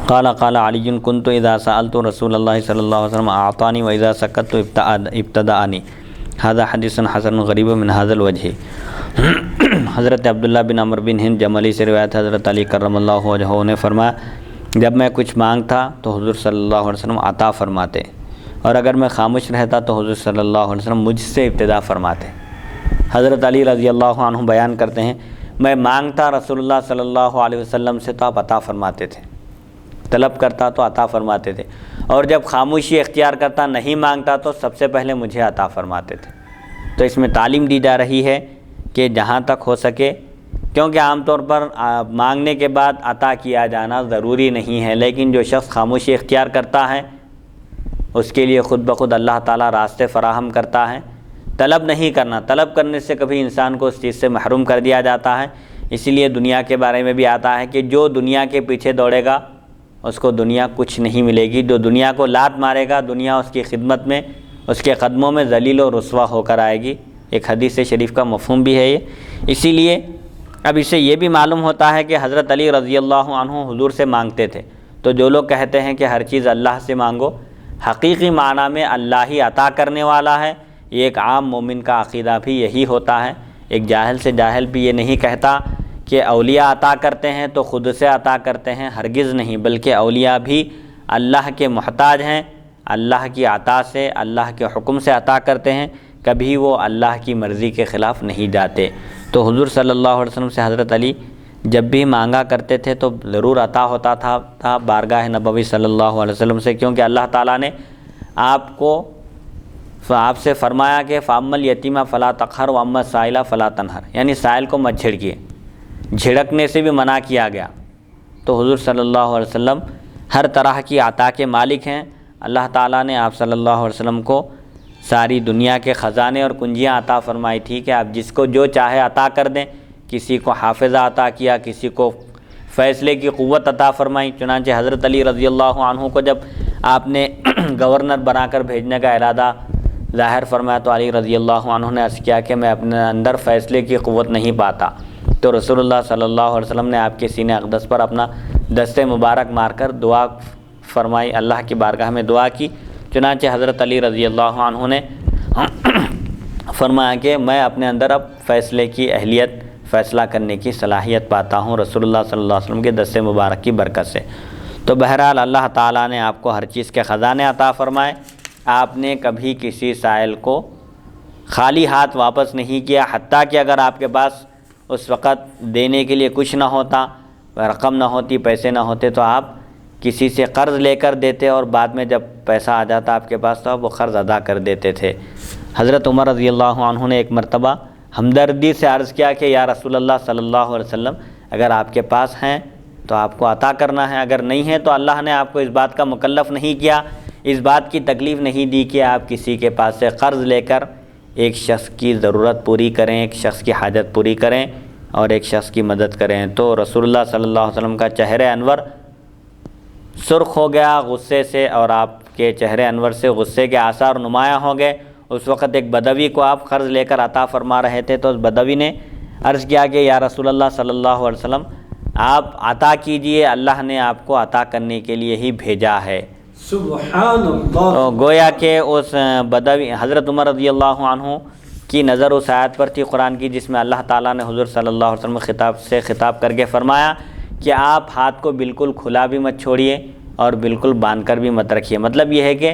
قال علی كنت اذا سألت رسول اللہ صلی اللہ علیہ وسلم اعطانی واذا سکت ابتدأنی۔ هذا حدیث حسن غریب من هذا الوجہ۔ حضرت عبداللہ بن عمرو بن ہند جملی سے روایت، حضرت علی کرم اللہ وجہہ نے فرمایا، جب میں کچھ مانگتا تو حضور صلی اللہ علیہ وسلم عطا فرماتے، اور اگر میں خاموش رہتا تو حضور صلی اللہ علیہ وسلم مجھ سے ابتدا فرماتے۔ حضرت علی رضی اللہ عنہ بیان کرتے ہیں، میں مانگتا رسول اللہ صلی اللہ علیہ وسلم سے تو آپ عطا فرماتے تھے، طلب کرتا تو عطا فرماتے تھے، اور جب خاموشی اختیار کرتا، نہیں مانگتا تو سب سے پہلے مجھے عطا فرماتے تھے۔ تو اس میں تعلیم دی جا رہی ہے کہ جہاں تک ہو سکے، کیونکہ عام طور پر مانگنے کے بعد عطا کیا جانا ضروری نہیں ہے، لیکن جو شخص خاموشی اختیار کرتا ہے اس کے لیے خود بخود اللہ تعالیٰ راستے فراہم کرتا ہے۔ طلب نہیں کرنا، طلب کرنے سے کبھی انسان کو اس چیز سے محروم کر دیا جاتا ہے۔ اسی لیے دنیا کے بارے میں بھی آتا ہے کہ جو دنیا کے پیچھے دوڑے گا اس کو دنیا کچھ نہیں ملے گی، جو دنیا کو لات مارے گا دنیا اس کی خدمت میں، اس کے قدموں میں ذلیل و رسوا ہو کر آئے گی۔ ایک حدیث شریف کا مفہوم بھی ہے یہ۔ اسی لیے اب اسے یہ بھی معلوم ہوتا ہے کہ حضرت علی رضی اللہ عنہ حضور سے مانگتے تھے۔ تو جو لوگ کہتے ہیں کہ ہر چیز اللہ سے مانگو، حقیقی معنی میں اللہ ہی عطا کرنے والا ہے، یہ ایک عام مومن کا عقیدہ بھی یہی ہوتا ہے۔ ایک جاہل سے جاہل بھی یہ نہیں کہتا کہ اولیاء عطا کرتے ہیں تو خود سے عطا کرتے ہیں، ہرگز نہیں، بلکہ اولیاء بھی اللہ کے محتاج ہیں، اللہ کی عطا سے، اللہ کے حکم سے عطا کرتے ہیں، کبھی وہ اللہ کی مرضی کے خلاف نہیں جاتے۔ تو حضور صلی اللہ علیہ وسلم سے حضرت علی جب بھی مانگا کرتے تھے تو ضرور عطا ہوتا تھا بارگاہ نبوی صلی اللہ علیہ وسلم سے، کیونکہ اللہ تعالیٰ نے آپ سے فرمایا کہ فَأَمَّا الْيَتِيمَ فَلَا تَقْهَرْ وَأَمَّا السَّائِلَ فَلَا تَنْهَرْ، یعنی سائل کو مت جھڑکیے، جھڑکنے سے بھی منع کیا گیا۔ تو حضور صلی اللہ علیہ وسلم ہر طرح کی عطا کے مالک ہیں۔ اللہ تعالیٰ نے آپ صلی اللہ علیہ وسلم کو ساری دنیا کے خزانے اور کنجیاں عطا فرمائی تھی کہ آپ جس کو جو چاہے عطا کر دیں۔ کسی کو حافظہ عطا کیا، کسی کو فیصلے کی قوت عطا فرمائی۔ چنانچہ حضرت علی رضی اللہ عنہ کو جب آپ نے گورنر بنا کر بھیجنے کا ارادہ ظاہر فرمایا تو علی رضی اللہ عنہ نے عرض کیا کہ میں اپنے اندر فیصلے کی قوت نہیں پاتا۔ تو رسول اللہ صلی اللہ علیہ وسلم نے آپ کے سینہ اقدس پر اپنا دست مبارک مار کر دعا فرمائی، اللہ کی بارگاہ میں دعا کی۔ چنانچہ حضرت علی رضی اللہ عنہ نے فرمایا کہ میں اپنے اندر اب فیصلے کی اہلیت، فیصلہ کرنے کی صلاحیت پاتا ہوں رسول اللہ صلی اللہ علیہ وسلم کے دست مبارک کی برکت سے۔ تو بہرحال اللہ تعالیٰ نے آپ کو ہر چیز کے خزانے عطا فرمائے۔ آپ نے کبھی کسی سائل کو خالی ہاتھ واپس نہیں کیا، حتیٰ کہ اگر آپ کے پاس اس وقت دینے کے لیے کچھ نہ ہوتا، رقم نہ ہوتی، پیسے نہ ہوتے، تو آپ کسی سے قرض لے کر دیتے، اور بعد میں جب پیسہ آ جاتا آپ کے پاس تو آپ وہ قرض ادا کر دیتے تھے۔ حضرت عمر رضی اللہ عنہ نے ایک مرتبہ ہمدردی سے عرض کیا کہ یا رسول اللہ صلی اللہ علیہ وسلم، اگر آپ کے پاس ہیں تو آپ کو عطا کرنا ہے، اگر نہیں ہے تو اللہ نے آپ کو اس بات کا مکلف نہیں کیا، اس بات کی تکلیف نہیں دی کہ آپ کسی کے پاس سے قرض لے کر ایک شخص کی ضرورت پوری کریں، ایک شخص کی حاجت پوری کریں اور ایک شخص کی مدد کریں۔ تو رسول اللہ صلی اللہ علیہ وسلم کا چہرہ انور سرخ ہو گیا غصے سے، اور آپ کے چہرے انور سے غصے کے آثار نمایاں ہو گئے۔ اس وقت ایک بدوی کو آپ قرض لے کر عطا فرما رہے تھے، تو اس بدوی نے عرض کیا کہ یا رسول اللہ صلی اللہ علیہ وسلم آپ عطا کیجئے، اللہ نے آپ کو عطا کرنے کے لیے ہی بھیجا ہے۔ سبحان اللہ۔ تو گویا کہ اس بدوی حضرت عمر رضی اللہ عنہ کی نظر اس آیت پر تھی قرآن کی، جس میں اللہ تعالیٰ نے حضور صلی اللہ علیہ وسلم خطاب کر کے فرمایا کہ آپ ہاتھ کو بالکل کھلا بھی مت چھوڑیے اور بالکل باندھ کر بھی مت رکھیے۔ مطلب یہ ہے کہ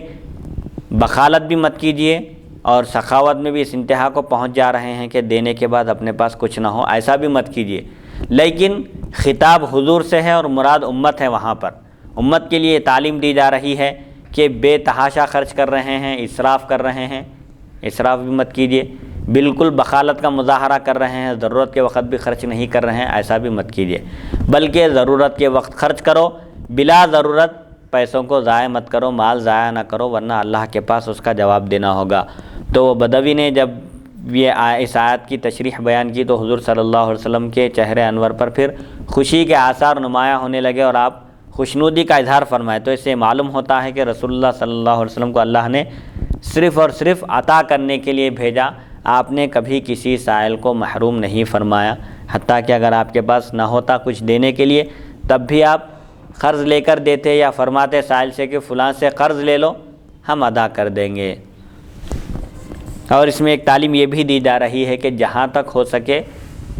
بخالت بھی مت کیجیے اور سخاوت میں بھی اس انتہا کو پہنچ جا رہے ہیں کہ دینے کے بعد اپنے پاس کچھ نہ ہو، ایسا بھی مت کیجیے۔ لیکن خطاب حضور سے ہے اور مراد امت ہے، وہاں پر امت کے لیے تعلیم دی جا رہی ہے کہ بے تحاشا خرچ کر رہے ہیں، اسراف کر رہے ہیں، اسراف بھی مت کیجیے۔ بالکل بخالت کا مظاہرہ کر رہے ہیں، ضرورت کے وقت بھی خرچ نہیں کر رہے ہیں، ایسا بھی مت کیجیے، بلکہ ضرورت کے وقت خرچ کرو، بلا ضرورت پیسوں کو ضائع مت کرو، مال ضائع نہ کرو، ورنہ اللہ کے پاس اس کا جواب دینا ہوگا۔ تو وہ بدوی نے جب یہ اس آیت کی تشریح بیان کی تو حضور صلی اللہ علیہ وسلم کے چہرے انور پر پھر خوشی کے آثار نمایاں ہونے لگے اور آپ خوشنودی کا اظہار فرمائے۔ تو اس سے معلوم ہوتا ہے کہ رسول اللہ صلی اللہ علیہ وسلم کو اللہ نے صرف اور صرف عطا کرنے کے لیے بھیجا، آپ نے کبھی کسی سائل کو محروم نہیں فرمایا، حتیٰ کہ اگر آپ کے پاس نہ ہوتا کچھ دینے کے لیے تب بھی آپ قرض لے کر دیتے یا فرماتے سائل سے کہ فلاں سے قرض لے لو، ہم ادا کر دیں گے۔ اور اس میں ایک تعلیم یہ بھی دی جا رہی ہے کہ جہاں تک ہو سکے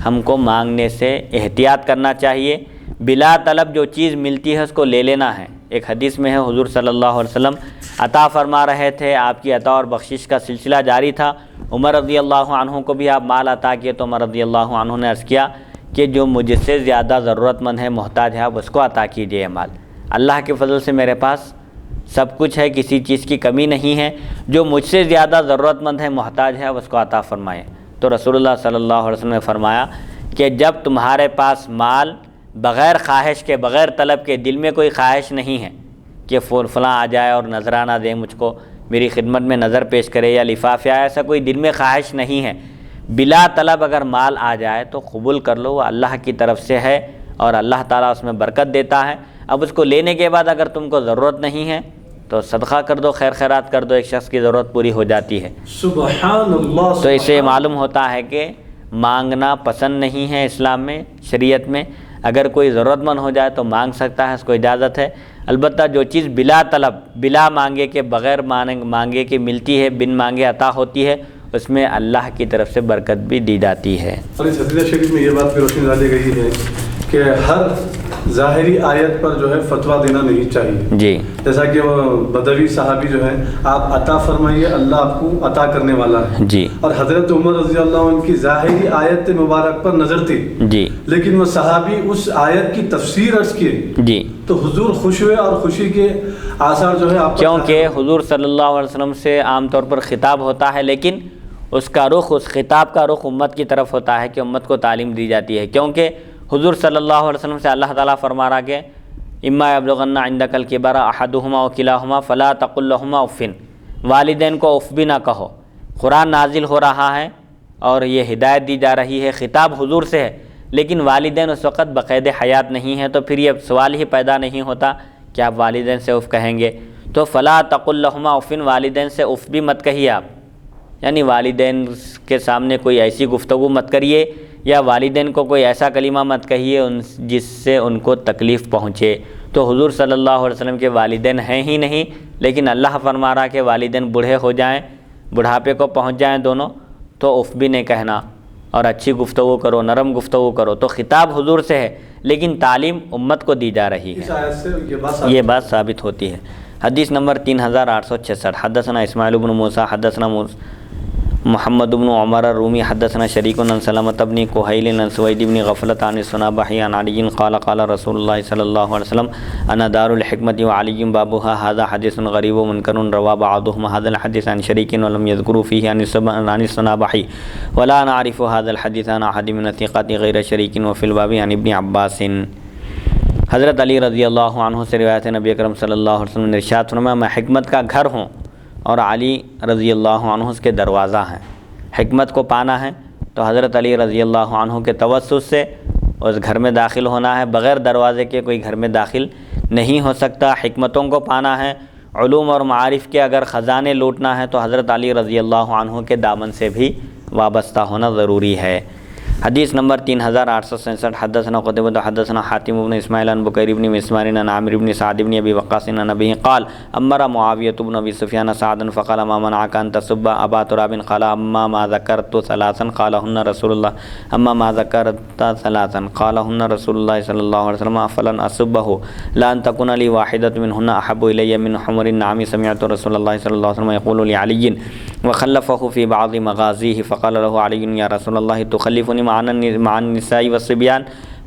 ہم کو مانگنے سے احتیاط کرنا چاہیے، بلا طلب جو چیز ملتی ہے اس کو لے لینا ہے۔ ایک حدیث میں ہے حضور صلی اللہ علیہ وسلم عطا فرما رہے تھے، آپ کی عطا اور بخشش کا سلسلہ جاری تھا، عمر رضی اللہ عنہ کو بھی آپ مال عطا کیے تو عمر رضی اللہ عنہ نے عرض کیا کہ جو مجھ سے زیادہ ضرورت مند ہے، محتاج ہے، آپ اس کو عطا کیجیے یہ مال، اللہ کے فضل سے میرے پاس سب کچھ ہے، کسی چیز کی کمی نہیں ہے، جو مجھ سے زیادہ ضرورت مند ہے، محتاج ہے، آپ اس کو عطا فرمائیں۔ تو رسول اللہ صلی اللہ علیہ وسلم نے فرمایا کہ جب تمہارے پاس مال بغیر خواہش کے، بغیر طلب کے، دل میں کوئی خواہش نہیں ہے کہ فلاں آ جائے اور نذرانہ دے مجھ کو، میری خدمت میں نظر پیش کرے یا لفافہ، ایسا کوئی دل میں خواہش نہیں ہے، بلا طلب اگر مال آ جائے تو قبول کر لو، وہ اللہ کی طرف سے ہے اور اللہ تعالیٰ اس میں برکت دیتا ہے۔ اب اس کو لینے کے بعد اگر تم کو ضرورت نہیں ہے تو صدقہ کر دو، خیر خیرات کر دو، ایک شخص کی ضرورت پوری ہو جاتی ہے۔ سبحان اللہ۔ تو اس سے معلوم ہوتا ہے کہ مانگنا پسند نہیں ہے اسلام میں، شریعت میں۔ اگر کوئی ضرورت مند ہو جائے تو مانگ سکتا ہے، اس کو اجازت ہے، البتہ جو چیز بلا طلب، بلا مانگے کے، بغیر مانگے کے ملتی ہے، بن مانگے عطا ہوتی ہے، اس میں اللہ کی طرف سے برکت بھی دی جاتی ہے۔ اور اس حدیث شریف میں یہ بات بھی روشنی ڈالی گئی ہے کہ ہر ظاہری آیت پر جو ہے فتویٰ دینا نہیں چاہیے۔ جی، جیسا کہ وہ بدوی صحابی جو ہے، آپ عطا فرمائیے، اللہ آپ کو عطا کرنے والا ہے۔ جی، اور حضرت عمر رضی اللہ عنہ کی ظاہری آیت مبارک پر نظر تھی، جی، لیکن وہ صحابی اس آیت کی تفسیر عرض کیے جی، تو حضور خوش ہوئے اور خوشی کے آثار جو ہے آپ پر، کیونکہ حضور صلی اللہ علیہ وسلم سے عام طور پر خطاب ہوتا ہے، لیکن اس کا رخ، اس خطاب کا رخ امت کی طرف ہوتا ہے کہ امت کو تعلیم دی جاتی ہے، کیونکہ حضور صلی اللہ علیہ وسلم سے اللہ تعالیٰ فرما رہا کہ اما یبلغن عندک الکبر احدہما وکلاہما فلا تقل لہما اف، والدین کو اف بھی نہ کہو۔ قرآن نازل ہو رہا ہے اور یہ ہدایت دی جا رہی ہے، خطاب حضور سے ہے، لیکن والدین اس وقت بقید حیات نہیں ہیں، تو پھر یہ سوال ہی پیدا نہیں ہوتا کہ آپ والدین سے اف کہیں گے۔ تو فلا تقل لہما اف، والدین سے اف بھی مت کہیے آپ، یعنی والدین کے سامنے کوئی ایسی گفتگو مت کریے یا والدین کو کوئی ایسا کلمہ مت کہیے جس سے ان کو تکلیف پہنچے۔ تو حضور صلی اللہ علیہ وسلم کے والدین ہیں ہی نہیں، لیکن اللہ فرما رہا کہ والدین بوڑھے ہو جائیں، بڑھاپے کو پہنچ جائیں دونوں، تو اف بھی نہیں کہنا اور اچھی گفتگو کرو، نرم گفتگو کرو۔ تو خطاب حضور سے ہے لیکن تعلیم امت کو دی جا رہی اس ہے، آیت سے یہ بات ثابت ہوتی ہے۔ حدیث نمبر 3866، حدثنا اسماعیل بن موسیٰ حدثنا محمد بن عمر الرومی حدثنا شریک عن سلمۃ بن کہیل عن سوید بن غفلۃ عن الصنابحی عن علی قال قال رسول اللہ صلی اللہ علیہ وسلم انا دار الحکمۃ وعلی بابها هذا حدیث غریب منکر روى بعضهم هذا الحديث عن شریک ولم يذكروا فيه عن الصنابحی ولا نعرف هذا الحديث عن احد من الثقات غیر شریک وفي الباب عن ابن عباس۔ حضرت علی رضی اللہ عنہ سے روایت ہے، نبی اکرم صلی اللہ علیہ وسلم نے ارشاد فرمایا میں حکمت کا گھر ہوں اور علی رضی اللہ عنہ اس کے دروازہ ہیں۔ حکمت کو پانا ہے تو حضرت علی رضی اللہ عنہ کے توسط سے اس گھر میں داخل ہونا ہے، بغیر دروازے کے کوئی گھر میں داخل نہیں ہو سکتا۔ حکمتوں کو پانا ہے، علوم اور معارف کے اگر خزانے لوٹنا ہے تو حضرت علی رضی اللہ عنہ کے دامن سے بھی وابستہ ہونا ضروری ہے۔ حدیث نمبر 3867، حدثنا قتيبة حدثنا حاتم بن اسماعيل عن بكير بن مسمار عن عامر بن سعد بن ابي وقاص عن ابيه قال امر معاويه بن ابي سفيان سعدا فقال ما منعك ان تسب ابا تراب قال اما ما ذكرت ثلاثا قالهن رسول الله اما ما ذكرت ثلاثا قالهن رسول الله صلى الله عليه وسلم فلن اسبه لا ان تكون لي واحده منهن احب الي من حمر النعم سمعت رسول الله صلى الله عليه وسلم يقول لعلي وخلفه في بعض مغازيه فقال له علي يا رسول الله تخلفني مع النساء والصبيان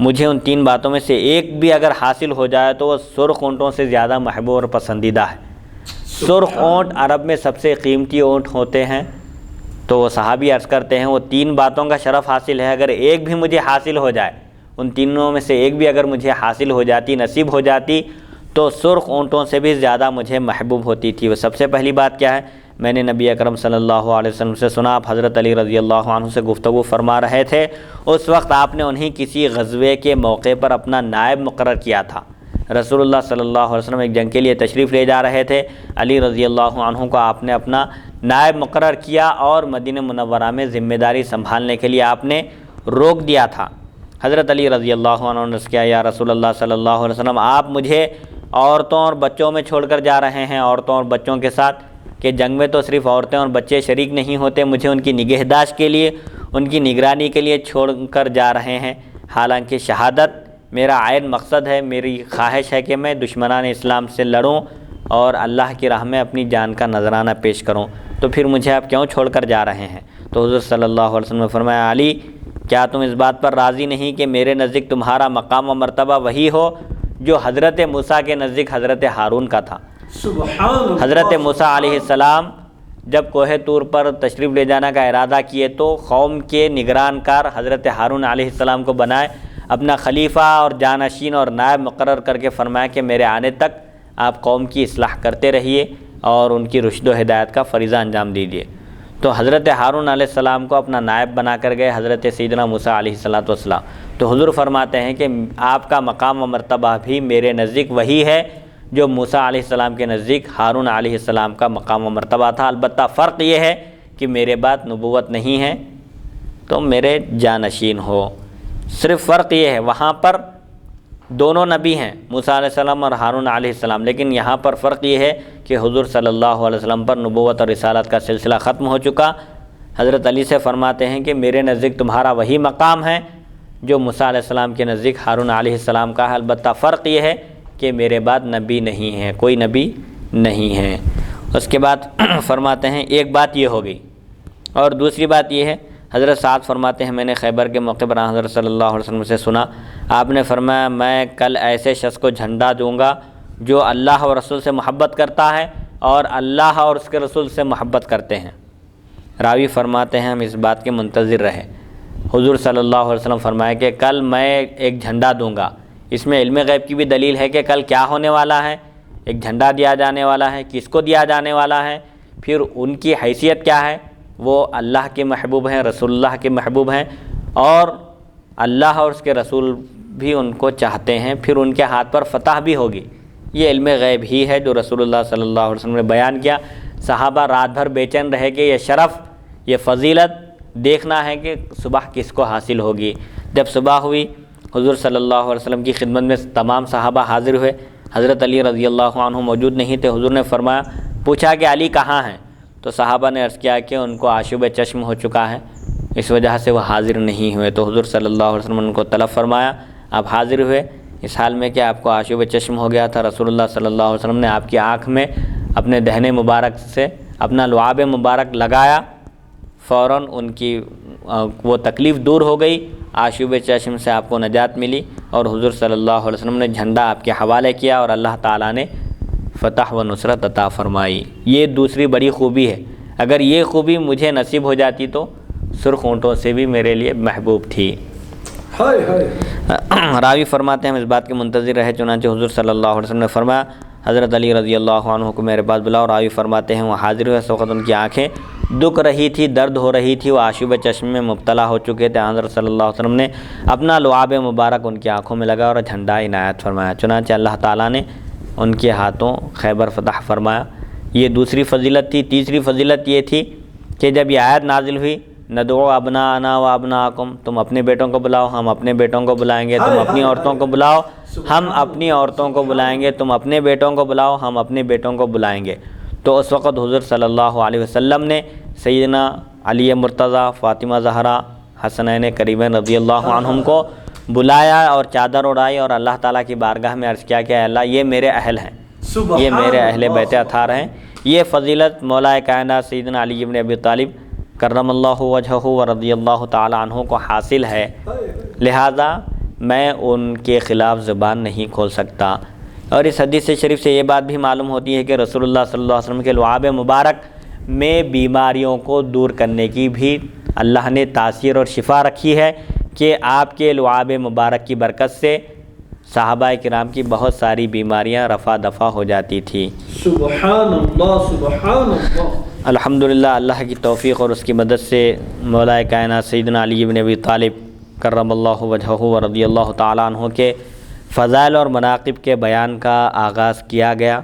مجھے ان 3 باتوں میں سے ایک بھی اگر حاصل ہو جائے تو وہ سرخ اونٹوں سے زیادہ محبوب اور پسندیدہ ہے۔ سرخ اونٹ عرب میں سب سے قیمتی اونٹ ہوتے ہیں، تو وہ صحابی عرض کرتے ہیں وہ 3 باتوں کا شرف حاصل ہے، اگر ایک بھی مجھے حاصل ہو جائے، ان تینوں میں سے ایک بھی اگر مجھے حاصل ہو جاتی، نصیب ہو جاتی، تو سرخ اونٹوں سے بھی زیادہ مجھے محبوب ہوتی تھی۔ وہ سب سے پہلی بات کیا ہے؟ میں نے نبی اکرم صلی اللہ علیہ وسلم سے سنا، آپ حضرت علی رضی اللہ عنہ سے گفتگو فرما رہے تھے، اس وقت آپ نے انہیں کسی غزوے کے موقع پر اپنا نائب مقرر کیا تھا۔ رسول اللہ صلی اللہ علیہ وسلم ایک جنگ کے لیے تشریف لے جا رہے تھے، علی رضی اللہ عنہ کو آپ نے اپنا نائب مقرر کیا اور مدینہ منورہ میں ذمہ داری سنبھالنے کے لیے آپ نے روک دیا تھا۔ حضرت علی رضی اللہ عنہ نے کیا، یا رسول اللہ صلی اللہ علیہ وسلم، آپ مجھے عورتوں اور بچوں میں چھوڑ کر جا رہے ہیں، عورتوں اور بچوں کے ساتھ، کہ جنگ میں تو صرف عورتیں اور بچے شریک نہیں ہوتے، مجھے ان کی نگہداشت کے لیے، ان کی نگرانی کے لیے چھوڑ کر جا رہے ہیں، حالانکہ شہادت میرا عین مقصد ہے، میری خواہش ہے کہ میں دشمنان اسلام سے لڑوں اور اللہ کی راہ میں اپنی جان کا نذرانہ پیش کروں، تو پھر مجھے آپ کیوں چھوڑ کر جا رہے ہیں؟ تو حضور صلی اللہ علیہ وسلم نے فرمایا، علی کیا تم اس بات پر راضی نہیں کہ میرے نزدیک تمہارا مقام و مرتبہ وہی ہو جو حضرت موسیٰ کے نزدیک حضرت ہارون کا تھا؟ سبحان اللہ۔ حضرت موسیٰ علیہ السلام جب کوہ طور پر تشریف لے جانے کا ارادہ کیے تو قوم کے نگران کار حضرت ہارون علیہ السلام کو بنائے، اپنا خلیفہ اور جانشین اور نائب مقرر کر کے فرمایا کہ میرے آنے تک آپ قوم کی اصلاح کرتے رہیے اور ان کی رشد و ہدایت کا فریضہ انجام دیجیے۔ تو حضرت ہارون علیہ السلام کو اپنا نائب بنا کر گئے حضرت سیدنا موسیٰ علیہ السلام۔ تو حضور فرماتے ہیں کہ آپ کا مقام و مرتبہ بھی میرے نزدیک وہی ہے جو موسیٰ علیہ السلام کے نزدیک ہارون علیہ السلام کا مقام و مرتبہ تھا، البتہ فرق یہ ہے کہ میرے بعد نبوت نہیں ہے تو میرے جانشین ہو۔ صرف فرق یہ ہے، وہاں پر دونوں نبی ہیں، موسیٰ علیہ السلام اور ہارون علیہ السلام، لیکن یہاں پر فرق یہ ہے کہ حضور صلی اللہ علیہ وسلم پر نبوت اور رسالت کا سلسلہ ختم ہو چکا۔ حضرت علی سے فرماتے ہیں کہ میرے نزدیک تمہارا وہی مقام ہے جو موسیٰ علیہ السلام کے نزدیک ہارون علیہ السلام کا ہے، البتہ فرق یہ ہے کہ میرے بعد نبی نہیں ہے، کوئی نبی نہیں ہے۔ اس کے بعد فرماتے ہیں ایک بات یہ ہوگی، اور دوسری بات یہ ہے، حضرت سعد فرماتے ہیں میں نے خیبر کے موقع پر حضرت صلی اللہ علیہ وسلم سے سنا، آپ نے فرمایا میں کل ایسے شخص کو جھنڈا دوں گا جو اللہ اور رسول سے محبت کرتا ہے اور اللہ اور اس کے رسول سے محبت کرتے ہیں۔ راوی فرماتے ہیں ہم اس بات کے منتظر رہے، حضور صلی اللہ علیہ وسلم فرمایا کہ کل میں ایک جھنڈا دوں گا۔ اس میں علم غیب کی بھی دلیل ہے کہ کل کیا ہونے والا ہے، ایک جھنڈا دیا جانے والا ہے، کس کو دیا جانے والا ہے، پھر ان کی حیثیت کیا ہے، وہ اللہ کے محبوب ہیں، رسول اللہ کے محبوب ہیں، اور اللہ اور اس کے رسول بھی ان کو چاہتے ہیں، پھر ان کے ہاتھ پر فتح بھی ہوگی۔ یہ علم غیب ہی ہے جو رسول اللہ صلی اللہ علیہ وسلم نے بیان کیا۔ صحابہ رات بھر بے چین رہے کہ یہ شرف، یہ فضیلت دیکھنا ہے کہ صبح کس کو حاصل ہوگی۔ جب صبح ہوئی حضور صلی اللہ علیہ وسلم کی خدمت میں تمام صحابہ حاضر ہوئے، حضرت علی رضی اللہ عنہ موجود نہیں تھے۔ حضور نے فرمایا، پوچھا کہ علی کہاں ہیں؟ تو صحابہ نے عرض کیا کہ ان کو آشوب چشم ہو چکا ہے، اس وجہ سے وہ حاضر نہیں ہوئے۔ تو حضور صلی اللہ علیہ وسلم نے ان کو طلب فرمایا، آپ حاضر ہوئے اس حال میں کہ آپ کو آشوب چشم ہو گیا تھا۔ رسول اللہ صلی اللہ علیہ وسلم نے آپ کی آنکھ میں اپنے دہنے مبارک سے اپنا لعاب مبارک لگایا، فوراً ان کی وہ تکلیف دور ہو گئی، آشوب چشم سے آپ کو نجات ملی، اور حضور صلی اللہ علیہ وسلم نے جھنڈا آپ کے حوالے کیا اور اللہ تعالیٰ نے فتح و نصرت عطا فرمائی۔ یہ دوسری بڑی خوبی ہے، اگر یہ خوبی مجھے نصیب ہو جاتی تو سرخ اونٹوں سے بھی میرے لیے محبوب تھی۔ راوی فرماتے ہیں ہم اس بات کے منتظر رہے، چنانچہ حضور صلی اللہ علیہ وسلم نے فرمایا حضرت علی رضی اللہ عنہ کو میرے پاس بلاؤ۔ راوی فرماتے ہیں وہ حاضر ہوئے، اس وقت ان کی آنکھیں دکھ رہی تھی، درد ہو رہی تھی، وہ آشوب چشم میں مبتلا ہو چکے تھے۔ حضرت صلی اللہ علیہ وسلم نے اپنا لعاب مبارک ان کی آنکھوں میں لگا اور جھنڈا عنایت فرمایا، چنانچہ اللہ تعالیٰ نے ان کے ہاتھوں خیبر فتح فرمایا۔ یہ دوسری فضیلت تھی۔ تیسری فضیلت یہ تھی کہ جب یہ آیت نازل ہوئی، ندعو ابناءنا و ابناءکم، تم اپنے بیٹوں کو بلاؤ ہم اپنے بیٹوں کو بلائیں گے، تم اپنی عورتوں کو بلاؤ ہم اپنی عورتوں کو بلائیں گے، تم اپنے بیٹوں کو بلاؤ ہم اپنے بیٹوں کو بلائیں گے۔ تو اس وقت حضور صلی اللہ علیہ وسلم نے سیدنا علی مرتضیٰ، فاطمہ زہرا، حسنین کریمین رضی اللہ عنہم کو بلایا اور چادر اڑائی اور اللہ تعالیٰ کی بارگاہ میں عرض کیا کہ اے اللہ یہ میرے اہل ہیں، یہ میرے اہل بیت اطہار ہیں۔ یہ فضیلت مولا کائنات سیدنا علی بن ابی طالب کرم اللہ وجہہ و رضی اللہ تعالیٰ عنہ کو حاصل ہے، لہذا میں ان کے خلاف زبان نہیں کھول سکتا۔ اور اس حدیث شریف سے یہ بات بھی معلوم ہوتی ہے کہ رسول اللہ صلی اللہ علیہ وسلم کے لعاب مبارک میں بیماریوں کو دور کرنے کی بھی اللہ نے تاثیر اور شفا رکھی ہے، کہ آپ کے لعاب مبارک کی برکت سے صحابہ کرام کی بہت ساری بیماریاں رفع دفع ہو جاتی تھی۔ سبحان اللہ سبحان اللہ۔ الحمدللہ اللہ کی توفیق اور اس کی مدد سے مولا کائنات سیدنا علی بن ابی طالب کرم اللہ وجہہ و رضی اللہ تعالیٰ عنہ کے فضائل اور مناقب کے بیان کا آغاز کیا گیا۔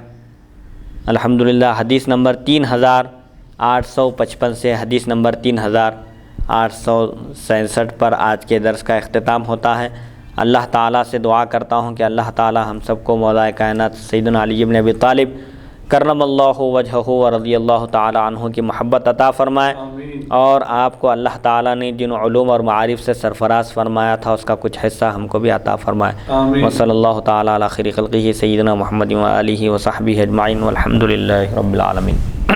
الحمدللہ حدیث نمبر 3855 سے حدیث نمبر 3867 پر آج کے درس کا اختتام ہوتا ہے۔ اللہ تعالیٰ سے دعا کرتا ہوں کہ اللہ تعالیٰ ہم سب کو مولا کائنات سیدنا علی بن ابی طالب کرم اللہ وجہہ و رضی اللہ تعالیٰ عنہ کی محبت عطا فرمائے، اور آپ کو اللہ تعالیٰ نے جن علوم اور معارف سے سرفراز فرمایا تھا اس کا کچھ حصہ ہم کو بھی عطا فرمائے۔ وصلی اللہ تعالیٰ علی خیر خلقہ سیدنا محمد و آلہ و صحبہ اجمعین والحمد للہ رب العالمین۔